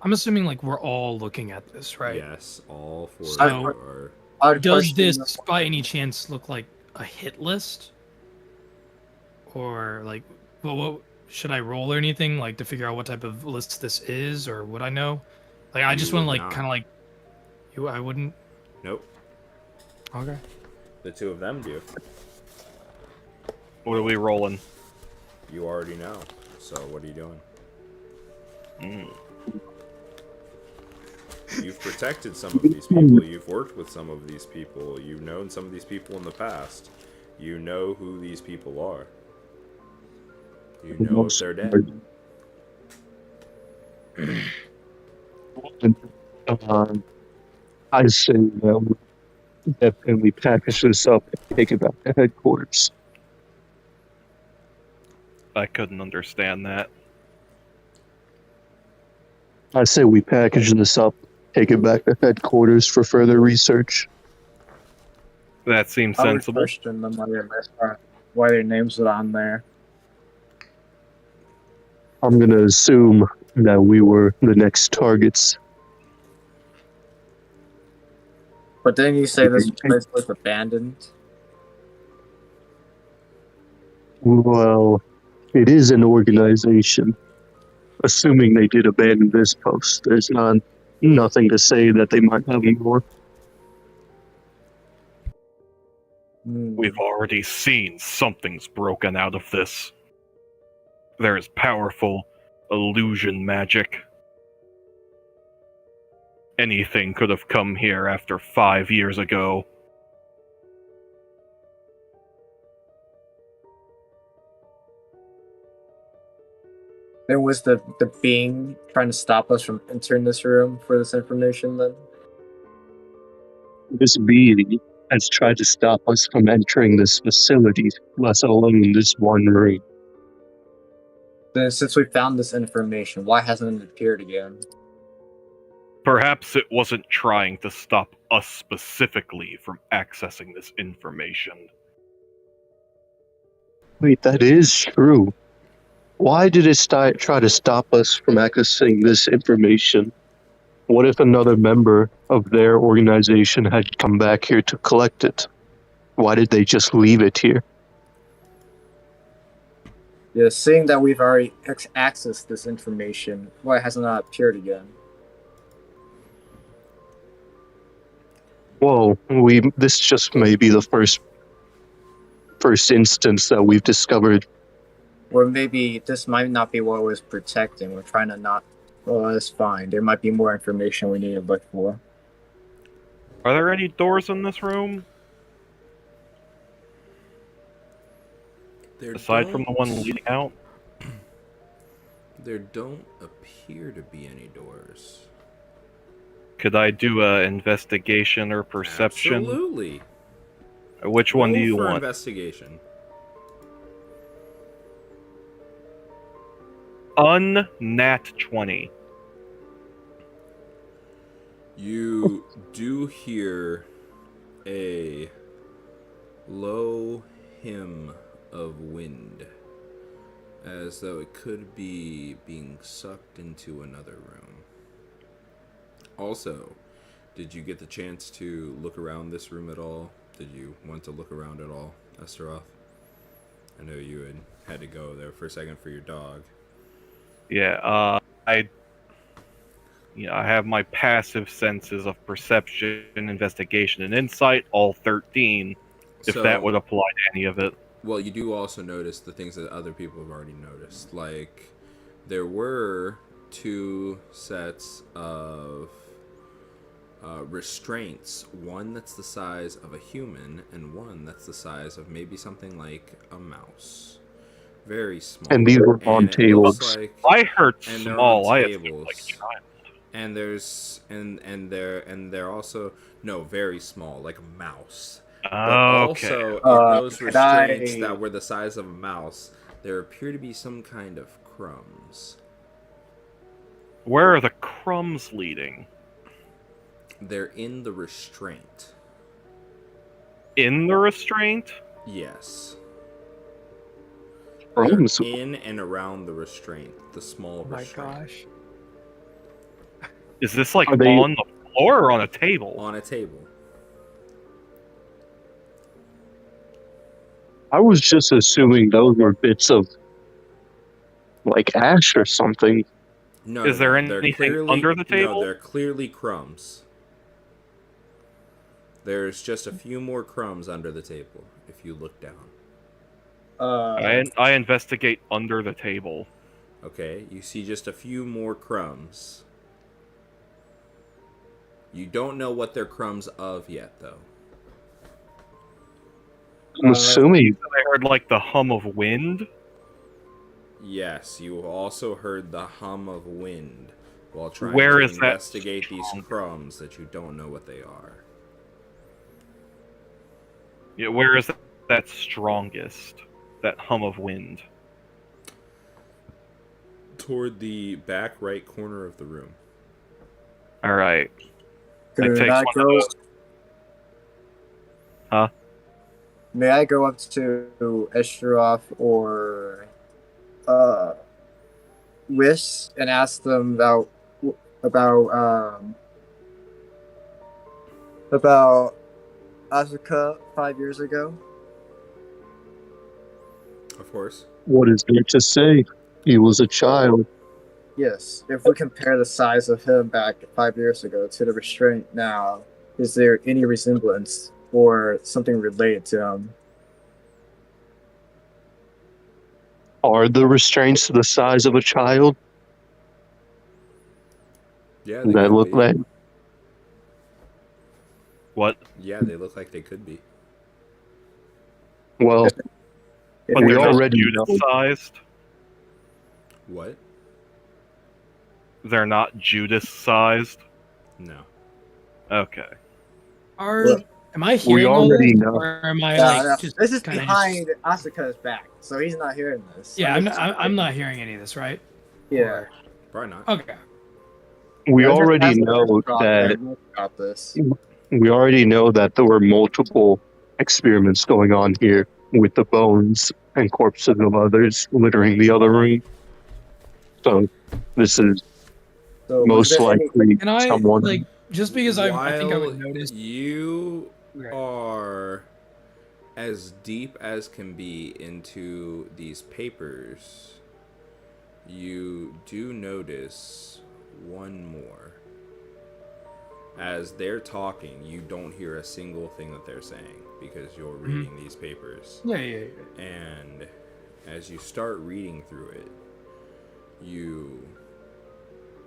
I'm assuming like we're all looking at this, right? Yes, all four So- of you are. I'd Does question this by any chance look like a hit list? Or like, what should I roll or anything like to figure out what type of list this is, or would I know? Like, I You just want to would like not. kind of like you. I wouldn't. Nope. Okay. The two of them do. What are we rolling? You already know. So what are you doing? Mm. You've protected some of these people. You've worked with some of these people. You've known some of these people in the past. You know who these people are. You know if they're dead. I say that we definitely package this up and take it back to headquarters. I couldn't understand that. I say we package this up, take it back to headquarters for further research. That seems I would sensible. question them why their names are on there. I'm gonna assume that we were the next targets. But then you say this place was abandoned. Well, it is an organization. Assuming they did abandon this post, there's nothing to say that they might have more. We've already seen something's broken out of this. There is powerful illusion magic. Anything could have come here after 5 years ago. Then was the being trying to stop us from entering this room for this information then? This being has tried to stop us from entering this facility, let alone this one room. Then since we found this information, why hasn't it appeared again? Perhaps it wasn't trying to stop us specifically from accessing this information. Wait, that is true. Why did it try to stop us from accessing this information? What if another member of their organization had come back here to collect it? Why did they just leave it here? Yeah, seeing that we've already accessed this information, why hasn't it appeared again? Well, this just may be the first instance that we've discovered. Or maybe this might not be what it was protecting. We're trying to not. Well, that's fine. There might be more information we need to look for. Are there any doors in this room? Aside from the one leading out? There don't appear to be any doors. Could I do a investigation or perception? Absolutely. Which one do Roll you for want? Investigation. Unnat 20. You do hear a low hymn of wind, as though it could be being sucked into another room. Also, did you get the chance to look around this room at all? Did you want to look around at all, Estoroth? I know you had to go there for a second for your dog. Yeah, I have my passive senses of perception, investigation, and insight, all 13, if So, that would apply to any of it. Well, you do also notice the things that other people have already noticed. Like, there were 2 sets of restraints. One that's the size of a human, and one that's the size of maybe something like a mouse. Very small. And these were on it tables. looks like- I heard and they're small. on I tables. assumed like a child. And there's and they're also very small, like a mouse. But Okay. also in those could restraints I- that were the size of a mouse, there appear to be some kind of crumbs. Where are the crumbs leading? They're in the restraint. In the restraint? Yes. Crumbs? They're in and around the restraint, the small Oh my restraint. gosh. Is this like Are they- on the floor or on a table? On a table. I was just assuming those were bits of, like, ash or something. No, Is there they're anything clearly- under the table? No, they're clearly crumbs. There's just a few more crumbs under the table if you look down. I investigate under the table. Okay, you see just a few more crumbs. You don't know what they're crumbs of yet, though. I'm assuming I heard like the hum of wind. Yes, you also heard the hum of wind while trying Where to is that investigate these strong? crumbs that you don't know what they are. Yeah, where is that strongest? That hum of wind. Toward the back right corner of the room. All right. Could takes I one of go? those. Huh? May I go up to Estoroth or Whis and ask them about Azu'kai 5 years ago? Of course. what is there to say? He was a child. Yes. If we compare the size of him back 5 years ago to the restraint now, is there any resemblance or something related to him? Are the restraints the size of a child? Yeah, That could look be. like What? Yeah, they look like they could be. well, If But we they're already not know. Judas-sized. What? They're not Judas-sized. No. Okay. Am I hearing all already this, know. or am I Yeah, like just this is kinda behind Asukai's back, so he's not hearing this. Yeah, I'm not hearing any of this, right? Yeah. Probably not. Okay. We I just already asked know Estoroth that about this. we already know that there were multiple experiments going on here. with the bones and corpses of others littering the other room. So this is So was most there any? likely Can I someone. like just because I think I would While notice. you Okay. are as deep as can be into these papers, you do notice one more. As they're talking, you don't hear a single thing that they're saying because you're reading these papers. Yeah. And as you start reading through it, you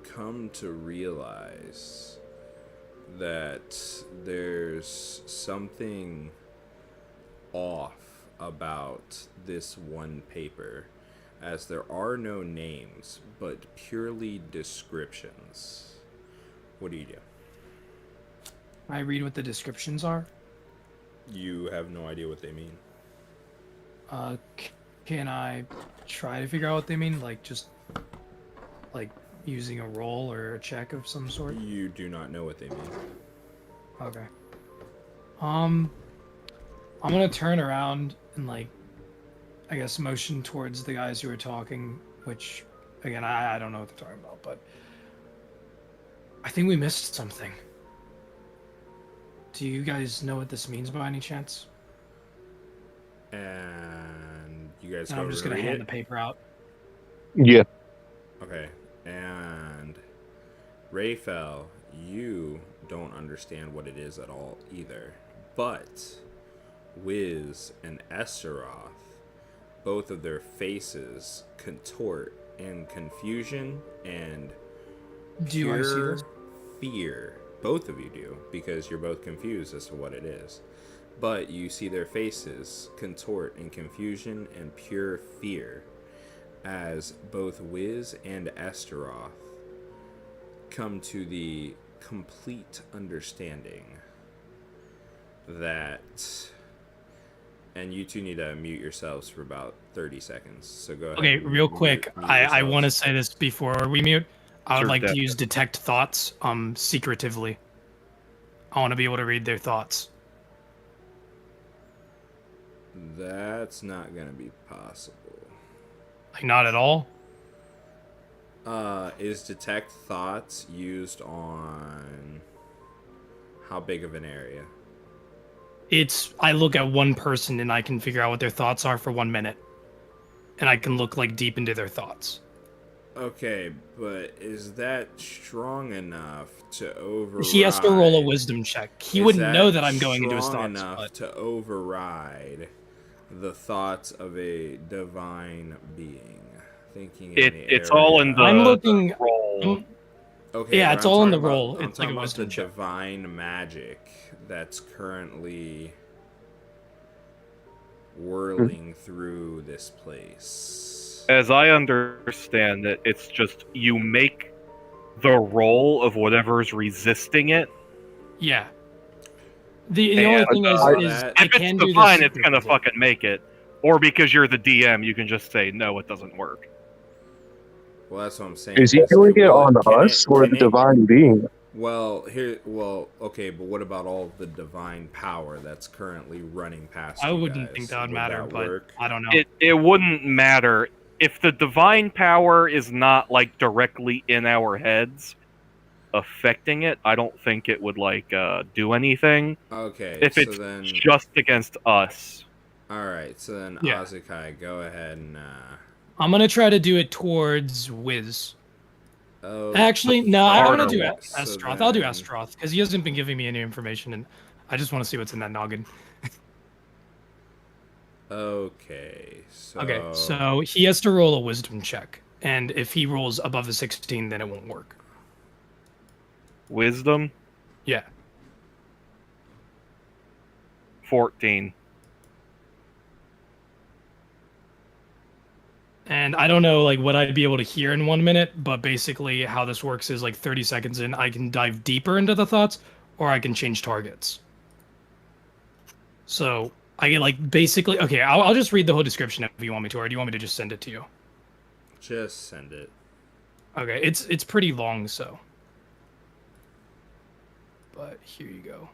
come to realize that there's something off about this one paper, as there are no names but purely descriptions. What do you do? I read what the descriptions are. You have no idea what they mean. Can I try to figure out what they mean? Like just like using a roll or a check of some sort? You do not know what they mean. Okay. I'm gonna turn around and like, I guess motion towards the guys who are talking, which again I don't know what they're talking about, but I think we missed something. Do you guys know what this means by any chance? And you guys And go I'm just over to gonna read hand it? the paper out. Yeah. Okay. And Rayfel, you don't understand what it is at all either. But Whis and Estoroth, both of their faces contort in confusion and Do I see pure this? fear. Both of you do, because you're both confused as to what it is. But you see their faces contort in confusion and pure fear as both Whis and Estoroth come to the complete understanding that, and you two need to mute yourselves for about 30 seconds. So go ahead. Okay, and real quick, mute I want to yourselves. say this before we mute. I would Sure, like to definitely. use detect thoughts secretively. I want to be able to read their thoughts. That's not gonna be possible. Like not at all. Is detect thoughts used on how big of an area? It's I look at one person and I can figure out what their thoughts are for 1 minute. And I can look like deep into their thoughts. Okay, but is that strong enough to override? He has to roll a wisdom check. He Is wouldn't know that I'm going into his strong thoughts. enough But to override the thoughts of a divine being thinking in the It's all in area? the I'm looking. roll. Okay, Yeah, but it's I'm all in talking the about- roll. I'm It's like talking a about wisdom the check. divine magic that's currently whirling through this place. As I understand it, it's just you make the roll of whatever's resisting it. Yeah. The only And, thing is that- I If it's can do this. divine, it's gonna secretively. fucking make it. Or because you're the DM, you can just say no, it doesn't work. Well, that's what I'm saying. Is he doing it on Can us or can the divine being? Well, okay, but what about all the divine power that's currently running past I you wouldn't guys? think that would matter, but work? I don't know. It wouldn't matter if the divine power is not like directly in our heads affecting it. I don't think it would like do anything. Okay, If so it's then, just against us. all right, so then Yeah. Azu'kai, go ahead and I'm gonna try to do it towards Wiz. oh, Actually, no, I'm gonna do Harder. Estroth. I'll do then- Estroth because he hasn't been giving me any information, and I just want to see what's in that noggin. Okay, so Okay, so he has to roll a wisdom check, and if he rolls above a 16, then it won't work. Wisdom Yeah. 14. And I don't know like what I'd be able to hear in 1 minute, but basically how this works is like 30 seconds in, I can dive deeper into the thoughts, or I can change targets. So I get like basically okay. I'll just read the whole description if you want me to, or do you want me to just send it to you? just send it. Okay, it's pretty long, so. But here you go.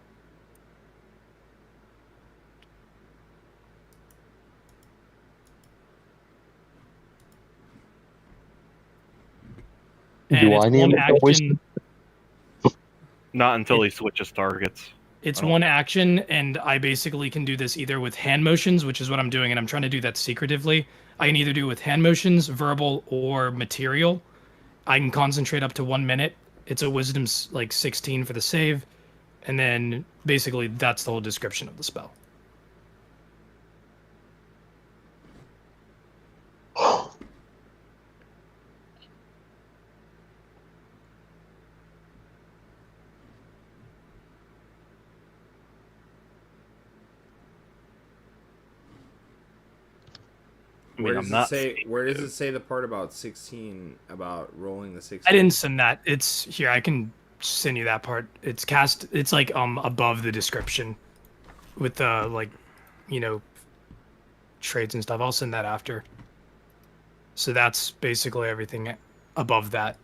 And Do it's I need one to make a voice? action. Not until he switches targets. It's Oh. one action, and I basically can do this either with hand motions, which is what I'm doing, and I'm trying to do that secretively. I can either do it with hand motions, verbal, or material. I can concentrate up to 1 minute. It's a wisdom 16 for the save, and then basically that's the whole description of the spell. I mean, I'm not. Where does it say the part about 16 about rolling the 16? I didn't send that. It's here. I can send you that part. It's cast. It's like above the description, with the traits and stuff. I'll send that after. So that's basically everything above that.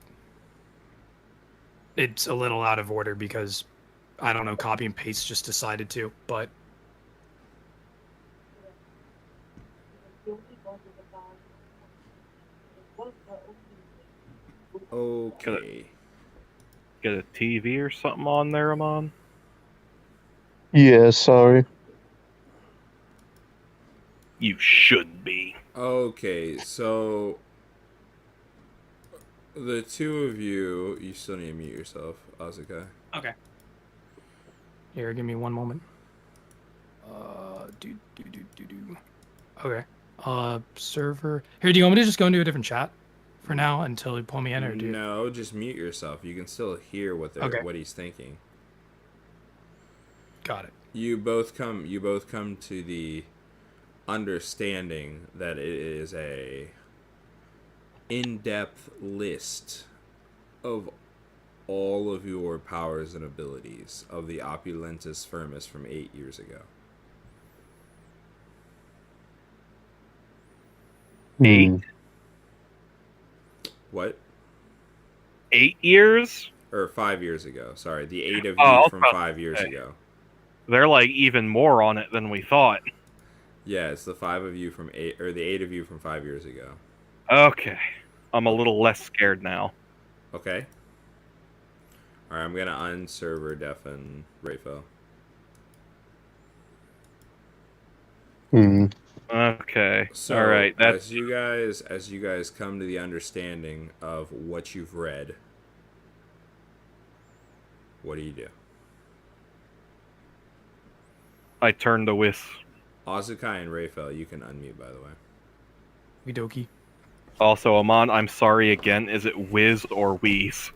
It's a little out of order because I don't know. Copy and paste just decided to, but. Okay. Get a TV or something on there, Amon? Yeah, sorry. You should be. Okay, so the two of you still need to mute yourself, Azu'kai. Okay. Here, give me one moment. Okay. Server. Here, do you want me to just go into a different chat for now until you pull me in, or do you... No, just mute yourself. You can still hear what what he's thinking. Got it. You both come to the understanding that it is a in-depth list of all of your powers and abilities of the Opulentus Firmus from 8 years ago. 8? What? 8 years? Or 5 years ago. Sorry, the 8 of Oh, you from 5 years ago. They're like even more on it than we thought. Yeah, it's the 5 of you from 8, or the 8 of you from 5 years ago. Okay. I'm a little less scared now. Okay. Alright, I'm gonna unserver deafen Rayfel. Okay. So, all right. That's as you guys come to the understanding of what you've read, what do you do? I turned to Whis. Azu'kai and Rayfel, you can unmute, by the way. Okie Also, Amon, I'm sorry again. Is it Whiz or Wheeze?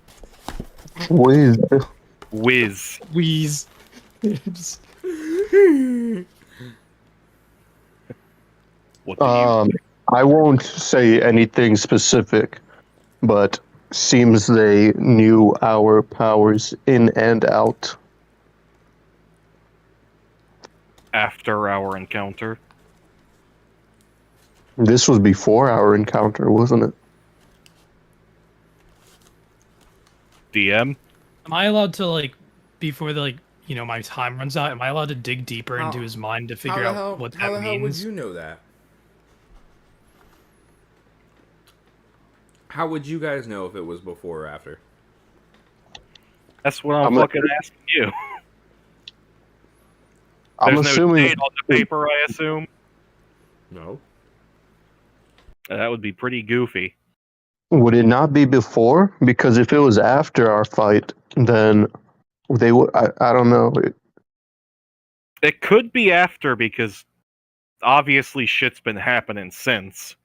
Whiz. Whiz. Wheeze. What do you... I won't say anything specific, but seems they knew our powers in and out. After our encounter? This was before our encounter, wasn't it? DM? Am I allowed to, before my time runs out, am I allowed to dig deeper into his mind to figure out what that means? How the hell would you know that? How would you guys know if it was before or after? That's what I'm fucking asking you. I'm There's assuming no date on the paper, I assume? No. That would be pretty goofy. would it not be before? Because if it was after our fight, then they would. I don't know. It could be after because obviously shit's been happening since.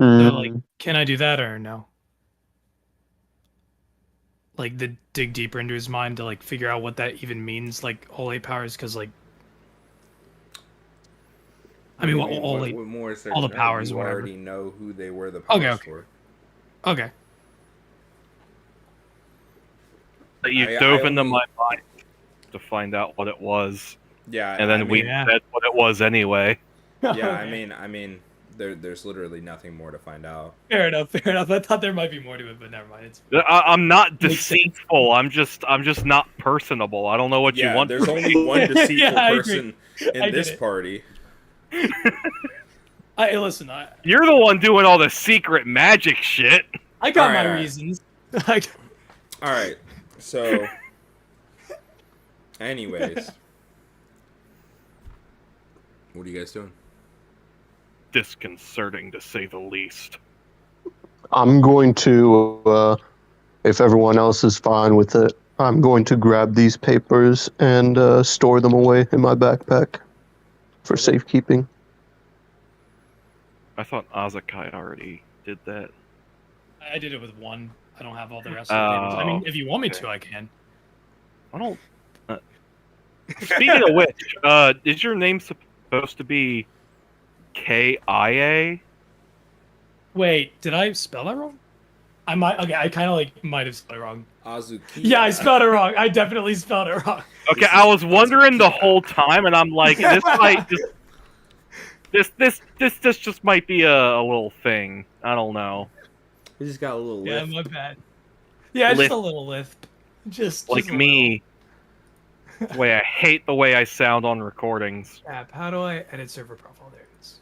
So, can I do that or no? The dig deeper into his mind to figure out what that even means, all 8 powers, because I mean, all the powers, you whatever. already know who they were the powers for. Okay. You dove into my mind to find out what it was. Yeah, and then we said what it was anyway. Yeah, I mean, there's literally nothing more to find out. Fair enough. I thought there might be more to it, but never mind. I'm not deceitful. I'm just not personable. I don't know what you want. There's only one deceitful person in this party. Listen. You're the one doing all the secret magic shit. I got Alright, my alright. reasons. Alright, so... Anyways. What are you guys doing? Disconcerting, to say the least. I'm going to, if everyone else is fine with it, I'm going to grab these papers and store them away in my backpack for safekeeping. I thought Azu'kai already did that. I did it with one. I don't have all the rest of the papers. I mean, if you want me to, I can. I don't... Speaking of which, is your name supposed to be Kia? Wait, did I spell that wrong? I might. Okay, I kind of might have spelled it wrong. Azu'kai. Yeah, I spelled it wrong. I definitely spelled it wrong. Okay, I was wondering the whole time, and I'm like, this might just... This just might be a little thing. I don't know. We just got a little Yeah, lift. my bad. Yeah, just Lisp. a little lisp. Just Like a me. The way I hate the way I sound on recordings. little. App. How do I edit server profile? There it is.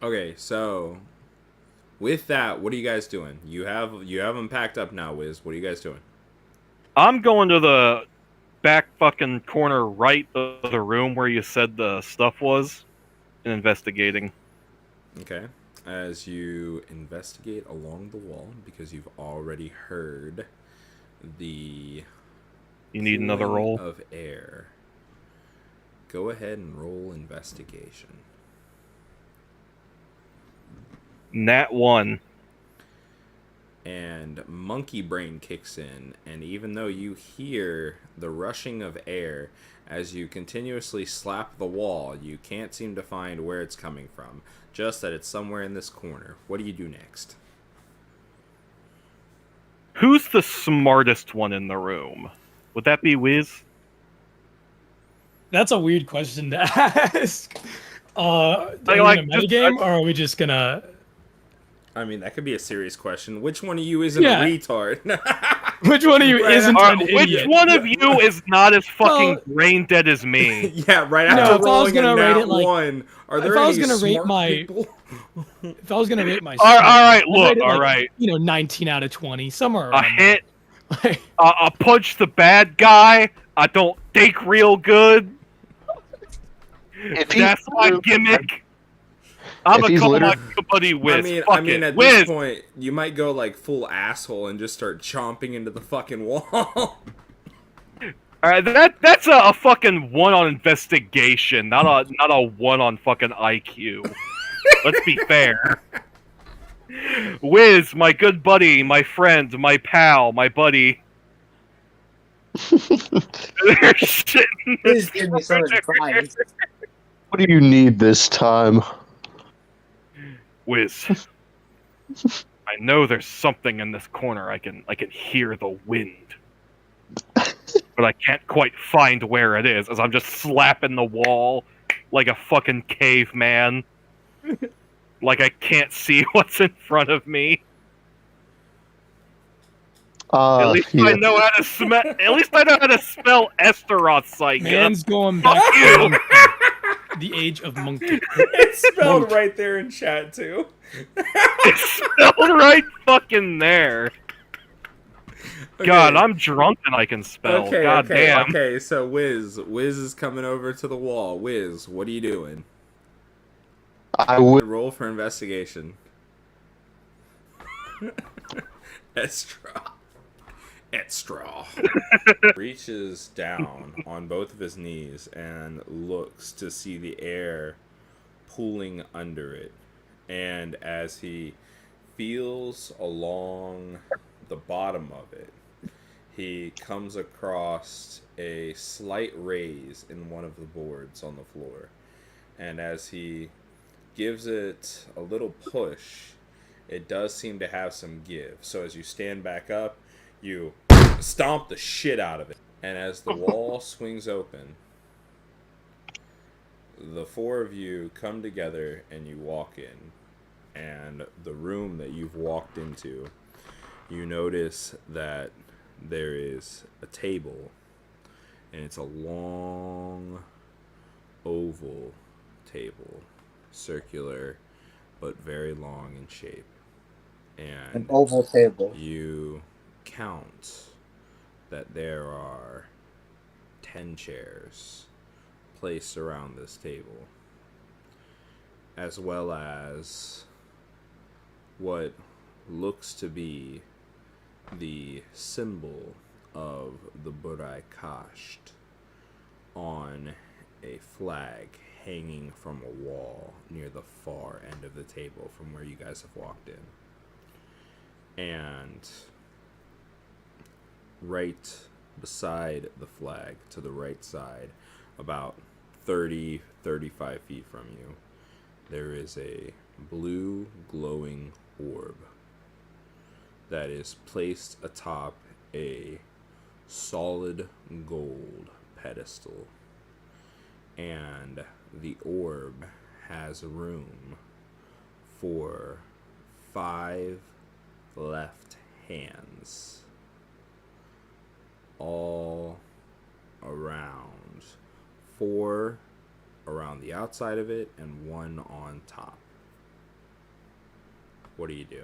Okay, so... With that, what are you guys doing? You have them packed up now, Wiz. What are you guys doing? I'm going to the back fucking corner right of the room where you said the stuff was and investigating. Okay. As you investigate along the wall, because you've already heard the You need another cooling roll? of air. Go ahead and roll investigation. Nat 1. And monkey brain kicks in, and even though you hear the rushing of air as you continuously slap the wall, you can't seem to find where it's coming from, just that it's somewhere in this corner. What do you do next? Who's the smartest one in the room? Would that be Wiz? That's a weird question to ask. Are we like, in a just- metagame, or are we just gonna? I mean, that could be a serious question. Which one of you isn't Yeah. a retard? Which one of you Right, isn't Or an Which idiot? one of you is not as fucking Well- brain dead as me? Yeah, right No, after if I was rolling gonna a rate nat it, like- one, are there if I was any gonna rate smart my- people? If I was gonna rate my, Alright, I'd look, rate it, like, alright. 19 out of 20, somewhere A around hit, there. I punch the bad guy, I don't think real good. If he's That's my literally- gimmick. I'm If gonna he's call my literally- buddy Wiz. I Fuck mean, it. at Wiz! this point, you might go like full asshole and just start chomping into the fucking wall. Alright, that's a fucking 1 on investigation, not a 1 on fucking IQ. Let's be fair. Wiz, my good buddy, my friend, my pal, my buddy. They're shitting Please give me some advice. What do you need this time? Wiz. I know there's something in this corner. I can hear the wind. But I can't quite find where it is as I'm just slapping the wall like a fucking caveman. Like I can't see what's in front of me. At least Yeah. I know how to smell. At least I know how to spell Estoroth psycho. Man's going back to the age of monkey. It's spelled right there in chat too. It's spelled right fucking there. God, I'm drunk and I can spell. God damn. Okay, so Wiz is coming over to the wall. Wiz, what are you doing? I would. Roll for investigation. Estoroth reaches down on both of his knees and looks to see the air pooling under it. And as he feels along the bottom of it, he comes across a slight raise in one of the boards on the floor. And as he gives it a little push, it does seem to have some give. So as you stand back up, you stomp the shit out of it. And as the wall swings open, the 4 of you come together and you walk in. And the room that you've walked into, you notice that there is a table, and it's a long oval table, circular, but very long in shape. An And oval table. you count that there are 10 chairs placed around this table, as well as what looks to be the symbol of the Burae Kasht on a flag hanging from a wall near the far end of the table from where you guys have walked in. And right beside the flag, to the right side, about 35 feet from you, there is a blue glowing orb that is placed atop a solid gold pedestal. And the orb has room for 5 left hands all around. 4 around the outside of it and 1 on top. What do you do?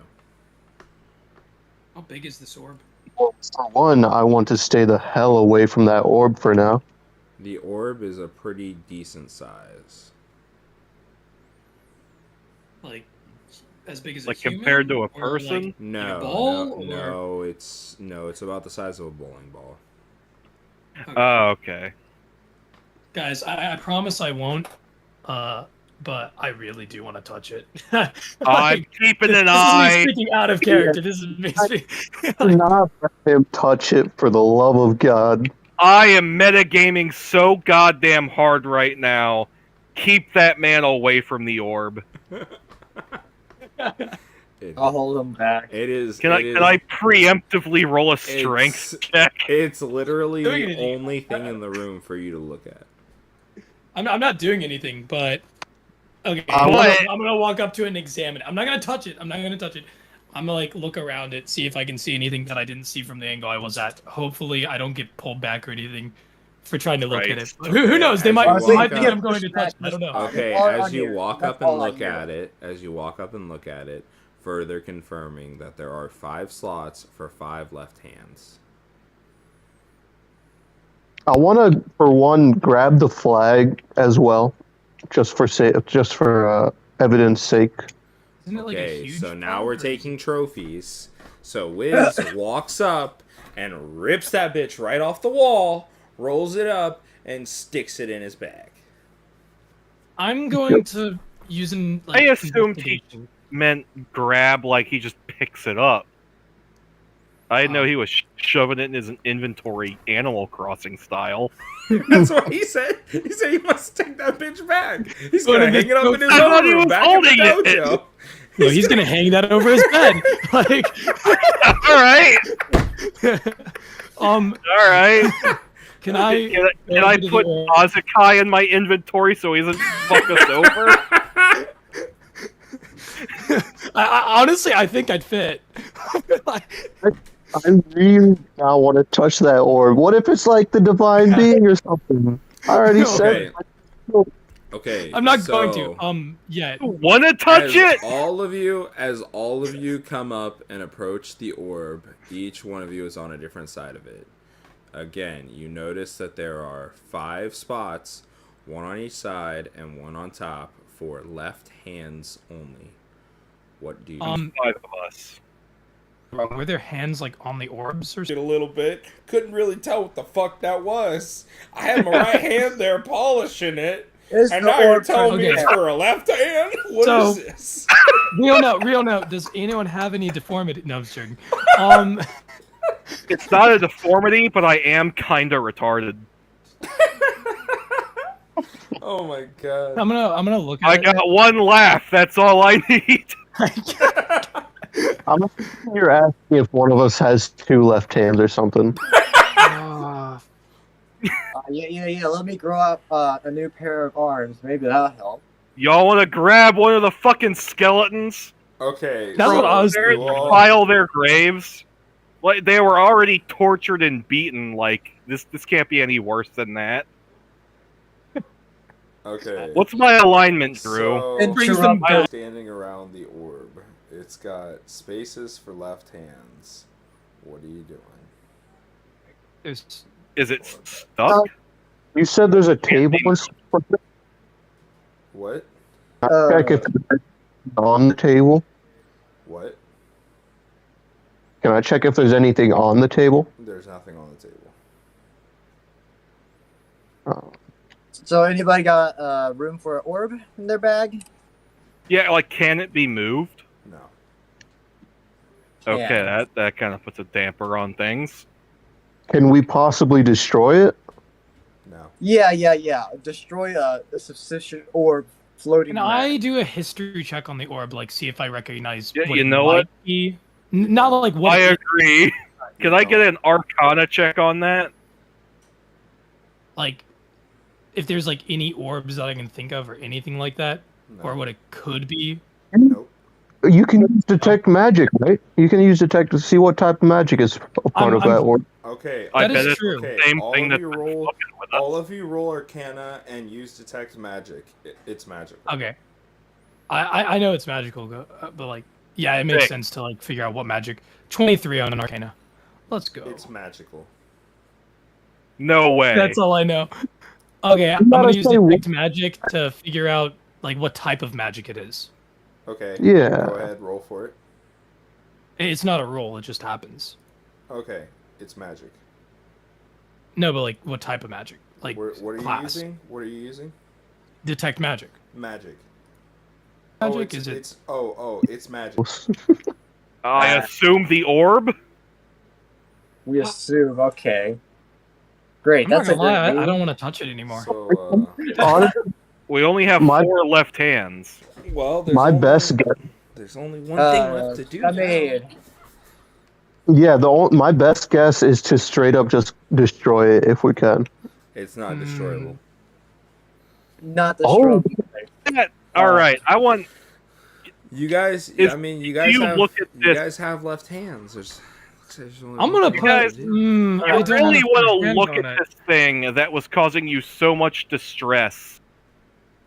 How big is this orb? Well, for one, I want to stay the hell away from that orb for now. The orb is a pretty decent size. Like, as big as Like a human? compared to a Or, person? like, No, a ball, no, it's about the size of a bowling ball. Okay. Oh, okay. Guys, I promise I won't. But I really do want to touch it. I'm keeping an this eye. is me speaking out of character. This is me speaking. Do not let him touch it, for the love of God. I am metagaming so goddamn hard right now. Keep that man away from the orb. I'll hold him back. It is. Can I preemptively roll a strength check? It's literally Doing the anything. only thing in the room for you to look at. I'm not doing anything, but okay. But- I'm gonna walk up to it and examine it. I'm not gonna touch it. I'm gonna like look around it, see if I can see anything that I didn't see from the angle I was at. Hopefully, I don't get pulled back or anything for trying to look Right. at it. Who knows? They As might you walk think up- I'm going to touch it. I don't know. Okay, all as on you here. walk That's up and all on look here. at it, further confirming that there are 5 slots for 5 left hands. I want to, for one, grab the flag as well, just for evidence sake. Isn't it like a Okay, huge so now flag, we're or is taking trophies. So Wiz walks up and rips that bitch right off the wall, rolls it up, and sticks it in his bag. I'm going to use an. Like, I assumed he investigation. meant grab, like he just picks it up. I didn't know he was shoving it in his inventory, Animal Crossing style. That's what he said. He said he must take that bitch back. He's What gonna did hang it up in his I thought he own room was back in the holding it. dojo. No, he's gonna hang that over his bed. Like, All right. can I? Can I put Azu'kai in my inventory so he doesn't fuck us over? I honestly, I think I'd fit. I really now want to touch that orb. What if it's like the divine being or something? I already said. Okay. I'm not so going to. Yet. Want to touch it? As all of you come up and approach the orb, each one of you is on a different side of it. Again, you notice that there are 5 spots, 1 on each side and 1 on top, for left hands only. What do you do? 5 of us. Were there hands like on the orbs or A something? little bit. Couldn't really tell what the fuck that was. I had my right hand there polishing it. Is And the now you're orb telling me Okay. it's for a left hand? What So- is this? Real note. Does anyone have any deformity? No, I'm just joking. It's not a deformity, but I am kinda retarded. Oh my god. I'm gonna look at I it. got 1 laugh, that's all I need. I'm assuming you're asking if one of us has 2 left hands or something. Yeah. Let me grow up a new pair of arms. Maybe that'll help. Y'all wanna grab one of the fucking skeletons? Okay. That's what I was There, thinking. pile their graves? Like, they were already tortured and beaten, like, this can't be any worse than that. Okay. What's my alignment, Drew? So, It brings them back. standing around the orb. It's got spaces for left hands. What are you doing? There's Is it stuck? You said there's a table and stuff. What? Check if it's on the table. What? Can I check if there's anything on the table? There's nothing on the table. Oh. So anybody got room for an orb in their bag? Yeah, like, can it be moved? No. Okay, Yeah. that kind of puts a damper on things. Can we possibly destroy it? No. Yeah. Destroy a subsistent orb floating. Can I do a history check on the orb, like see if I recognize? Yeah, what you it know might what? Be? Not like what. I it is. agree. Can I get an Arcana check on that? Like, if there's like any orbs that I can think of or anything like that, No. or what it could be. Nope. You can use detect magic, right? You can use detect to see what type of magic is a part of that orb. Okay. I That bet is it's true. the same all thing of that's you been roll. fucking with us. All of you roll Arcana and use detect magic. It's magical. Okay. I know it's magical, but like, yeah, it makes Sick. sense to like figure out what magic. 23 on an Arcana. Let's go. It's magical. No way. That's all I know. Okay, I'm gotta gonna use say detect magic to figure out like what type of magic it is. Okay. Yeah. Go ahead. Roll for it. It's not a roll; it just happens. Okay. It's magic. No, but like what type of magic? Like What are you class. using? What are you using? Detect magic. Magic. Magic it's, is it? It's magic. I assume the orb? We assume. Okay. Great. I'm not That's a gonna lie, great I don't move. want to touch it anymore. So, Honestly, We only have My- 4 left hands. well, my best guess. There's only one thing left to do. I mean, Yeah, my best guess is to straight up just destroy it if we can. It's not destroyable. not the Oh. strong. All right, I want. You guys, Is- I mean, you do guys you have look at you this- guys have left hands. There's only I'm one gonna thing put. left to do. I I don't really wanna put want to hands look on at it. this thing that was causing you so much distress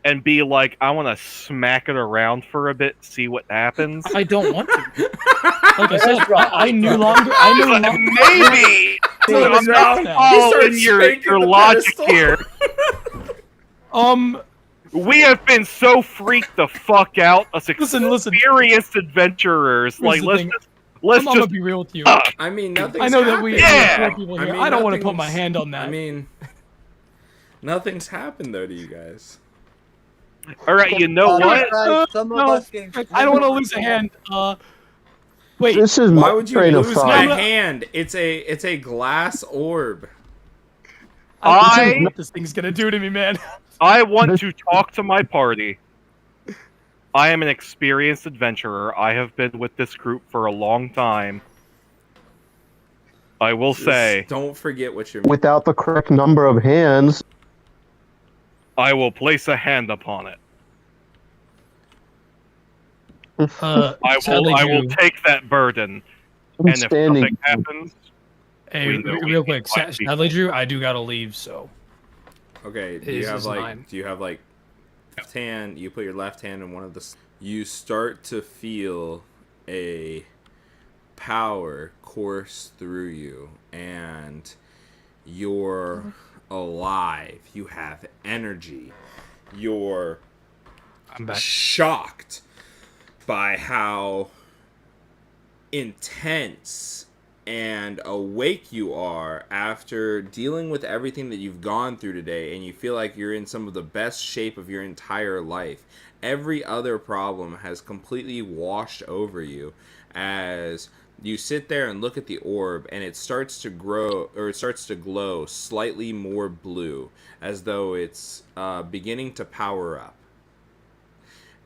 and be like, I want to smack it around for a bit, see what happens. I don't want to. Like I said, I knew longer. I knew longer. Maybe! Dude, I'm not now. following He your starts spanking the logic pedestal. here. We have been so freaked the fuck out as Listen. experienced adventurers. Here's Like, the let's thing. just let's I'm gonna just be real with you. I mean, nothing's I know that we happened. Yeah. have 4 people I here. mean, I don't want to put my nothing's- hand on that. I mean, nothing's happened though to you guys. all right. You know what? Right, some of No, us can- I don't want to lose a hand. Wait. This is Why my would you train of lose a thought. hand? It's a glass orb. I don't know what this thing's gonna do to me, man. I want to talk to my party. I am an experienced adventurer. I have been with this group for a long time. I will Just say, don't forget what you're. Without the correct number of hands, I will place a hand upon it. I Sadly, will Drew, take that burden. I'm And if standing. something happens, Hey, we know real we quick, might be- sadly, Drew, I do gotta leave. So Okay. Do His you have is like? mine. Do you have like? Left hand. You put your left hand in one of the. You start to feel a power course through you, and you're alive. You have energy. You're I'm back. shocked by how intense and awake you are after dealing with everything that you've gone through today, and you feel like you're in some of the best shape of your entire life. Every other problem has completely washed over you as you sit there and look at the orb, and it starts to grow, or it starts to glow slightly more blue, as though it's beginning to power up.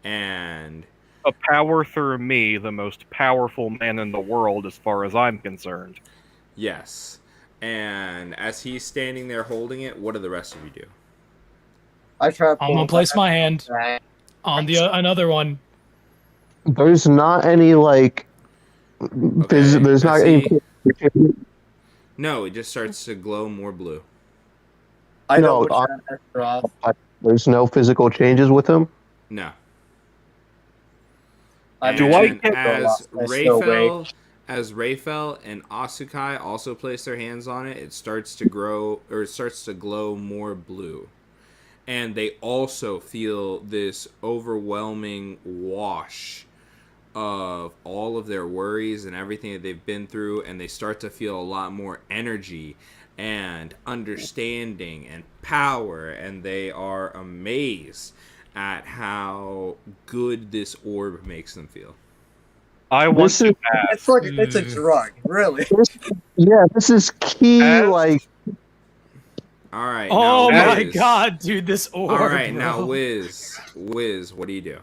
And a power through me, the most powerful man in the world, as far as I'm concerned. yes, and as he's standing there holding it, what do the rest of you do? I try to I'm gonna place my hand Right. on the another one. there's not any like. There's not any. No, it just starts to glow more blue. I know No, which I- hand I draw. There's no physical changes with him? No. Do I And get as Rayfel and Azu'kai also place their hands on it, it starts to grow, or it starts to glow more blue. And they also feel this overwhelming wash of all of their worries and everything that they've been through, and they start to feel a lot more energy and understanding and power, and they are amazed at how good this orb makes them feel. I want to ask. It's like it's a drug, really. This is key. Like, All right. Oh now, my Wiz. god, dude, this orb. All right, bro. now Wiz, what do you do?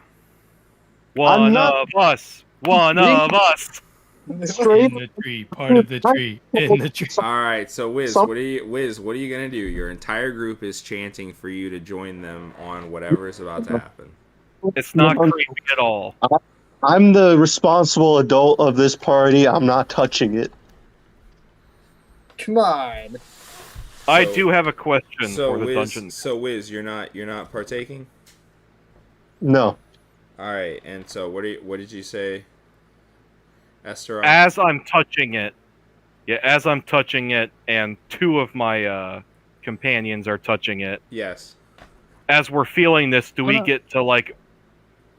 One of us. In the tree, part of the tree, in the tree. All right, so Wiz, what are you gonna do? Your entire group is chanting for you to join them on whatever is about to happen. It's not creepy at all. I'm the responsible adult of this party. I'm not touching it. Come on. I do have a question So for the Wiz, dungeon. so Wiz, you're not partaking. No. All right, and so what did you say, Estoroth? As I'm touching it, and two of my companions are touching it. Yes. As we're feeling this, do we get to like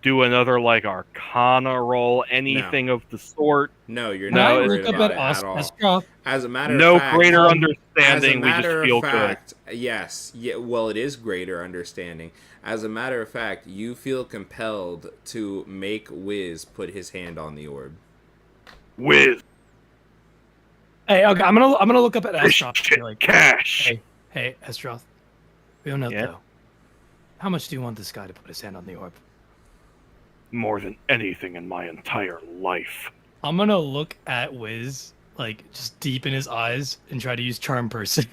do another like Arcana roll, anything of the sort? No, you're Can not I worried look up about at it at all. Estoroth? As a matter No of fact, greater as a understanding. We just matter feel of good. fact, yes. Yeah, well, it is greater understanding. As a matter of fact, you feel compelled to make Wiz put his hand on the orb. Wiz. Hey, okay, I'm gonna look up at Estoroth. Shit, Like, cash. hey, Estoroth. Real note Yeah? though. How much do you want this guy to put his hand on the orb? More than anything in my entire life. I'm gonna look at Wiz, like just deep in his eyes, and try to use Charm Person.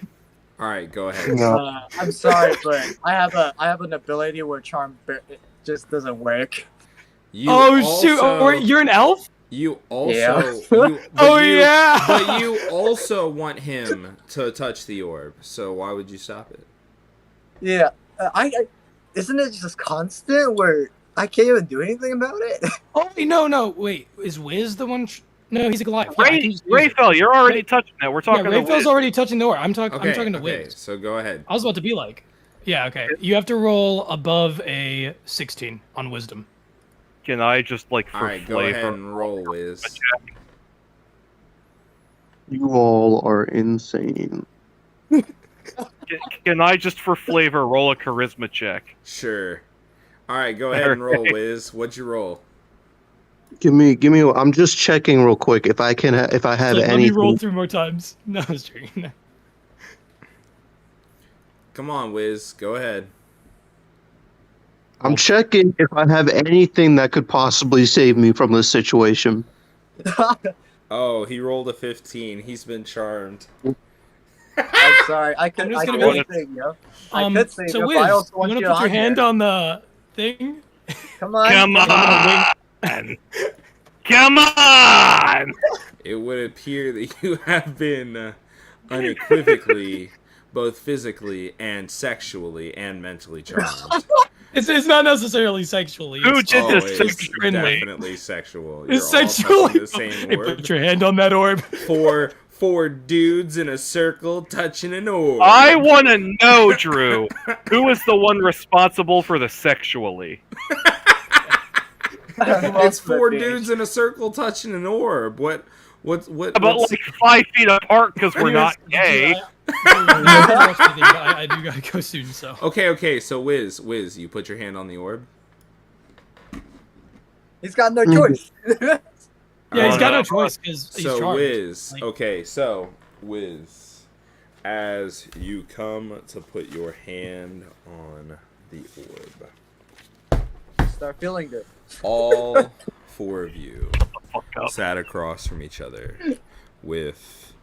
All right, go ahead. No. I'm sorry, but I have an ability where charm it just doesn't work. You Shoot! Oh, wait, you're an elf? You also. Yeah. Yeah. But you also want him to touch the orb. So why would you stop it? Yeah, I isn't it just constant where I can't even do anything about it? Oh wait, no. Wait, is Wiz the one? No, he's a Goliath. Yeah, I can just use it. Rayfel, you're already touching that. We're talking Yeah, to Rayfel's Wiz. already touching the orb. I'm talking to Okay, Wiz. so go ahead. I was about to be like, yeah, okay. You have to roll above a 16 on Wisdom. Can I just like for All right, go flavor? ahead and roll, Wiz. You all are insane. Can I just for flavor roll a charisma check? Sure. All right, go ahead and roll, Wiz. What'd you roll? Give me. I'm just checking real quick if I can. If I have Let me anything. roll 3 more times. No, I was joking. Come on, Wiz. Go ahead. I'm checking if I have anything that could possibly save me from this situation. Oh, he rolled a 15. He's been charmed. I'm sorry, I could just I gonna could be- save you. I could save So you, Wiz, but I also you want want you to put your on hand here. on the thing? Come on. Come on! Come on! It would appear that you have been unequivocally, both physically and sexually and mentally charmed. It's not necessarily sexually. Who It's did this? It's friendly. definitely sexual. It's You're all sexually. touching the same Hey, orb. put your hand on that orb. Four dudes in a circle touching an orb. I want to know, Drew, who is the one responsible for the sexually? It's 4 dudes in a circle touching an orb. What? About what's- like 5 feet apart because we're not gay. I do gotta go soon, so. Okay. So Wiz, you put your hand on the orb. He's got no choice. Yeah, he's got no. no choice because he's So charmed. Wiz, Like- okay. So Wiz, as you come to put your hand on the orb, Start feeling good. all 4 of you Fuck up. sat across from each other with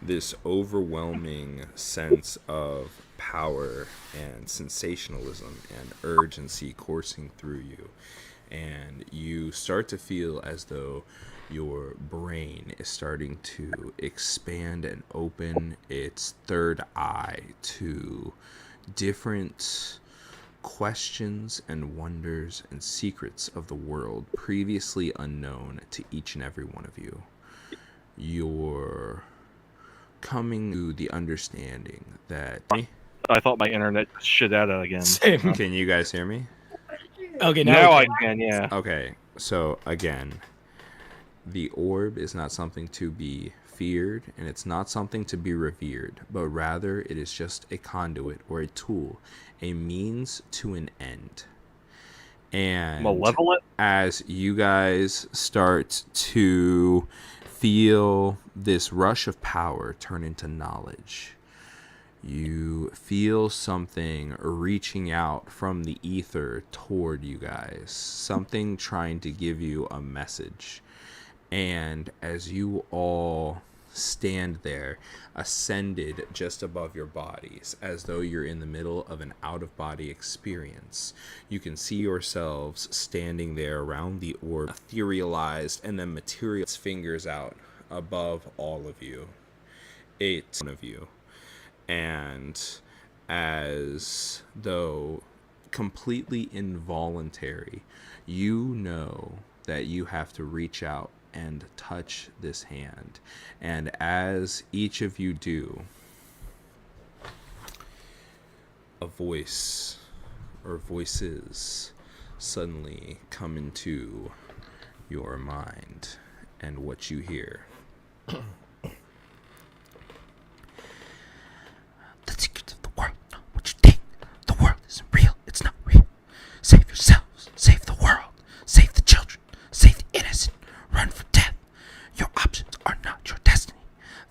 this overwhelming sense of power and sensationalism and urgency coursing through you. And you start to feel as though your brain is starting to expand and open its third eye to different questions and wonders and secrets of the world previously unknown to each and every one of you. You're coming to the understanding that... I thought my internet shit out again. Same. Can you guys hear me? Okay, Now we I can. can, yeah. Okay, so again, the orb is not something to be feared, and it's not something to be revered, but rather it is just a conduit or a tool, a means to an end. And Malevolent? as you guys start to feel this rush of power turn into knowledge, you feel something reaching out from the ether toward you guys, something trying to give you a message. And as you all stand there, ascended just above your bodies, as though you're in the middle of an out-of-body experience, you can see yourselves standing there around the orb, etherealized, and then materialized fingers out above all of you. It's one of you. And as though completely involuntary, you know that you have to reach out and touch this hand. And as each of you do, a voice or voices suddenly come into your mind, and what you hear. The secrets of the world, not what you think. The world isn't real, it's not real. Save yourselves, save the world, save the children, save the innocent. Run from death. Your options are not your destiny.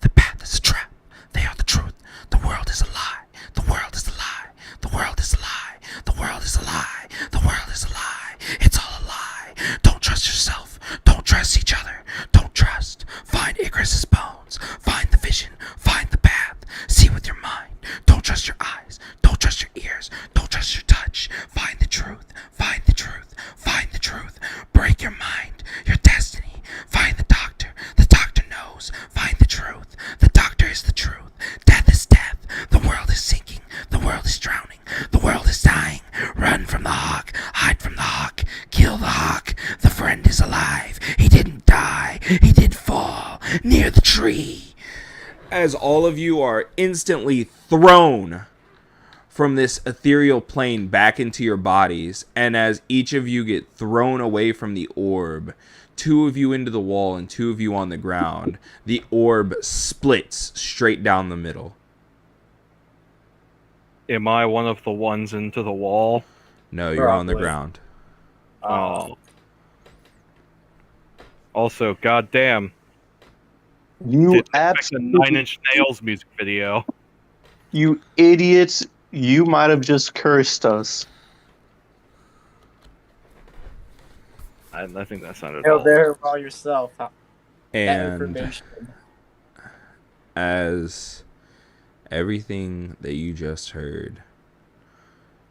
The path is a trap, they are the truth. The world is a lie, the world is a lie. The world is a lie, the world is a lie. The world is a lie, it's all a lie. Don't trust yourself, don't trust each other. Don't trust. Find Icarus's bones, find the vision, find the path. See with your mind. Don't trust your eyes, don't trust your ears, don't trust your touch. Find the truth, find the truth, find the truth. Break your mind, your destiny. Find the doctor knows. Find the truth, the doctor is the truth. Death is death, the world is sinking, the world is drowning, the world is dying. Run from the hawk, hide from the hawk, kill the hawk. The friend is alive, he didn't die, he did fall near the tree. As all of you are instantly thrown from this ethereal plane back into your bodies, and as each of you get thrown away from the orb, 2 of you into the wall and 2 of you on the ground, the orb splits straight down the middle. Am I one of the ones into the wall? No, you're on the ground. Oh. Also, goddamn. You Didn't expect a absolutely, 9 Inch Nails music video. you idiots! You might have just cursed us. I think that sounded You're all. there by yourself. That And information. as everything that you just heard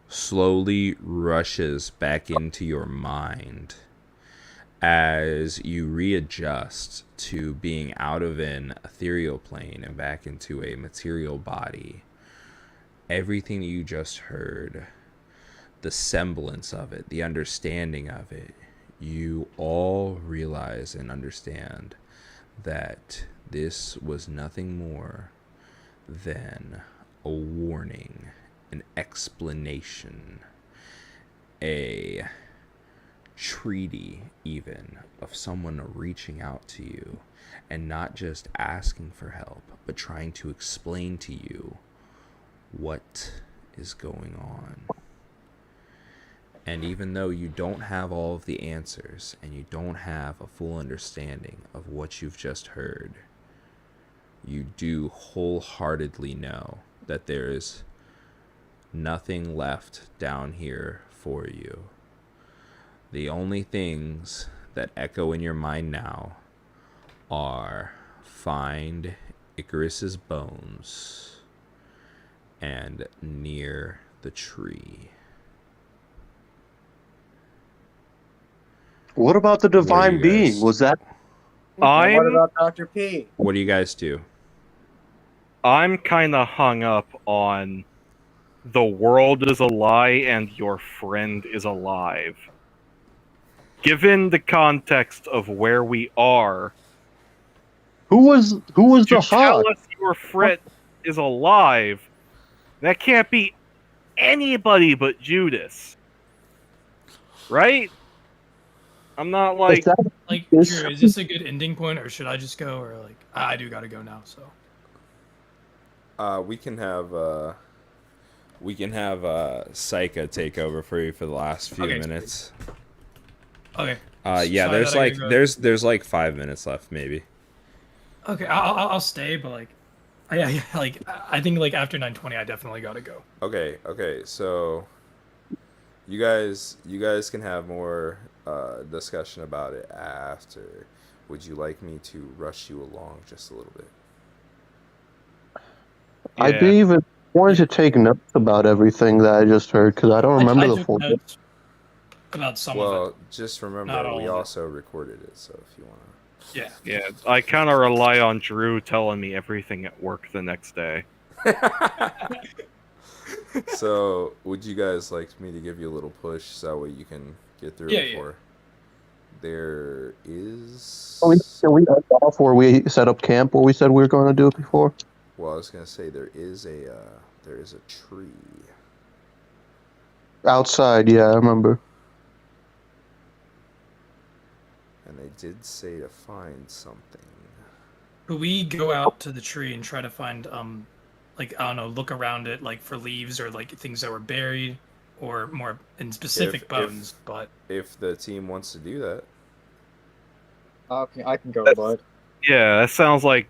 slowly rushes back into your mind, as you readjust to being out of an ethereal plane and back into a material body, everything that you just heard, the semblance of it, the understanding of it, you all realize and understand that this was nothing more than a warning, an explanation, a treaty even of someone reaching out to you and not just asking for help, but trying to explain to you what is going on. And even though you don't have all of the answers and you don't have a full understanding of what you've just heard, you do wholeheartedly know that there is nothing left down here for you. The only things that echo in your mind now are find Icarus's bones and near the tree. What about the divine you being? guys- Was that What I'm about Dr. P? What do you guys do? kind of hung up on the world is a lie and your friend is alive. Given the context of where we are, Who was to the tell hawk? us your friend is alive, that can't be anybody but Judas. Right? I'm not like... Is that Like, This- Drew, is this a good ending point, or should I just go, or like I do gotta go now? So We can have Psycha take over for you for the last few Okay. minutes. okay. Yeah, Sorry there's that I like gotta go. there's like 5 minutes left, maybe. Okay, I'll stay, but like, yeah, like I think like after 9:20, I definitely gotta go. Okay, so you guys can have more discussion about it after. Would you like me to rush you along just a little bit? I Yeah. didn't even wanted to take notes about everything that I just heard because I don't remember I the took full. notes about some of Well, just remember Not all we of it. also recorded it, so if you want it. Yeah. Yeah, I kind of rely on Drew telling me everything at work the next day. to. So, would you guys like me to give you a little push so that way you can get through Yeah, it yeah. before? There is. Can we end off where we set up camp where we said we were going to do it before? Well, I was gonna say there is a tree. Outside, yeah, I remember. And they did say to find something. Could we go out to the tree and try to find like I don't know, look around it like for leaves or like things that were buried or more in specific If- bones, but If the team wants to do that. Okay, I can go, That's- bud. Yeah, that sounds like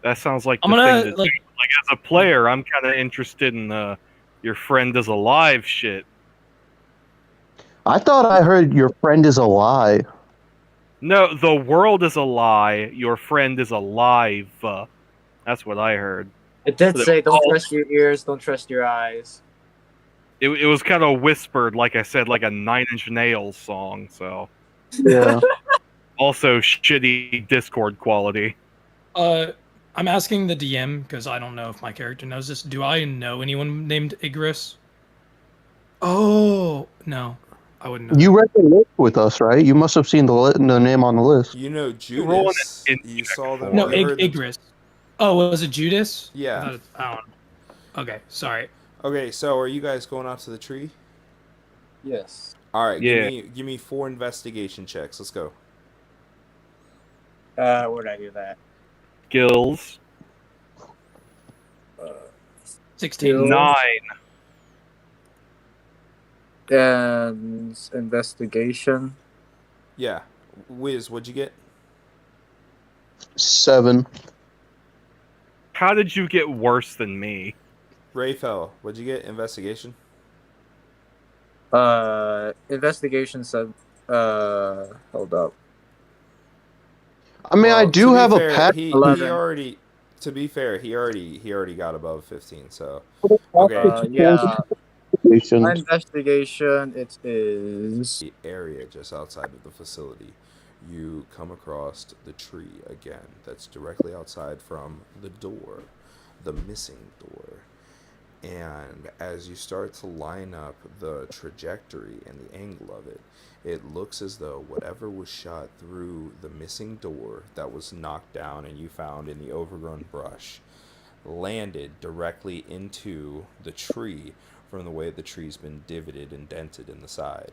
the I'm thing gonna to do. like Like as a player, I'm kind of interested in your friend is alive shit. I thought I heard your friend is alive. No, the world is a lie. Your friend is alive. That's what I heard. It did But say, don't all- trust your ears, don't trust your eyes. It was kind of whispered, like I said, like a Nine Inch Nails song. So Yeah. also shitty Discord quality. I'm asking the DM because I don't know if my character knows this. Do I know anyone named Igris? Oh no, I wouldn't know. You read the list with us, right? You must have seen the name on the list. You know Roll an Judas. int You check saw for them. No, you heard them- Igris. Oh, was it Judas? Yeah. I don't know. Okay, sorry. Okay, so are you guys going out to the tree? Yes. All right. Yeah. Give me 4 investigation checks. Let's go. Where'd I do that? Skills 16. 9. And investigation. Yeah. Whiz, what'd you get? 7. How did you get worse than me? Rayfel, what'd you get? Investigation. Investigation said. Hold up. I mean, I Well, do to be have fair, a pet. He 11. already. To be fair, he already got above 15. So okay. Yeah. Investigation. My investigation. It is. The area just outside of the facility, you come across the tree again. That's directly outside from the door, the missing door. And as you start to line up the trajectory and the angle of it, it looks as though whatever was shot through the missing door that was knocked down and you found in the overgrown brush landed directly into the tree from the way the tree's been divoted and dented in the side.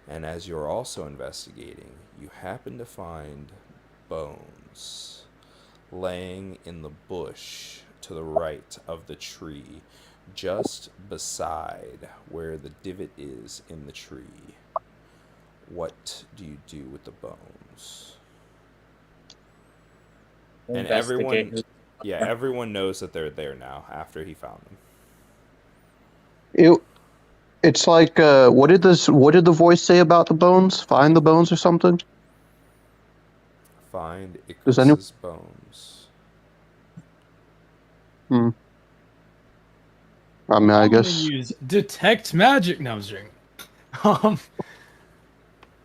And as you're also investigating, you happen to find bones laying in the bush to the right of the tree, just beside where the divot is in the tree. What do you do with the bones? And Investigate. everyone knows that they're there now after he found them. It's like what did the voice say about the bones? Find the bones or something? Find Does any- Icarus's bones. I mean, I I'm gonna guess use detect magic. No, I'm just joking.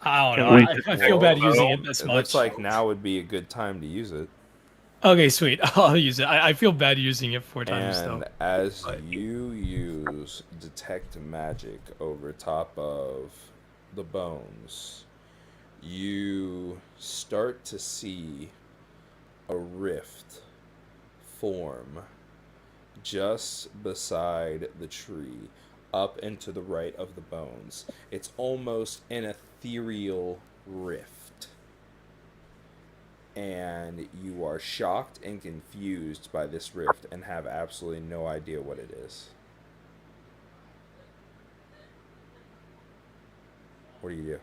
I don't Can know. we I just feel bad roll using out? it this It much. looks like now would be a good time to use it. Okay, sweet. I'll use it. I feel bad using it 4 times And though. as you use detect magic over top of the bones, you start to see a rift form just beside the tree, up and to the right of the bones. It's almost an ethereal rift. And you are shocked and confused by this rift and have absolutely no idea what it is. What do you do?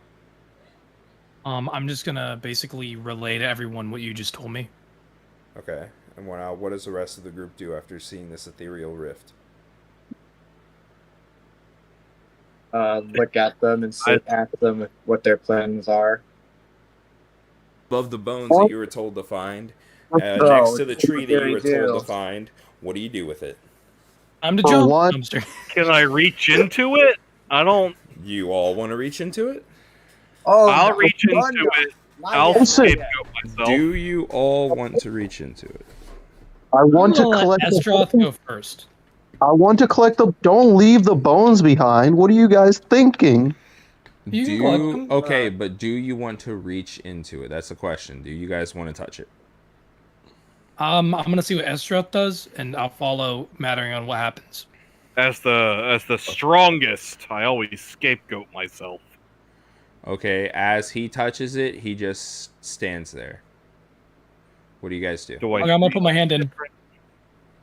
I'm just gonna basically relay to everyone what you just told me. Okay. And what does the rest of the group do after seeing this ethereal rift? Look at them and ask them what their plans are. Above the bones that you were told to find, next to the tree that you were told to find, what do you do with it? I'm the For jump. what? Can I reach into it? I don't. You all want to reach into it? Oh, I'll reach into it. I'll scapegoat myself. Do you all want to reach into it? I want to I'm gonna let collect. Estoroth go first. I want to collect the. Don't leave the bones behind. What are you guys thinking? You can collect them. Okay, but do you want to reach into it? That's the question. Do you guys want to touch it? I'm gonna see what Estoroth does, and I'll follow, mattering on what happens. As the strongest, I always scapegoat myself. Okay, as he touches it, he just stands there. What do you guys do? Okay, I'm gonna put my hand in.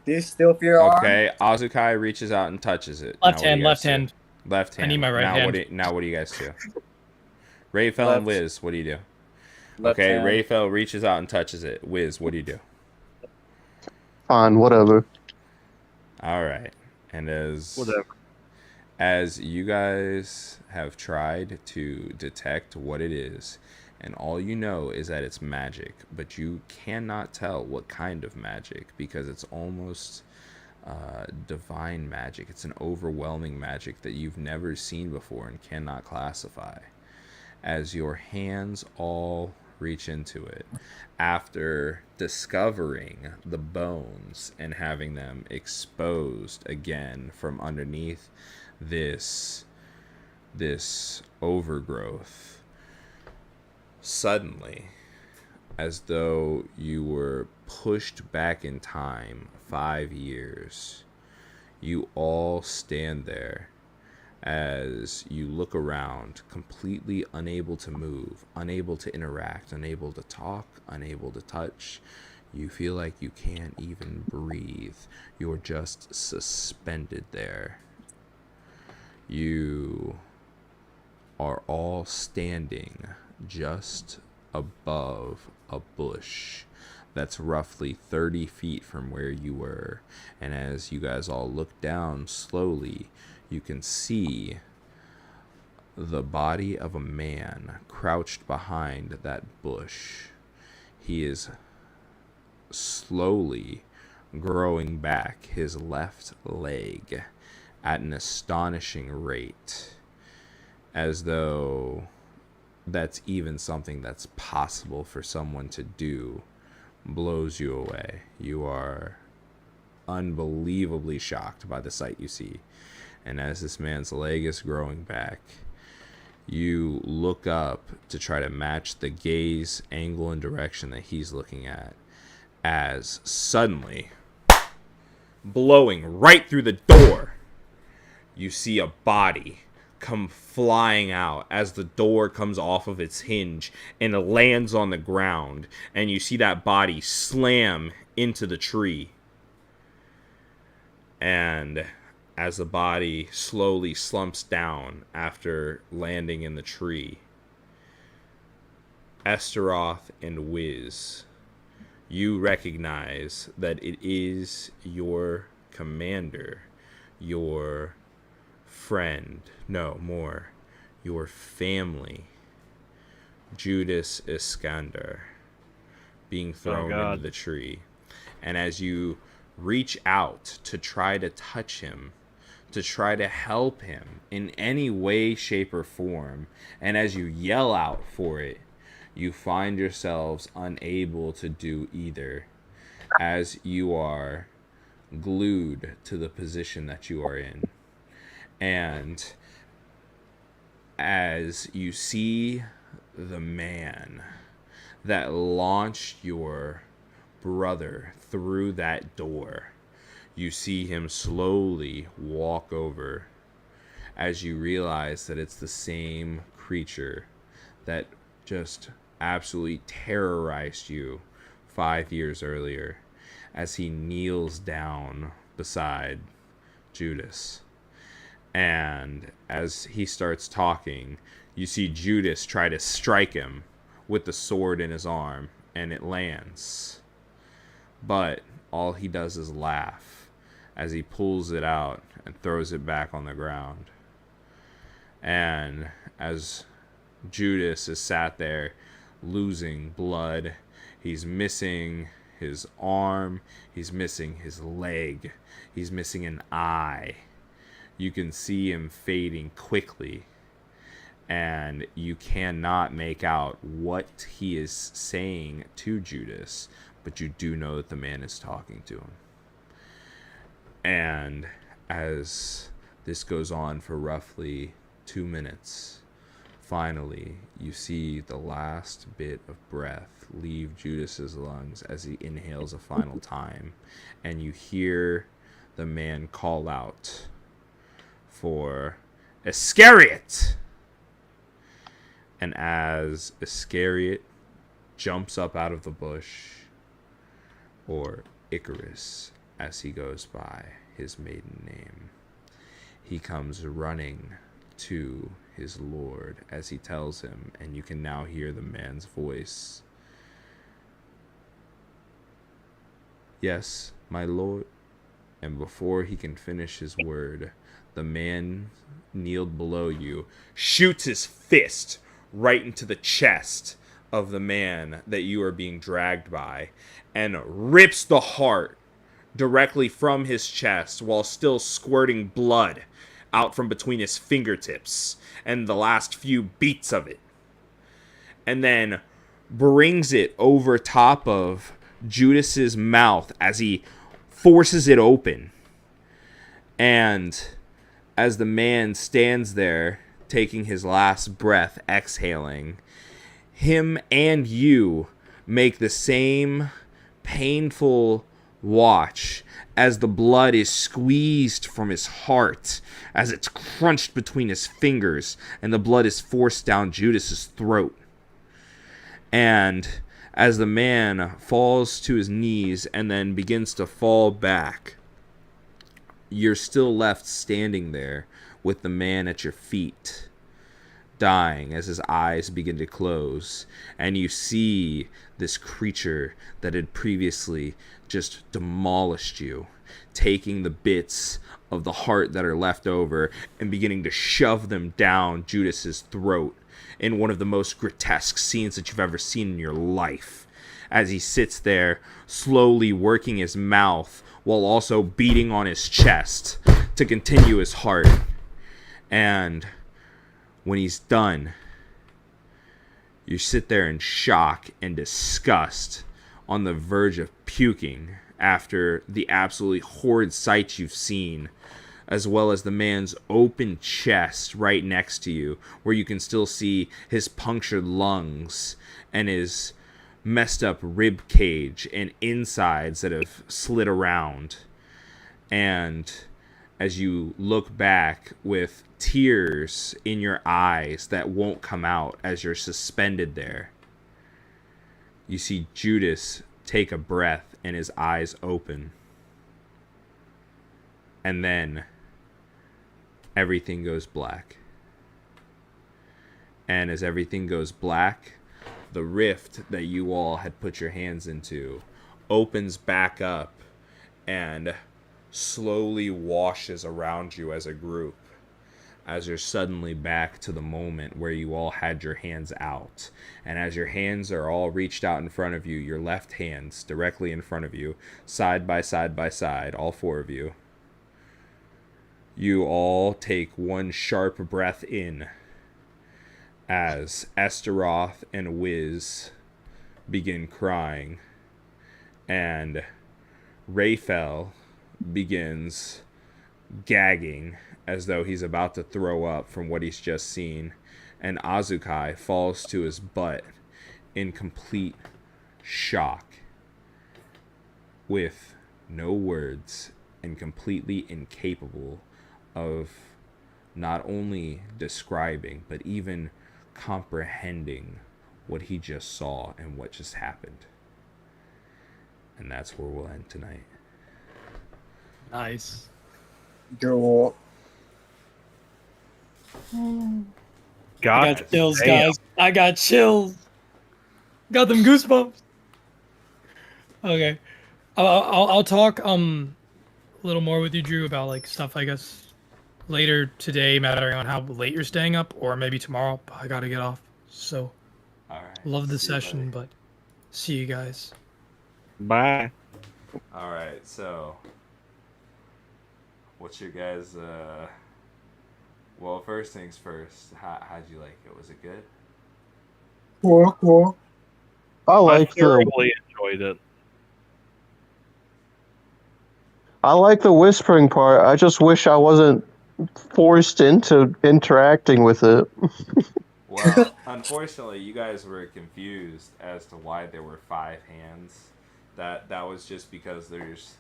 Do you still feel your arm? Okay, Azu'kai reaches out and touches it. Left Now, what do hand, you left guys do? hand. Left hand. I need my right now, hand. Now what do you guys do? Rayfel and Whis, what do you do? Left Okay, hand. Rayfel reaches out and touches it. Whis, what do you do? Fine, whatever. All right. And Whatever. as you guys have tried to detect what it is, and all you know is that it's magic, but you cannot tell what kind of magic because it's almost divine magic. It's an overwhelming magic that you've never seen before and cannot classify. As your hands all reach into it, after discovering the bones and having them exposed again from underneath this overgrowth, suddenly, as though you were pushed back in time 5 years, you all stand there as you look around, completely unable to move, unable to interact, unable to talk, unable to touch. You feel like you can't even breathe. You're just suspended there. You are all standing just above a bush that's roughly 30 feet from where you were. And as you guys all look down slowly, you can see the body of a man crouched behind that bush. He is slowly growing back his left leg at an astonishing rate, as though that's even something that's possible for someone to do. Blows you away. You are unbelievably shocked by the sight you see. And as this man's leg is growing back, you look up to try to match the gaze, angle, and direction that he's looking at, as suddenly, blowing right through the door, you see a body come flying out as the door comes off of its hinge and lands on the ground, and you see that body slam into the tree. And as the body slowly slumps down after landing in the tree, Estoroth and Whis, you recognize that it is your commander, your friend, no more, your family, Judas Iskander, being thrown into the tree. And as you reach out to try to touch him, to try to help him in any way, shape, or form, and as you yell out for it, you find yourselves unable to do either. as you are glued to the position that you are in. And as you see the man that launched your brother through that door, you see him slowly walk over as you realize that it's the same creature that just absolutely terrorized you 5 years earlier, as he kneels down beside Judas. And as he starts talking, you see Judas try to strike him with the sword in his arm, and it lands. But all he does is laugh as he pulls it out and throws it back on the ground. And as Judas is sat there losing blood, he's missing his arm, he's missing his leg, he's missing an eye. You can see him fading quickly, and you cannot make out what he is saying to Judas, but you do know that the man is talking to him. And as this goes on for roughly 2 minutes, finally you see the last bit of breath leave Judas's lungs as he inhales a final time, and you hear the man call out for Iscariot. And as Iscariot jumps up out of the bush, or Icarus as he goes by his maiden name, he comes running to his lord as he tells him, and you can now hear the man's voice. Yes, my lord. And before he can finish his word, the man kneeled below you shoots his fist right into the chest of the man that you are being dragged by, and rips the heart directly from his chest while still squirting blood out from between his fingertips and the last few beats of it, and then brings it over top of Judas's mouth as he forces it open. And as the man stands there taking his last breath, exhaling, him and you make the same painful watch as the blood is squeezed from his heart, as it's crunched between his fingers, and the blood is forced down Judas's throat. And as the man falls to his knees and then begins to fall back, you're still left standing there with the man at your feet, dying as his eyes begin to close, and you see this creature that had previously just demolished you, taking the bits of the heart that are left over and beginning to shove them down Judas's throat in one of the most grotesque scenes that you've ever seen in your life, as he sits there slowly working his mouth while also beating on his chest to continue his heart. And when he's done, you sit there in shock and disgust, on the verge of puking after the absolutely horrid sight you've seen, as well as the man's open chest right next to you, where you can still see his punctured lungs and his messed up rib cage and insides that have slid around. And as you look back with tears in your eyes that won't come out as you're suspended there, you see Judas take a breath and his eyes open. And then everything goes black. And as everything goes black, the rift that you all had put your hands into opens back up and slowly washes around you as a group, as you're suddenly back to the moment where you all had your hands out. And as your hands are all reached out in front of you, your left hands directly in front of you, side by side by side, all four of you, you all take one sharp breath in as Estoroth and Whis begin crying, and Rayfel begins gagging as though he's about to throw up from what he's just seen, and Azu'kai falls to his butt in complete shock with no words and completely incapable of not only describing but even comprehending what he just saw and what just happened. And that's where we'll end tonight. Nice. Go. I God got chills, damn. guys. I got chills. Got them goosebumps. Okay, I'll talk a little more with you, Drew, about like stuff I guess later today, mattering on how late you're staying up, or maybe tomorrow. But I gotta get off. So, All right. love the See you, session, buddy. but see you guys. Bye. All right. So, what's your guys? Well, first things first. How'd you like it? Was it good? Cool. I I like the thoroughly enjoyed it. whispering part. I just wish I wasn't forced into interacting with it. Well, unfortunately, you guys were confused as to why there were 5 hands. That was just because there's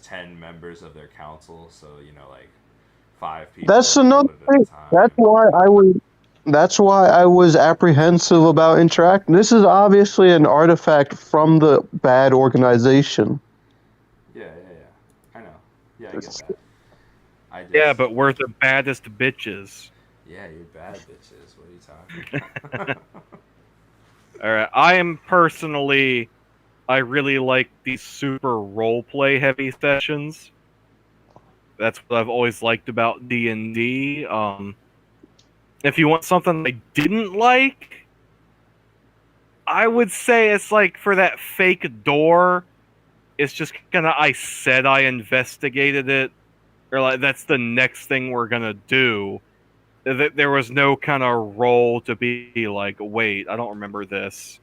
10 members of their council, so like 5 people. That's another voted at a thing. time. That's why I was apprehensive about interacting. This is obviously an artifact from the bad organization. Yeah. I know. Yeah, I get that. Yeah, but we're the baddest bitches. Yeah, you're bad bitches. What are you talking about? Alright, I really like these super roleplay heavy sessions. That's what I've always liked about D&D. If you want something I didn't like, I would say it's like for that fake door, it's just kinda I said I investigated it, or like that's the next thing we're gonna do. There was no kind of role to be like, wait, I don't remember this.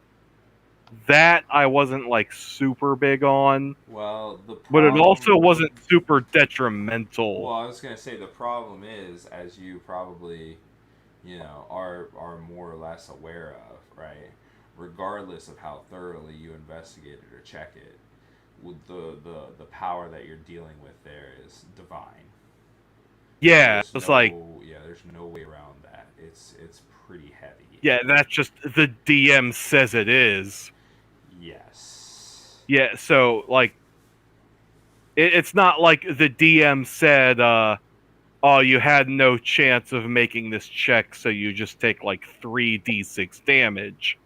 That I wasn't like super big on, Well, but it also wasn't super detrimental. Well, I was gonna say the problem is, as you probably, are more or less aware of, right? Regardless of how thoroughly you investigate it or check it, with the power that you're dealing with there is divine. Yeah, it's like there's no way around that. It's pretty heavy. Yeah, that's just the DM says it is. Yes. Yeah, so like it's not like the DM said, oh, you had no chance of making this check, so you just take like 3d6 damage.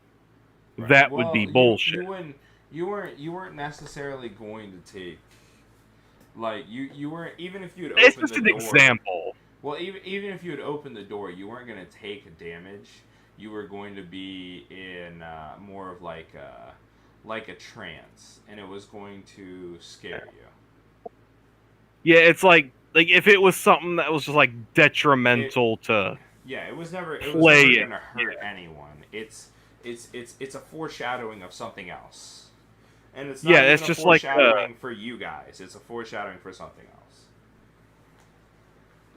Right. That would be bullshit. You weren't necessarily going to take, like, you weren't, even if you had opened It's just an example. Well, even if you had opened the door, you weren't going to take damage. You were going to be in more of like a trance, and it was going to scare you. Yeah, it's like if it was something that was just like detrimental to. Yeah, it was never going to hurt anyone. It's a foreshadowing of something else, and it's not it's just like foreshadowing for you guys. It's a foreshadowing for something else.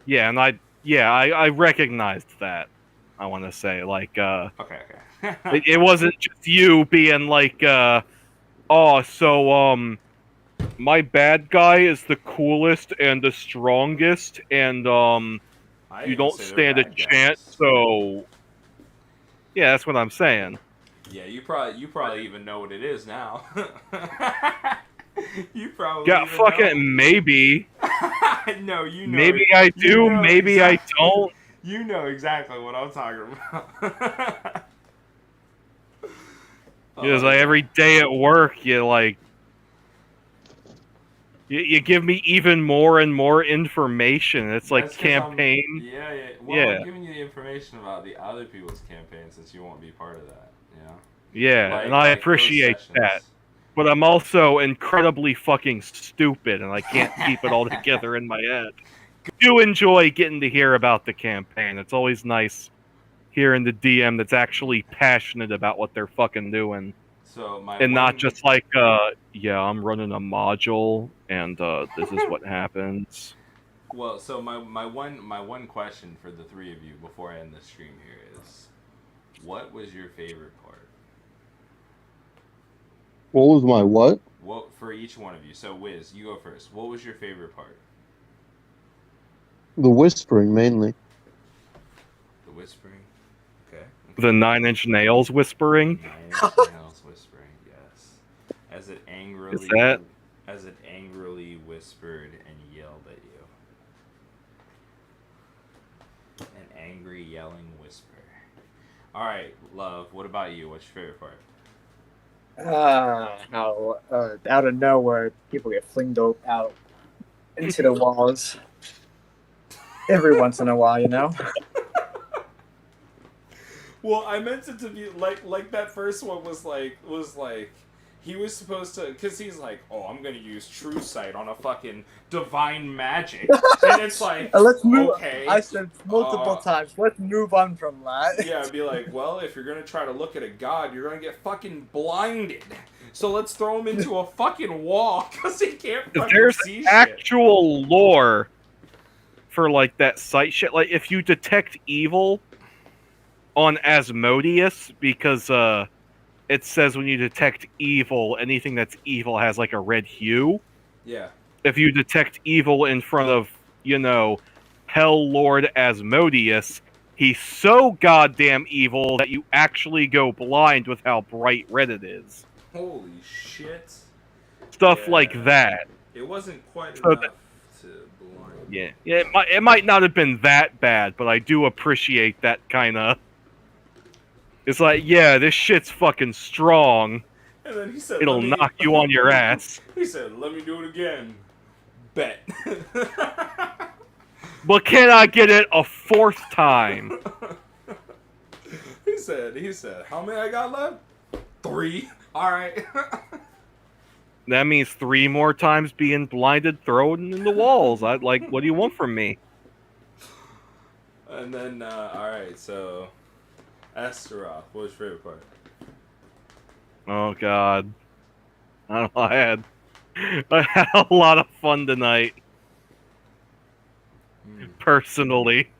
Yeah, and I recognized that. I want to say like Okay. it wasn't just you being like my bad guy is the coolest and the strongest, and you don't stand a chance. So yeah, that's what I'm saying. Yeah, you probably even know what it is now. You probably fucking maybe. No, you know. Maybe I do. Maybe I don't. You know exactly what I'm talking about. Because like every day at work, you give me even more and more information. It's like campaign. Yeah. Well, I'm giving you the information about the other people's campaign since you won't be part of that. Yeah, and I appreciate that. But I'm also incredibly fucking stupid, and I can't keep it all together in my head. I do enjoy getting to hear about the campaign. It's always nice hearing the DM that's actually passionate about what they're fucking doing. So and not just like, yeah, I'm running a module, and this is what happens. Well, so my one question for the three of you before I end the stream here is, what was your favorite part? What was my what? What for each one of you? So Wiz, you go first. What was your favorite part? The whispering, mainly. The whispering. Okay. The 9-inch nails whispering. 9-inch nails whispering. Yes. As it angrily. As it angrily whispered and yelled at you. An angry yelling whisper. All right, love. What about you? What's your favorite part? How out of nowhere people get flinged out into the walls. Every once in a while, you know. Well, I meant it to be like that first one was like he was supposed to, because he's like, oh, I'm gonna use True Sight on a fucking divine magic, and it's like, Let's move. Okay, I said multiple times. Let's move on from that. Yeah, I'd be like, well, if you're gonna try to look at a god, you're gonna get fucking blinded. So let's throw him into a fucking wall because he can't fucking There's see actual lore for like that sight shit. Like if you detect evil on Asmodeus, because it says when you detect evil, anything that's evil has like a red hue. Yeah. If you detect evil in front of, Hell Lord Asmodeus, he's so goddamn evil that you actually go blind with how bright red it is. Holy shit. Stuff like that. It wasn't quite So enough to blind. Yeah, it might not have been that bad, but I do appreciate that kind of. It's like, yeah, this shit's fucking strong. And then he said, it'll knock you on your ass. He said, let me do it again. Bet. But can I get it a fourth time? He said, how many I got left? 3. Alright. That means 3 more times being blinded, thrown in the walls. What do you want from me? And then, alright, so Estoroth, what was your favorite part? Oh god. I don't know, I had a lot of fun tonight. Personally.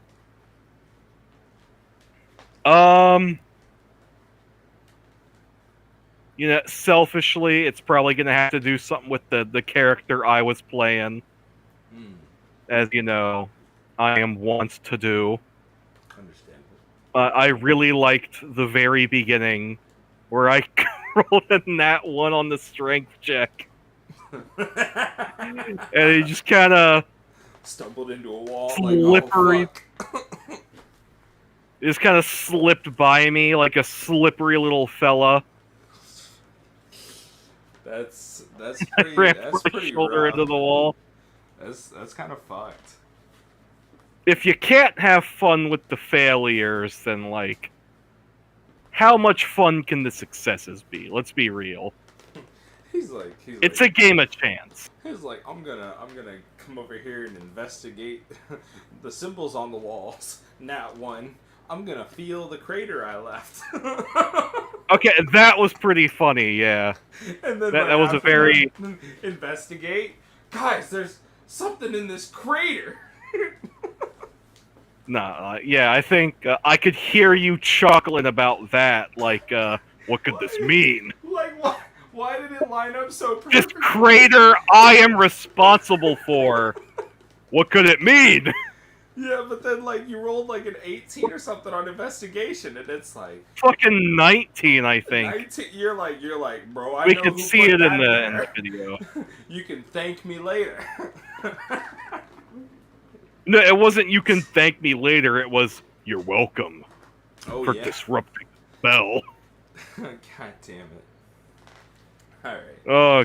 Selfishly, it's probably gonna have to do something with the character I was playing. As you know, I am wont to do. Understandable. I really liked the very beginning, where I rolled a nat 1 on the strength check. And he just kind of stumbled into a wall. Slippery. Like, oh, fuck. It just kind of slipped by me like a slippery little fella. That's pretty. Ran That's my pretty shoulder rough. into the wall. That's kind of fucked. If you can't have fun with the failures, then how much fun can the successes be? Let's be real. It's a game of chance. He's like, I'm gonna come over here and investigate the symbols on the walls. Nat 1. I'm gonna feel the crater I left. Okay, that was pretty funny, yeah. And then that was a very... Investigate? Guys, there's something in this crater! Yeah, I think I could hear you chuckling about that, what could this mean? Why did it line up so perfectly? This crater I am responsible for! What could it mean? Yeah, but then, you rolled, an 18 or something on investigation, and it's Fucking 19, I think. 19, you're like, bro, I we know can who see put it that in there. the video. You can thank me later. No, it wasn't you can thank me later, it was you're welcome for yeah. disrupting the spell. God damn it. Alright. Oh,